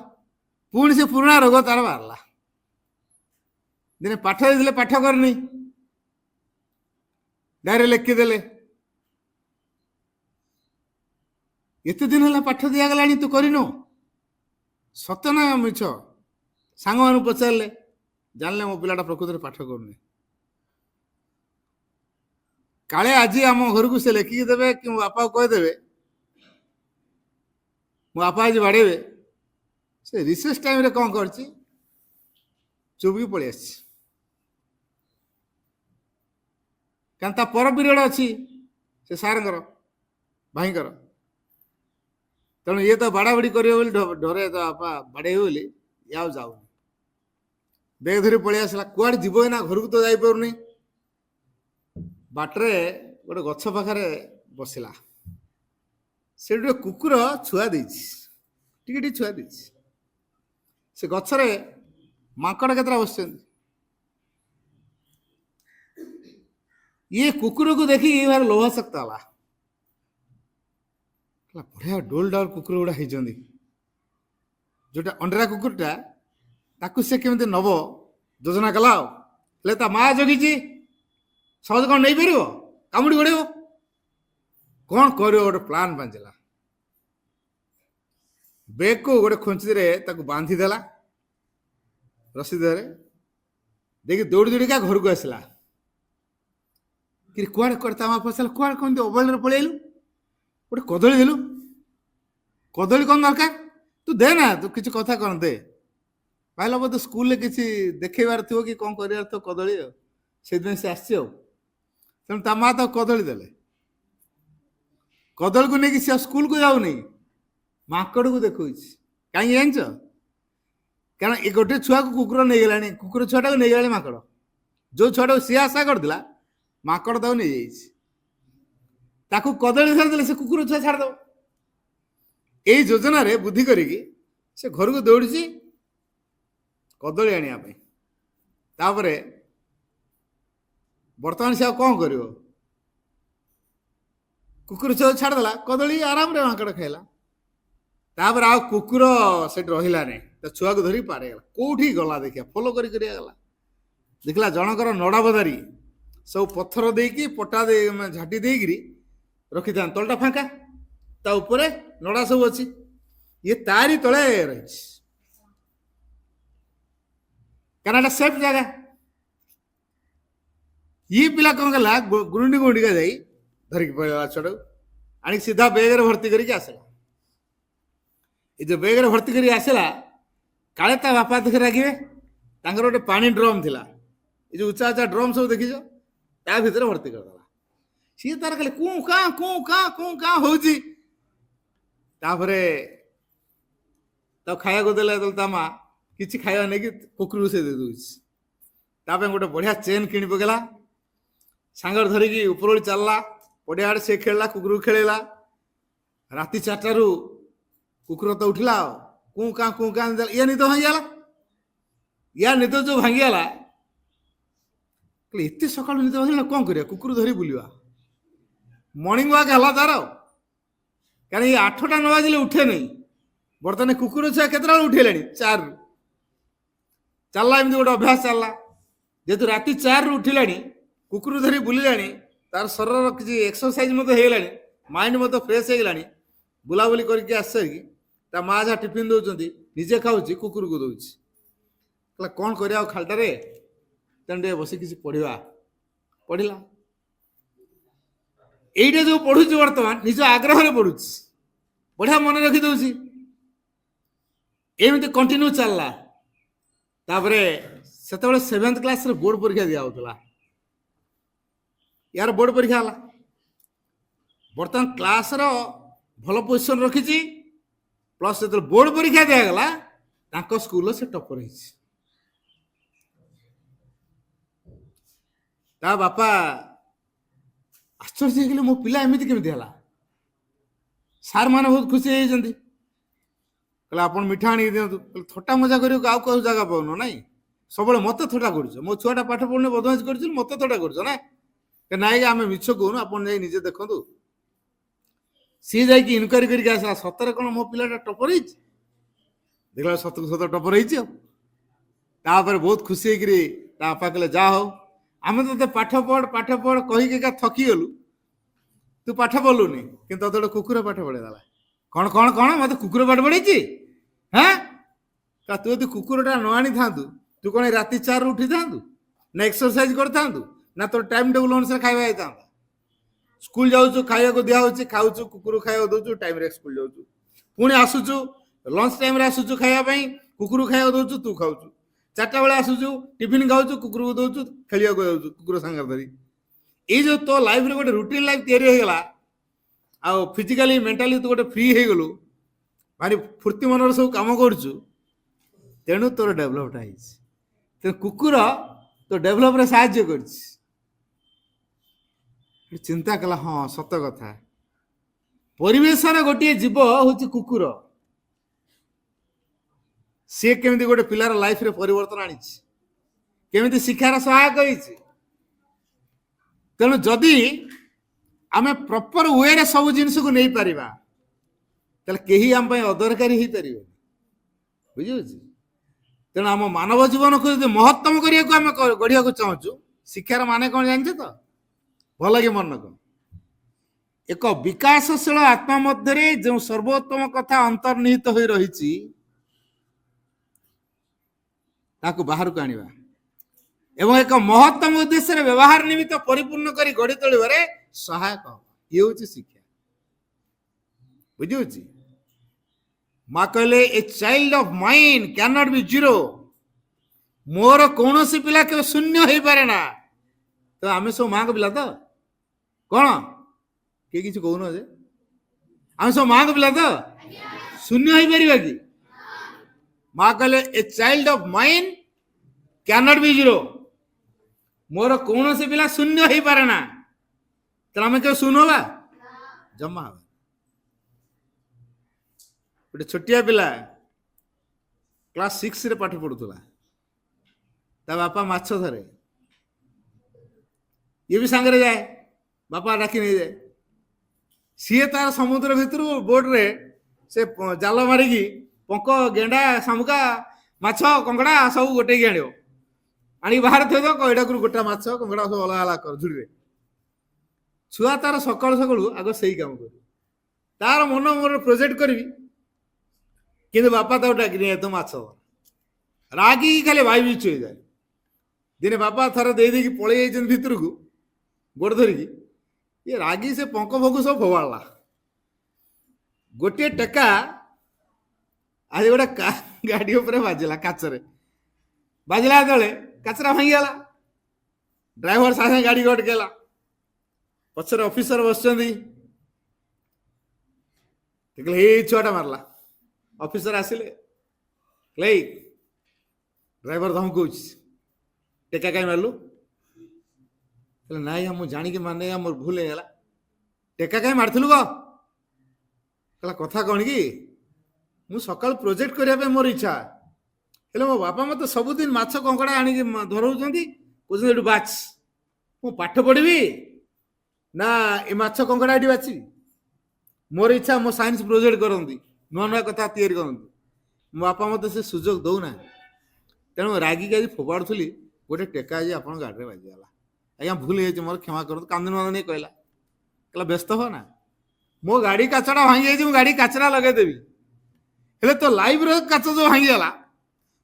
ପୁଣି ସେ ପୁରୁଣା ରୋଗ ତାର ବାହାରିଲା। ଦିନେ ପାଠ ଦେଇଥିଲେ, ପାଠ କରିନି, ଡାଇରୀ ଲେଖିଦେଲେ, ଏତେ ଦିନ ହେଲା ପାଠ ଦିଆଗଲାଣି ତୁ କରିନୁ, ସତ ନା ମିଛ? ସାଙ୍ଗମାନଙ୍କୁ ପଚାରିଲେ, ଜାଣିଲେ ମୋ ପିଲାଟା ପ୍ରକୃତରେ ପାଠ କରୁନି। କାଳେ ଆଜି ଆମ ଘରକୁ ସେ ଲେଖିକି ଦେବେ କି ମୋ ବାପାକୁ କହିଦେବେ, ମୋ ବାପା ଆଜି ବାଡ଼େଇବେ, ସେ ରିସେସ୍ ଟାଇମରେ କ'ଣ କରିଛି, ଚୁପକି ପଳେଇ ଆସିଛି। କାରଣ ତା ପର ପିରିୟଡ଼ ଅଛି ସେ ସାର୍ଙ୍କର, ଭାଇଙ୍କର। ତେଣୁ ଇଏ ତ ବାଡ଼ାବାଡ଼ି କରିବେ ବୋଲି ଡରେ, ତା ବାପା ବାଡ଼େଇବେ ବୋଲି ଇଏ ଆଉ ଯାଉନି। ବେଗ ଧରି ପଳେଇ ଆସିଲା, କୁଆଡ଼େ ଯିବ ଏଇନା, ଘରକୁ ତ ଯାଇପାରୁନି। ବାଟରେ ଗୋଟେ ଗଛ ପାଖରେ ବସିଲା, ସେଠି ଗୋଟେ କୁକୁର ଛୁଆ ଦେଇଛି, ଟିକେ ଟିକେ ଛୁଆ ଦେଇଛି। ସେ ଗଛରେ ମାଙ୍କଡ଼ କେତେଟା ବସିଛନ୍ତି। ଇଏ କୁକୁରକୁ ଦେଖିକି ଭାରି ଲୋଭାସକ୍ତ ହେଲା। ବଢ଼ିଆ ଡୋଲ ଡାଲ କୁକୁର ଗୁଡ଼ା ହେଇଛନ୍ତି। ଯୋଉଟା ଅଣ୍ଡରା କୁକୁରଟା, ତାକୁ ସେ କେମିତି ନବ ଯୋଜନା କଲା। ଆଉ ହେଲେ ତା ମା ଜଗିଛି, ସହଜ କ'ଣ ନେଇପାରିବ, କାମୁଡ଼ି ଗୋଡ଼େଇବ। କ'ଣ କରିବ, ଗୋଟେ ପ୍ଲାନ୍ ବାଞ୍ଚିଲା। ବେଗକୁ ଗୋଟେ ଖୁଞ୍ଚିରେ ତାକୁ ବାନ୍ଧି ଦେଲା, ରସି ଦେହରେ ଦେଇକି ଦୌଡ଼ି ଦୌଡ଼ିକା ଘରକୁ ଆସିଲା। କି କୁଆଡ଼େ କୁଆଡ଼େ, ତା ମା ପଚାରିଲା, କୁଆଡ଼େ କେମିତି ଅବହେଳାରେ ପଳେଇଲୁ, ଗୋଟେ କଦଳୀ ଦେଲୁ। କଦଳୀ କ'ଣ ଦରକାର, ତୁ ଦେ ନା, ତୁ କିଛି କଥା କ'ଣ ଦେ। ଭାଇଲା ବୋଧେ ସ୍କୁଲରେ କିଛି ଦେଖେଇବାର ଥିବ କି କ'ଣ କରିବାର ଥିବ କଦଳୀ, ଆଉ ସେଇଥିପାଇଁ ସେ ଆସିଛି। ଆଉ ତେଣୁ ତା ମା ତାକୁ କଦଳୀ ଦେଲେ। କଦଳୀକୁ ନେଇକି ସେ ସ୍କୁଲକୁ ଯାଉନି, ମାଙ୍କଡ଼କୁ ଦେଖଉଛି। କାହିଁକି ଜାଣିଛ? କାରଣ ଏ ଗୋଟେ ଛୁଆକୁ କୁକୁର ନେଇଗଲାଣି, କୁକୁର ଛୁଆଟାକୁ ନେଇଗଲାଣି ମାଙ୍କଡ଼। ଯୋଉ ଛୁଆଟାକୁ ସିଏ ଆଶା କରିଥିଲା, ମାଙ୍କଡ଼ ତାକୁ ନେଇଯାଇଛି। ତାକୁ କଦଳୀ ଧରିଦେଲେ, ସେ କୁକୁର ଛୁଆ ଛାଡ଼ିଦବ। ଏଇ ଯୋଜନାରେ ବୁଦ୍ଧି କରିକି ସେ ଘରକୁ ଦୌଡ଼ିଛି କଦଳୀ ଆଣିବା ପାଇଁ। ତାପରେ ବର୍ତ୍ତମାନ ସେ ଆଉ କ'ଣ କରିବ, କୁକୁର ଛୁଆ ଛାଡ଼ିଦେଲା, କଦଳୀ ଆରାମରେ ମାଙ୍କଡ଼ ଖାଇଲା। ତାପରେ ଆଉ କୁକୁର ସେଠି ରହିଲାନି, ତା ଛୁଆକୁ ଧରିକି ପାରେଇଗଲା। କୋଉଠି ଗଲା ଦେଖିବା, ଫଲୋ କରି ଗଲା। ଦେଖିଲା ଜଣଙ୍କର ନଡ଼ାବଦାରୀ ସବୁ ପଥର ଦେଇକି ପଟା ଝାଟି ଦେଇକିରି ରଖିଥାନ୍ତି, ତଳଟା ଫାଙ୍କା, ତା ଉପରେ ନଡ଼ା ସବୁ ଅଛି। ଇଏ ତାରି ତଳେ ରହିଛି, କାରଣ ଏଟା ସେଫ୍ ଜାଗା। ଇଏ ପିଲା କ'ଣ କଲା, ଗୁଣ୍ଡି ଗୁଣ୍ଡିକା ଯାଇ ଧରିକି ପଳେଇଲା ଛୁଆଟାକୁ, ଆଣିକି ସିଧା ବେଗରେ ଭର୍ତ୍ତି କରିକି ଆସିଲା। ଏ ଯୋଉ ବେଗରେ ଭର୍ତ୍ତି କରି ଆସିଲା, କାଳେ ତା ବାପା ଦେଖି ରାଗିବେ। ତାଙ୍କର ଗୋଟେ ପାଣି ଡ୍ରମ୍ ଥିଲା, ଏ ଯୋଉ ଉଚ୍ଚା ଉଚ୍ଚା ଡ୍ରମ୍ ସବୁ ଦେଖିଛ, ତା ଭିତରେ ଭର୍ତ୍ତି କରିଦେଲା। ସିଏ ତାର ଖାଲି କୁଁ କାଁ ହଉଛି। ତାପରେ ତାକୁ ଖାଇବାକୁ ଦେଲେ, ଯେତେବେଳେ ତା ମା କିଛି ଖାଇବା ନେଇକି କୁକୁରକୁ ସେ ଦେଇ ଦଉଛି। ତା ପାଇଁ ଗୋଟେ ବଢିଆ ଚେନ୍ କିଣି ପକେଇଲା, ସାଙ୍ଗରେ ଧରିକି ଉପରଓଳି ଚାଲିଲା, ପଡ଼ିଆ ଆଡ଼େ ସେ ଖେଳିଲା, କୁକୁରକୁ ଖେଳେଇଲା। ରାତି 4ଟାରୁ କୁକୁର ତ ଉଠିଲା, ଆଉ କୁଁ କାଁ ଇଏ ନିଦ ଭାଙ୍ଗିଗଲା। ୟା ନିଦ ଯୋଉ ଭାଙ୍ଗିଗଲା, ଏତେ ସକାଳୁ ନିଦ ଭାଙ୍ଗିଲା, କ'ଣ କରିବା, କୁକୁର ଧରି ବୁଲିବା। ମର୍ଣ୍ଣିଂ ୱାକ୍ ହେଲା ତାର, କାରଣ ଇଏ 8ଟା ନ ବାଜିଲେ ଉଠେ ନାହିଁ। ବର୍ତ୍ତମାନ କୁକୁର ଛୁଆ କେତେଟା ବେଳୁ ଉଠେଇଲାଣି, 4ରୁ ଚାଲିଲା। ଏମିତି ଗୋଟେ ଅଭ୍ୟାସ ଚାଲିଲା। ଯେହେତୁ ରାତି 4ରୁ ଉଠିଲାଣି, କୁକୁର ଧରି ବୁଲିଲାଣି, ତାର ଶରୀରର କିଛି ଏକ୍ସରସାଇଜ ମଧ୍ୟ ହେଇଗଲାଣି, ମାଇଣ୍ଡ ମଧ୍ୟ ଫ୍ରେଶ ହେଇଗଲାଣି। ବୁଲାବୁଲି କରିକି ଆସିସାରିକି ତା ମା ଯାହା ଟିଫିନ୍ ଦଉଛନ୍ତି ନିଜେ ଖାଉଛି, କୁକୁରକୁ ଦଉଛି। କହିଲା କ'ଣ କରିବା ଆଉ ଖାଲିଟାରେ, ତେଣୁ ଟିକେ ବସି କିଛି ପଢ଼ିବା। ପଢ଼ିଲା। এইটা ଯୋଉ ପଢୁଛି ବର୍ତ୍ତମାନ ନିଜ ଆଗ୍ରହରେ ପଢୁଛି, ବଢିଆ ମନେ ରଖିଦଉଛି। ଏମିତି କଣ୍ଟିନ୍ୟୁ ଚାଲିଲା। ତାପରେ ସେତେବେଳେ 7th କ୍ଲାସରେ ବୋର୍ଡ ପରୀକ୍ଷା ଦିଆ ହଉଥିଲା। ୟାର ବୋର୍ଡ ପରୀକ୍ଷା ହେଲା। ବର୍ତ୍ତମାନ କ୍ଲାସର ଭଲ ପୋଜିସନ ରଖିଛି, ପ୍ଲସ୍ ଯେତେବେଳେ ବୋର୍ଡ ପରୀକ୍ଷା ଦିଆଗଲା, ତାଙ୍କ ସ୍କୁଲର ସେ ଟପର ହେଇଛି। ତା ବାପା ଆଶ୍ଚର୍ଯ୍ୟ ହେଇଗଲେ, ମୋ ପିଲା ଏମିତି କେମିତି ହେଲା। ସାର୍ ମାନେ ବହୁତ ଖୁସି ହେଇଯାଇଛନ୍ତି। କହିଲେ ଆପଣ ମିଠା ଆଣିକି ଦିଅନ୍ତୁ। କହିଲେ ଥଟ୍ଟା ମଜା କରିବାକୁ ଆଉ କେଉଁ ଜାଗା ପାଉନ ନାଇଁ, ସବୁବେଳେ ମୋତେ ଥଟ୍ଟା କରୁଛ, ମୋ ଛୁଆଟା ପାଠ ପଢ଼ୁନି ବଦମାସ କରୁଛି ମୋତେ ଥଟ୍ଟା କରୁଛ ନା। ନାଇଁ ଆମେ ମିଛ କହୁନୁ, ଆପଣ ଯାଇ ନିଜେ ଦେଖନ୍ତୁ। ସିଏ ଯାଇକି ଇନକ୍ୱାରି କରିକି ଆସିଲା ସତରେ କ'ଣ ମୋ ପିଲାଟା ଟପର ହେଇଛି। ଦେଖିଲା ସତକୁ ସତ ଟପର ହେଇଛି ଆଉ। ତାପରେ ବହୁତ ଖୁସି ହେଇକିରି ତା ବାପା କହିଲେ ଯାହା ହଉ ଆମେ ତତେ ପାଠ ପଢ଼ କହିକି ଏକା ଥକିଗଲୁ, ତୁ ପାଠ ପଢ଼ିଲୁନି କିନ୍ତୁ ତତେ ଗୋଟେ କୁକୁର ପାଠ ପଢ଼େଇଦେଲା। କ'ଣ କ'ଣ କ'ଣ ମତେ କୁକୁର ପାଠ ପଢ଼େଇଛି? ହଁ, ତୁ ଯଦି କୁକୁରଟା ନ ଆଣିଥାନ୍ତୁ ତୁ କ'ଣ ରାତି 4ରୁ ଉଠିଥାନ୍ତୁ ନା ଏକ୍ସରସାଇଜ କରିଥାନ୍ତୁ ନା ତୋର ଟାଇମ ଟେବୁଲ ଅନୁସାରେ ଖାଇବା ହେଇଥାନ୍ତା? ସ୍କୁଲ ଯାଉଛୁ ଖାଇବାକୁ ଦିଆହଉଛି, ଖାଉଛୁ, କୁକୁର ଖାଇବାକୁ ଦଉଛୁ, ଟାଇମରେ ସ୍କୁଲ ଯାଉଛୁ, ପୁଣି ଆସୁଛୁ ଲଞ୍ଚ ଟାଇମରେ ଆସୁଛୁ ଖାଇବା ପାଇଁ, କୁକୁର ଖାଇବାକୁ ଦଉଛୁ, ତୁ ଖାଉଛୁ, 4ଟା ବେଳେ ଆସୁଛୁ ଟିଫିନ ଖାଉଛୁ, କୁକୁରକୁ ଦଉଛୁ, ଖେଳିବାକୁ ଯାଉଛୁ କୁକୁର ସାଙ୍ଗରେ ଧରି। ଏଇ ଯୋଉ ତୋ ଲାଇଫରେ ଗୋଟେ ରୁଟିନ ଲାଇଫ ତିଆରି ହେଇଗଲା, ଆଉ ଫିଜିକାଲି ମେଣ୍ଟାଲି ତୁ ଗୋଟେ ଫ୍ରି ହେଇଗଲୁ, ଭାରି ଫୁର୍ତ୍ତି ମନରେ ସବୁ କାମ କରୁଛୁ, ତେଣୁ ତୋର ଡେଭଲପଟା ହେଇଛି। ତେଣୁ କୁକୁର ତୋ ଡେଭଲପରେ ସାହାଯ୍ୟ କରିଛି। ଚିନ୍ତା କଲା ହଁ ସତ କଥା, ପରିବେଶର ଗୋଟିଏ ଜୀବ ହଉଛି କୁକୁର। ସିଏ କେମିତି ଗୋଟେ ପିଲାର ଲାଇଫରେ ପରିବର୍ତ୍ତନ ଆଣିଛି, କେମିତି ଶିକ୍ଷାର ସହାୟକ ହେଇଛି। ତେଣୁ ଯଦି ଆମେ ପ୍ରପର ୱେରେ ସବୁ ଜିନିଷକୁ ନେଇପାରିବା ତାହେଲେ କେହି ଆମ ପାଇଁ ଅଦରକାରୀ ହେଇପାରିବେନି, ବୁଝିପାରୁଛି। ତେଣୁ ଆମ ମାନବ ଜୀବନକୁ ଯଦି ମହତ୍ତମ କରିବାକୁ ଆମେ ଗଢ଼ିବାକୁ ଚାହୁଁଛୁ, ଶିକ୍ଷାର ମାନେ କ'ଣ ଜାଣିଛ ତ? ଭଲ କି ମନେ କର, ଏକ ବିକାଶଶୀଳ ଆତ୍ମା ମଧ୍ୟରେ ଯେଉଁ ସର୍ବୋତ୍ତମ କଥା ଅନ୍ତର୍ନିହିତ ହୋଇ ରହିଛି ତାକୁ ବାହାରକୁ ଆଣିବା ଏବଂ ଏକ ମହତ୍ତମ ଉଦ୍ଦେଶ୍ୟରେ ବ୍ୟବହାର ନିମିତ୍ତ ପରିପୂର୍ଣ୍ଣ କରି ଗଢ଼ି ତୋଳିବାରେ ସହାୟକ ହେବ। ଇଏ ହେଉଛି ଶିକ୍ଷା, ବୁଝିହଉଛି। ମା କହିଲେ ଏ child of mind can not be zero, ମୋର କୌଣସି ପିଲା କେବେ ଶୂନ୍ୟ ହେଇପାରେ ନା। ତ ଆମେ ସବୁ ମାଙ୍କ ପିଲା ତ କ'ଣ କିଏ କିଛି କହୁନ ଯେ? ଆମେ ସବୁ ମାଙ୍କ ପିଲା ତ ଶୂନ୍ୟ ହେଇପାରିବା କି? ମା କହିଲେ ଏ child of mind can not be zero, ମୋର କୌଣସି ପିଲା ଶୂନ୍ୟ ହେଇପାରେ ନା। ତାହେଲେ ଆମେ କେବେ ଶୂନ୍ୟ ହବା? ଜମା ହବା। ଗୋଟେ ଛୋଟିଆ ପିଲା କ୍ଲାସ 6ରେ ପାଠ ପଢୁଥିଲା, ତା ବାପା ମାଛ ଧରେ, ଇଏ ବି ସାଙ୍ଗରେ ଯାଏ, ବାପା ଡାକି ନେଇଯାଏ। ସିଏ ତାର ସମୁଦ୍ର ଭିତରୁ ବୋଟରେ ସେ ଜାଲ ମାରିକି ପଙ୍କ, ଗେଣ୍ଡା, ଶାମୁକା, ମାଛ, କଙ୍କଡା ସବୁ ଗୋଟେଇକି ଆଣିବ, ଆଣିକି ବାହାରେ ଥୋଇଦେବ, ଏଇଟାକୁ ଗୋଟା ମାଛ କଙ୍କଡା ସବୁ ଅଲଗା ଅଲଗା କର ଝୁଡ଼ିରେ। ଛୁଆ ତାର ସକାଳୁ ସକାଳୁ ଆଗ ସେଇ କାମ କରିବ, ତାର ମନ ମୋର ପ୍ରୋଜେକ୍ଟ କରିବି, କିନ୍ତୁ ବାପା ତାକୁ ଡାକି ନିଏ ତ ମାଛ ରାଗିକି ଖାଲି ଭାଇ ବିଚ ହେଇଯାଏ। ଦିନେ ବାପା ଥରେ ଦେଇକି ପଳେଇ ଯାଇଛନ୍ତି ଭିତରକୁ ଗୋଡ଼ ଧରିକି, ଇଏ ରାଗି ସେ ପଙ୍କ ଫଙ୍କୁ ସବୁ ଫୋପାଡ଼ିଲା। ଗୋଟିଏ ଟେକା ଆଜି ଗୋଟେ ଗାଡି ଉପରେ ବାଜିଲା, କାଚରେ ବାଜିଲା, ଯେତେବେଳେ କାଚରା ଭାଙ୍ଗିଗଲା, ଡ୍ରାଇଭର ସାଙ୍ଗେ ସାଙ୍ଗେ ଗାଡି ଅଟକେଇଲା, ପଛରେ ଅଫିସର ବସିଛନ୍ତି, ଦେଖିଲେ ଏଇ ଛୁଆଟା ମାରିଲା। ଅଫିସର ଆସିଲେ, ଏଇ ଡ୍ରାଇଭର ଧମକଉଛି, ଟେକା କାହିଁ ମାରିଲୁ? କହିଲେ ନାଇଁ ମୁଁ ଜାଣିକି ମାନେ ମୋର ଭୁଲ ହେଇଗଲା। ଟେକା କାହିଁ ମାରିଥିଲୁ କ? କହିଲା କଥା କ'ଣ କି, ମୁଁ ସକାଳୁ ପ୍ରୋଜେକ୍ଟ କରିବା ପାଇଁ ମୋର ଇଚ୍ଛା, ହେଲେ ମୋ ବାପା ମତେ ସବୁଦିନ ମାଛ କଙ୍କଡା ଆଣିକି ଧରଉଛନ୍ତି, କହୁଛନ୍ତି ଏଠୁ ବାଛ, ମୁଁ ପାଠ ପଢିବି ନା ଏ ମାଛ କଙ୍କଡା ଏଠି ବାଛିବି? ମୋର ଇଚ୍ଛା ମୋ ସାଇନ୍ସ ପ୍ରୋଜେକ୍ଟ କରନ୍ତି, ନୂଆ ନୂଆ କଥା ତିଆରି କରନ୍ତି, ମୋ ବାପା ମତେ ସେ ସୁଯୋଗ ଦଉନାହାନ୍ତି। ତେଣୁ ରାଗିକି ଆଜି ଫୋପାଡୁଥିଲି, ଗୋଟେ ଟେକା ଆଜି ଆପଣଙ୍କ ଗାଡ଼ିରେ ବାଜିଗଲା, ଆଜ୍ଞା ଭୁଲ ହେଇଯାଇଛି, ମୋର କ୍ଷମା କରନ୍ତୁ। କାନ୍ଦୁନ ନେଇ କହିଲା, ବ୍ୟସ୍ତ ହ ନା, ମୋ ଗାଡି କାଚଟା ଭାଙ୍ଗି ଯାଇଛି, ମୁଁ ଗାଡି କାଚଟା ଲଗେଇଦେବି, ହେଲେ ତୋ ଲାଇଫର କାଚ ଯୋଉ ଭାଙ୍ଗିଗଲା,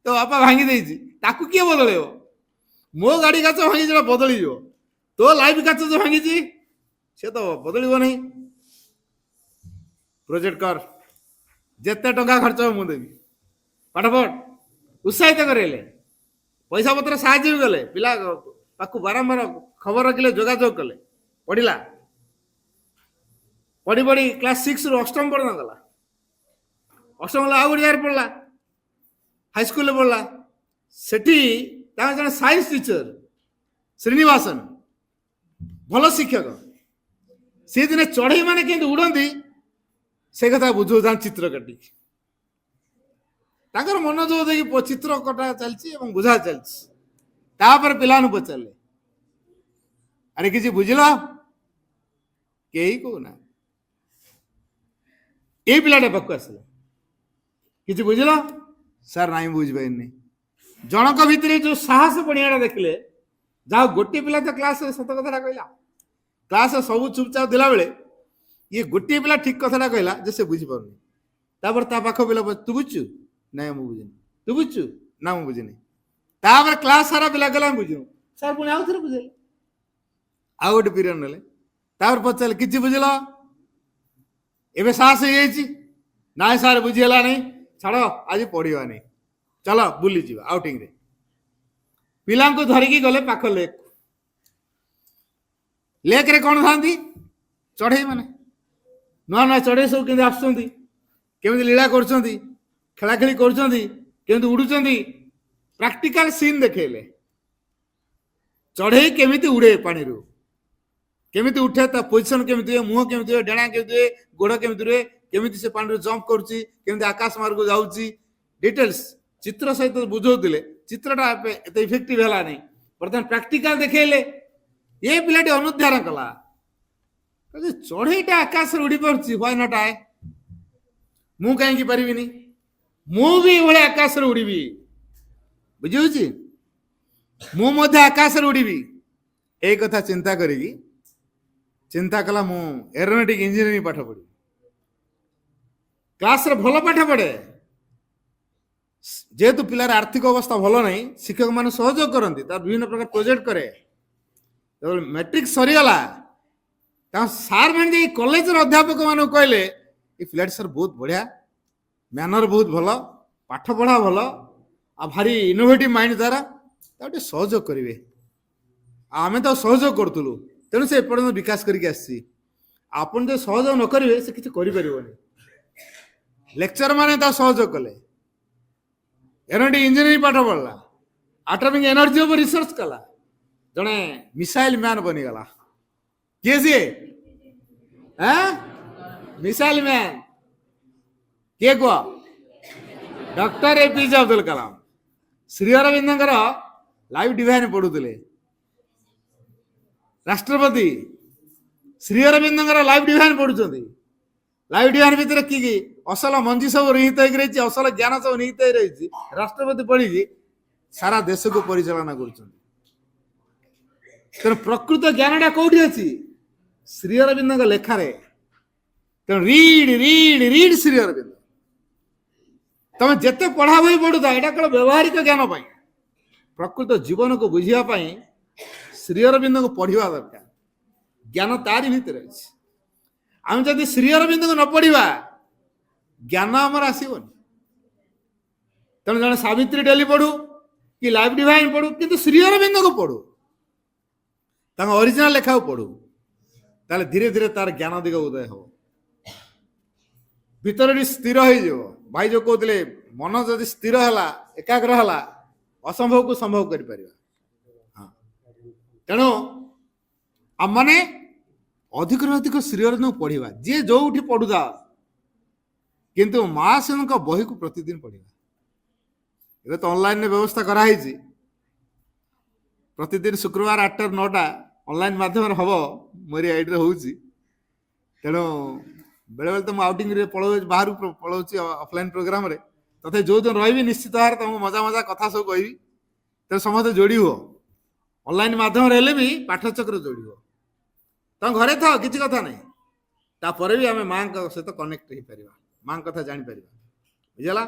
ତୋ ବାପା ଭାଙ୍ଗି ଦେଇଛି, ତାକୁ କିଏ ବଦଳେଇବ? ମୋ ଗାଡି କାଚ ଭାଙ୍ଗିଛି ବଦଳିଯିବ, ତୋ ଲାଇଫ କାଚ ଯୋଉ ଭାଙ୍ଗିଛି ସେ ତ ବଦଳିବ ନାହିଁ। ପ୍ରୋଜେକ୍ଟ କର, ଯେତେ ଟଙ୍କା ଖର୍ଚ୍ଚ ହେବ ମୁଁ ଦେବି, ପାଠ ପଢ, ଉତ୍ସାହିତ କରେଇଲେ, ପଇସା ପତ୍ର ସାହାଯ୍ୟ ବି କଲେ, ପିଲା ତାକୁ ବାରମ୍ବାର ଖବର ରଖିଲେ, ଯୋଗାଯୋଗ କଲେ, ପଢିଲା, ପଢି ପଢି କ୍ଲାସ 6ରୁ ଅଷ୍ଟମ ପର୍ଯ୍ୟନ୍ତ ଗଲା। ଅଷ୍ଟମ ଗଲା, ଆଉ ଗୋଟେ ଜାଗାରେ ପଢିଲା, ହାଇସ୍କୁଲରେ ପଢିଲା। ସେଠି ତାଙ୍କ ଜଣେ ସାଇନ୍ସ ଟିଚର ଶ୍ରୀନିବାସନ, ଭଲ ଶିକ୍ଷକ, ସେ ଦିନେ ଚଢେଇ ମାନେ କେମିତି ଉଡନ୍ତି ସେ କଥା ବୁଝଉଥାନ୍ତି ଚିତ୍ର କାଟିକି। ତାଙ୍କର ମନୋଯୋଗ ଦେଇକି ଚିତ୍ର କଟା ଚାଲିଛି ଏବଂ ବୁଝା ଚାଲିଛି। ତାପରେ ପିଲାମାନଙ୍କୁ ପଚାରିଲେ, ଆରେ କିଛି ବୁଝିଲ? କେହି କହୁନା। ଏଇ ପିଲାଟା ପାଖକୁ ଆସିଲା, କିଛି ବୁଝିଲ? ସାର୍ ନାଇଁ ବୁଝିପାରିନି। ଜଣକ ଭିତରେ ଯୋଉ ସାହସ ପଣିଆଟା ଦେଖିଲେ, ଯାହା ଗୋଟିଏ ପିଲା ତ କ୍ଲାସରେ ସତ କଥାଟା କହିଲା। କ୍ଲାସରେ ସବୁ ଚୁପଚାପ ଥିଲାବେଳେ ଇଏ ଗୋଟିଏ ପିଲା ଠିକ କଥାଟା କହିଲା ଯେ ସେ ବୁଝିପାରୁନି। ତାପରେ ତା ପାଖ ପିଲା ତୁ ବୁଝୁଛୁ? ନାଇଁ ମୁଁ ବୁଝିନି। ତୁ ବୁଝୁଛୁ? ନା ମୁଁ ବୁଝିନି। ତାପରେ କ୍ଲାସ ସାରା ପିଲା କହିଲା ଆମେ ବୁଝିନୁ। ସାର୍ ପୁଣି ଆଉ ଥରେ ବୁଝେଇଲେ, ଆଉ ଗୋଟେ ପିରିୟଡ଼ ନେଲେ। ତାପରେ ପଚାରିଲେ କିଛି ବୁଝିଲ? ଏବେ ସାହସ ହେଇଯାଇଛି। ନାଇଁ ସାର୍ ବୁଝି ହେଲାନି, ଛାଡ଼ ଆଜି ପଢିବାନି, ଚାଲ ବୁଲିଯିବା ଆଉଟିଂରେ। ପିଲାଙ୍କୁ ଧରିକି ଗଲେ ପାଖ ଲେକ୍। ଲେକ୍ରେ କ'ଣ ଥାନ୍ତି? ଚଢ଼େଇ ମାନେ। ନୂଆ ନୂଆ ଚଢ଼େଇ ସବୁ କେମିତି ଆସୁଛନ୍ତି, କେମିତି ଲୀଳା କରୁଛନ୍ତି, ଖେଳାଖେଳି କରୁଛନ୍ତି, କେମିତି ଉଡୁଛନ୍ତି, ପ୍ରାକ୍ଟିକାଲ ସିନ୍ ଦେଖେଇଲେ। ଚଢ଼େଇ କେମିତି ଉଡେ ପାଣିରୁ, କେମିତି ଉଠେ, ତା ପୋଜିସନ କେମିତି ହୁଏ, ମୁହଁ କେମିତି ହୁଏ, ଡେଣା କେମିତି ହୁଏ, ଗୋଡ କେମିତି ରୁହେ, କେମିତି ସେ ପାଣିରୁ ଜମ୍ପ କରୁଛି, କେମିତି ଆକାଶ ମାର୍ଗକୁ ଯାଉଛି, ଡିଟେଲ୍ସ ଚିତ୍ର ସହିତ ବୁଝଉଥିଲେ। ଚିତ୍ରଟା ଏତେ ଇଫେକ୍ଟିଭ ହେଲାନି। ବର୍ତ୍ତମାନ ପ୍ରାକ୍ଟିକାଲ ଦେଖେଇଲେ। ଏ ପିଲାଟି ଅନୁଧ୍ୟାନ କଲା, ଚଢ଼େଇଟା ଆକାଶରେ ଉଡି ପାରୁଛି, ହ୍ୱାଇ ନଟ୍ ଆଏ? ମୁଁ କାହିଁକି ପାରିବିନି? ମୁଁ ବି ଏଭଳି ଆକାଶରେ ଉଡିବି। ବୁଝିହଉଛି? ମୁଁ ମଧ୍ୟ ଆକାଶରେ ଉଡିବି। ଏଇ କଥା ଚିନ୍ତା କରିକି ଚିନ୍ତା କଲା ମୁଁ ଏରୋନଟିକ୍ ଇଞ୍ଜିନିୟରିଂ ପାଠ ପଢିବି। କ୍ଲାସରେ ଭଲ ପାଠ ପଢେ। ଯେହେତୁ ପିଲାର ଆର୍ଥିକ ଅବସ୍ଥା ଭଲ ନାହିଁ, ଶିକ୍ଷକ ମାନେ ସହଯୋଗ କରନ୍ତି, ତାର ବିଭିନ୍ନ ପ୍ରକାର ପ୍ରୋଜେକ୍ଟ କରେ। ଯେତେବେଳେ ମ୍ୟାଟ୍ରିକ ସରିଗଲା, ତାଙ୍କ ସାର୍ ମାନେ ଯାଇ କଲେଜର ଅଧ୍ୟାପକ ମାନଙ୍କୁ କହିଲେ, ଏ ପିଲାଟି ସାର୍ ବହୁତ ବଢିଆ, ମ୍ୟାନର ବହୁତ ଭଲ, ପାଠ ପଢା ଭଲ, ଆଉ ଭାରି ଇନୋଭେଟିଭ ମାଇଣ୍ଡ ତାର, ତାକୁ ଟିକେ ସହଯୋଗ କରିବେ। ଆଉ ଆମେ ତ ସହଯୋଗ କରୁଥିଲୁ, ତେଣୁ ସେ ଏପର୍ଯ୍ୟନ୍ତ ବିକାଶ କରିକି ଆସିଛି। ଆପଣ ଯଦି ସହଯୋଗ ନ କରିବେ ସେ କିଛି କରିପାରିବନି। ଲେକ୍ଚର ମାନେ ତାକୁ ସହଯୋଗ କଲେ। ଏରୋନଟିକ୍ ଇଞ୍ଜିନିୟରିଂ ପାଠ ପଢିଲା, ଆଟମିକ୍ ଏନର୍ଜି ଉପରେ ରିସର୍ଚ୍ଚ କଲା, ଜଣେ ମିସାଇଲ ମ୍ୟାନ ବନିଗଲା। କିଏ ସିଏ? ମିସାଇଲ ମ୍ୟାନ କିଏ କୁହ? Doctor APJ Abdul Kalam. ଶ୍ରୀ ଅରବିନ୍ଦଙ୍କର ଲାଇଫ ଡିଭାଇନ ପଢୁଥିଲେ। ରାଷ୍ଟ୍ରପତି ଶ୍ରୀ ଅରବିନ୍ଦଙ୍କର ଲାଇଫ ଡିଭାଇନ ପଢୁଛନ୍ତି। ଲାଇଫ ଡିଭାଇନ ଭିତରେ କି ଅସଲ ମଞ୍ଜି ସବୁ ନିହିତ ହେଇକି ରହିଛି, ଅସଲ ଜ୍ଞାନ ସବୁ ନିହିତ ହେଇ ରହିଛି। ରାଷ୍ଟ୍ରପତି ପଢିକି ସାରା ଦେଶକୁ ପରିଚାଳନା କରୁଛନ୍ତି। ତେଣୁ ପ୍ରକୃତ ଜ୍ଞାନଟା କୋଉଠି ଅଛି? ଶ୍ରୀ ଅରବିନ୍ଦଙ୍କ ଲେଖାରେ। ତେଣୁ read read read Shri Aurobindo. ତମେ ଯେତେ ପଢା ବହି ପଢୁଥା, ଏଇଟା କେବଳ ବ୍ୟବହାରିକ ଜ୍ଞାନ ପାଇଁ। ପ୍ରକୃତ ଜୀବନକୁ ବୁଝିବା ପାଇଁ ଶ୍ରୀ ଅରବିନ୍ଦଙ୍କୁ ପଢିବା ଦରକାର। ଜ୍ଞାନ ତାରି ଭିତରେ ଅଛି। ଆମେ ଯଦି ଶ୍ରୀ ଅରବିନ୍ଦଙ୍କୁ ନ ପଢିବା, ଜ୍ଞାନ ଆମର ଆସିବନି। ତେଣୁ ଜଣେ ସାବିତ୍ରୀ ଡେଲି ପଢୁ କି ଲାଇଫ ଡିଭାଇନ ପଢୁ, କିନ୍ତୁ ଶ୍ରୀ ଅରବିନ୍ଦଙ୍କୁ ପଢୁ, ତାଙ୍କ ଅରିଜିନାଲ ଲେଖାକୁ ପଢୁ, ତାହେଲେ ଧୀରେ ଧୀରେ ତାର ଜ୍ଞାନ ଦିଗ ଉଦୟ ହବ, ଭିତରଟି ସ୍ଥିର ହେଇଯିବ। ଭାଇ ଯୋଉ କହୁଥିଲେ, ମନ ଯଦି ସ୍ଥିର ହେଲା, ଏକାଗ୍ର ହେଲା, ଅସମ୍ଭବକୁ ସମ୍ଭବ କରିପାରିବା। ତେଣୁ ଆମମାନେ ଅଧିକରୁ ଅଧିକ ଶ୍ରୀ ଅରବିନ୍ଦଙ୍କୁ ପଢିବା। ଯିଏ ଯୋଉଠି ପଢୁଥା, କିନ୍ତୁ ମହାଶୟଙ୍କ ବହିକୁ ପ୍ରତିଦିନ ପଢିବା। ଏବେ ତ ଅନଲାଇନରେ ବ୍ୟବସ୍ଥା କରାହେଇଛି, ପ୍ରତିଦିନ ଶୁକ୍ରବାର 8ଟାରୁ 9ଟା ଅନଲାଇନ ମାଧ୍ୟମରେ ହବ। ମୋରି ଆଇଡିରେ ହଉଛି। ତେଣୁ ବେଳେବେଳେ ତ ମୁଁ ଆଉଟିଂରେ ପଳଉଛି, ବାହାରକୁ ପଳଉଛି ଅଫଲାଇନ ପ୍ରୋଗ୍ରାମରେ। ତଥାପି ଯୋଉଦିନ ରହିବି ନିଶ୍ଚିତ ଭାବରେ ତମକୁ ମଜା ମଜା କଥା ସବୁ କହିବି। ତେଣୁ ସମସ୍ତେ ଯୋଡି ହୁଅ। ଅନଲାଇନ ମାଧ୍ୟମରେ ହେଲେ ବି ପାଠଚକ୍ର ଯୋଡି ହୁଅ। ତମ ଘରେ ଥାଅ, କିଛି କଥା ନାହିଁ। ତାପରେ ବି ଆମେ ମାଙ୍କ ସହିତ କନେକ୍ଟ ହେଇପାରିବା, ମାଙ୍କ କଥା ଜାଣିପାରିବା। ବୁଝିଲା?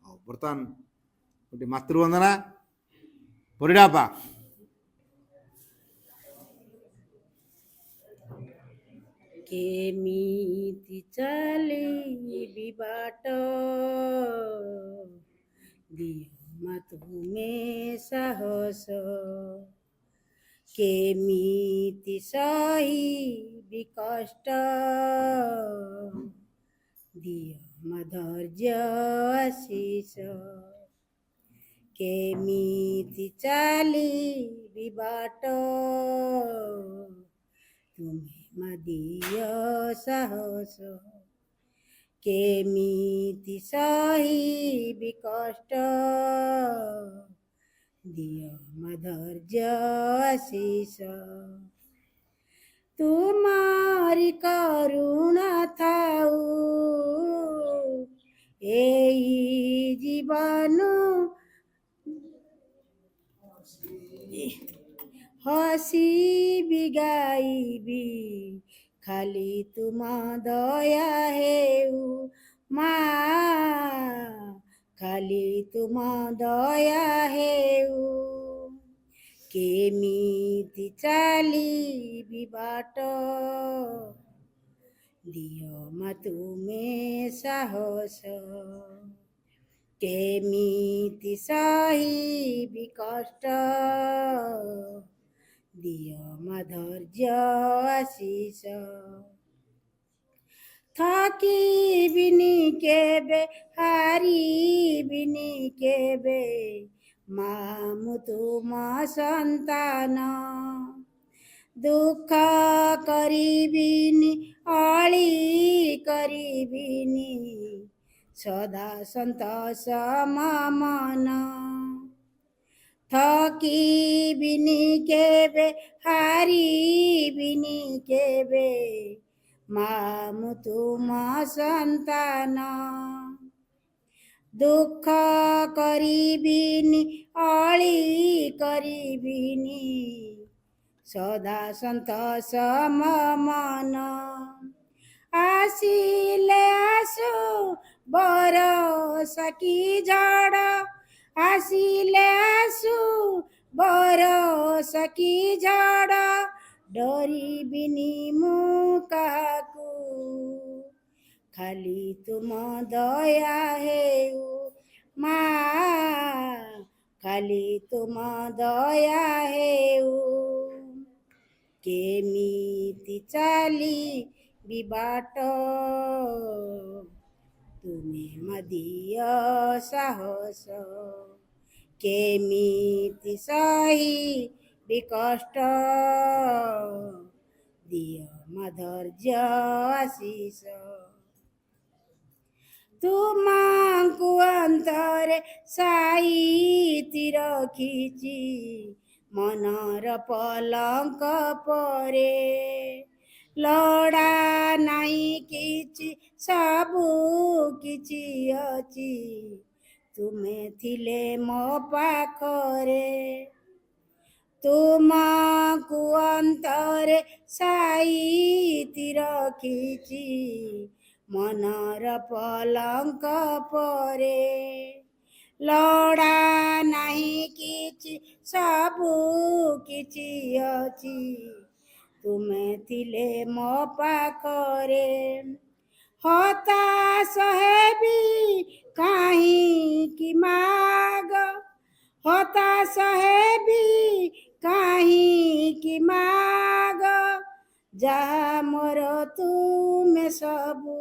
ହଉ, ବର୍ତ୍ତମାନ ଗୋଟେ ମାତୃବନ୍ଦନା ପରିଡ଼ାପା। କେମିତି ଚାଲିବି ବାଟ, ଦିଅ ମା ତୁମେ ସାହସ। କେମିତି ସହିବି କଷ୍ଟ, ଦିଅ ମା ଧୈର୍ଯ୍ୟ ଆଶିଷ। କେମିତି ଚାଲିବି ବାଟ, ତୁମେ ମା ଦିଅ ସାହସ। କେମିତି ସହିବି କଷ୍ଟ ଦିଅ ମା ଧୈର୍ଯ୍ୟ ଆଶିଷ ତୁମରି କରୁଣା ଥାଉ ଏଇ ଜୀବନ ହସିବି ଗାଇବି ଖାଲି ତୁମ ଦୟା ହେଉ ମା ଖାଲି ତୁମ ଦୟା ହେଉ କେମିତି ଚାଲିବି ବାଟ ଦିଅ ମା ତୁମେ ସାହସ କେମିତି ସହିବି କଷ୍ଟ ଦିଅ ମା ଧୈର୍ଯ୍ୟ ଆଶିଷ ଥକିବିନି କେବେ ହାରିବିନି କେବେ ମା ମୁଁ ତୁମ ସନ୍ତାନ ଦୁଃଖ କରିବିନି ଅଳି କରିବିନି ସଦା ସନ୍ତୋଷ ମନ ଥକିବିନି କେବେ ହାରିବିନି କେବେ ମା ମୁଁ ତୁମ ସନ୍ତାନ ଦୁଃଖ କରିବିନି ଅଳି କରିବିନି ସଦା ସନ୍ତୋଷ ମନ ଆସିଲେ ଆସୁ ବରଷା କି ଝଡ଼ ଆସିଲେ ଆସୁ ବରଷା କି ଝଡ଼ ଡରିବିନି ମୁଁ କାହାକୁ ଖାଲି ତୁମ ଦୟା ହେଉ ମା ଖାଲି ତୁମ ଦୟା ହେଉ କେମିତି ଚାଲିବି ବାଟ ତୁମେ ମା ଦିଅ ସାହସ କେମିତି ସହିବି କଷ୍ଟ ଦିଅ ମା ଧୈର୍ଯ୍ୟ ଆଶିଷ ତୁମକୁ ଅନ୍ତରେ ସାଇତି ରଖିଛି ମନର ପଲଙ୍କ ପରେ ଲୋଡ଼ା ନାହିଁ କିଛି ସବୁ କିଛି ଅଛି ତୁମେ ଥିଲେ ମୋ ପାଖରେ ତୁମକୁ ଅନ୍ତରେ ସାଇତି ରଖିଛି ମନର ପଲଙ୍କ ପରେ ଲୋଡ଼ା ନାହିଁ କିଛି ସବୁ କିଛି ଅଛି ତୁମେ ଥିଲେ ମୋ ପାଖରେ ହତାଶ ହେବି କାହିଁକି ମାଗ ହତାଶ ହେବି କାହିଁକି ମାଗ ଯାହା ମୋର ତୁମେ ସବୁ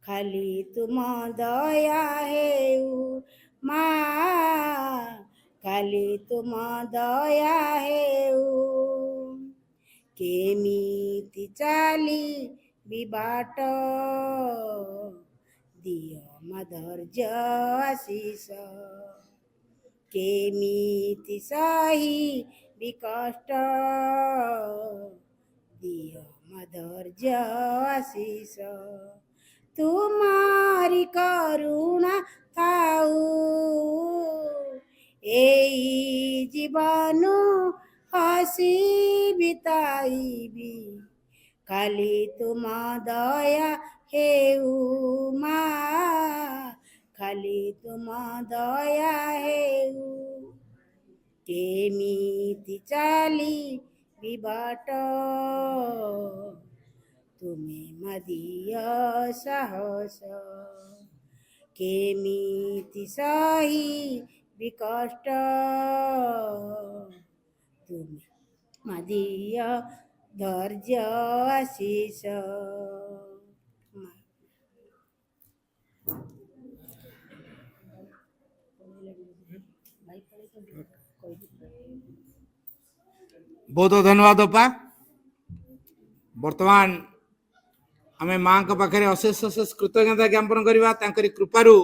ଖାଲି ତୁମ ଦୟା ହେଉ ମା ଖାଲି ତୁମ ଦୟା ହେଉ କେମିତି ଚାଲିବି ବାଟ ଦିଅ ମା ଧୈର୍ଯ୍ୟ ଆଶିଷ କେମିତି ସହିବି କଷ୍ଟ ଦିଅ ମା ଧୈର୍ଯ୍ୟ ଆଶିଷ ତୁମରି କରୁଣା ଥାଉ ଏଇ ଜୀବନ ହସି ବିତାଇବି ଖାଲି ତୁମ ଦୟା ହେଉ ମା ଖାଲି ତୁମ ଦୟା ହେଉ କେମିତି ଚାଲିବି ବାଟ ତୁମେ ମା ଦିଅ ସାହସ କେମିତି ସହିବି କଷ୍ଟ ତୁମେ ମା ଦିଅ ଧୈର୍ଯ୍ୟ ଆଶିଷ ବହୁତ ଧନ୍ୟବାଦ ଅପା। ବର୍ତ୍ତମାନ आमे माँ का पाखरे अशेष अशेष कृतज्ञता ज्ञापन करवा तांकरी कृपारू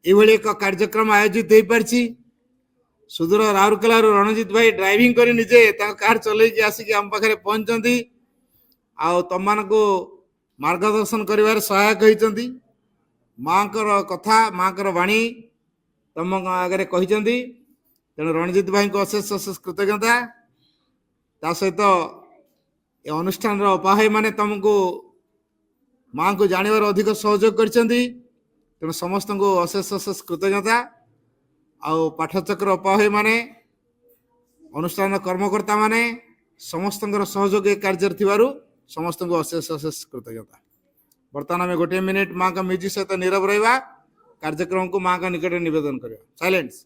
एभली एक कार्यक्रम आयोजित हो पारछि सुदूर राउरकेला रणजीत भाई ड्राइविंग करी निजे कार चले आसिक आम पाखे पहुंचती आउ तुम मानक मार्गदर्शन कर सहायक होती माँ कथा माँ वाणी तुम आगे कहते तेणु रणजीत भाई को अशेष अशेष कृतज्ञता ता सहित ए अनुष्ठान उपाय माने तुमको माँ को जानवर अधिक सहयोग कर तेणु समस्त को अशेष अशेष कृतज्ञता आउ पाठचक्र उपाय माने अनुष्ठान कर्मकर्ता माने समस्त सहयोग कार्य थिबारु समस्त को अशेष अशेष कृतज्ञता। बर्तमान आम गोटे मिनिट माँ का म्यूजिक सहित नीरव रहा कार्यक्रम को माँ का निकट निवेदन करिया साइलेंस।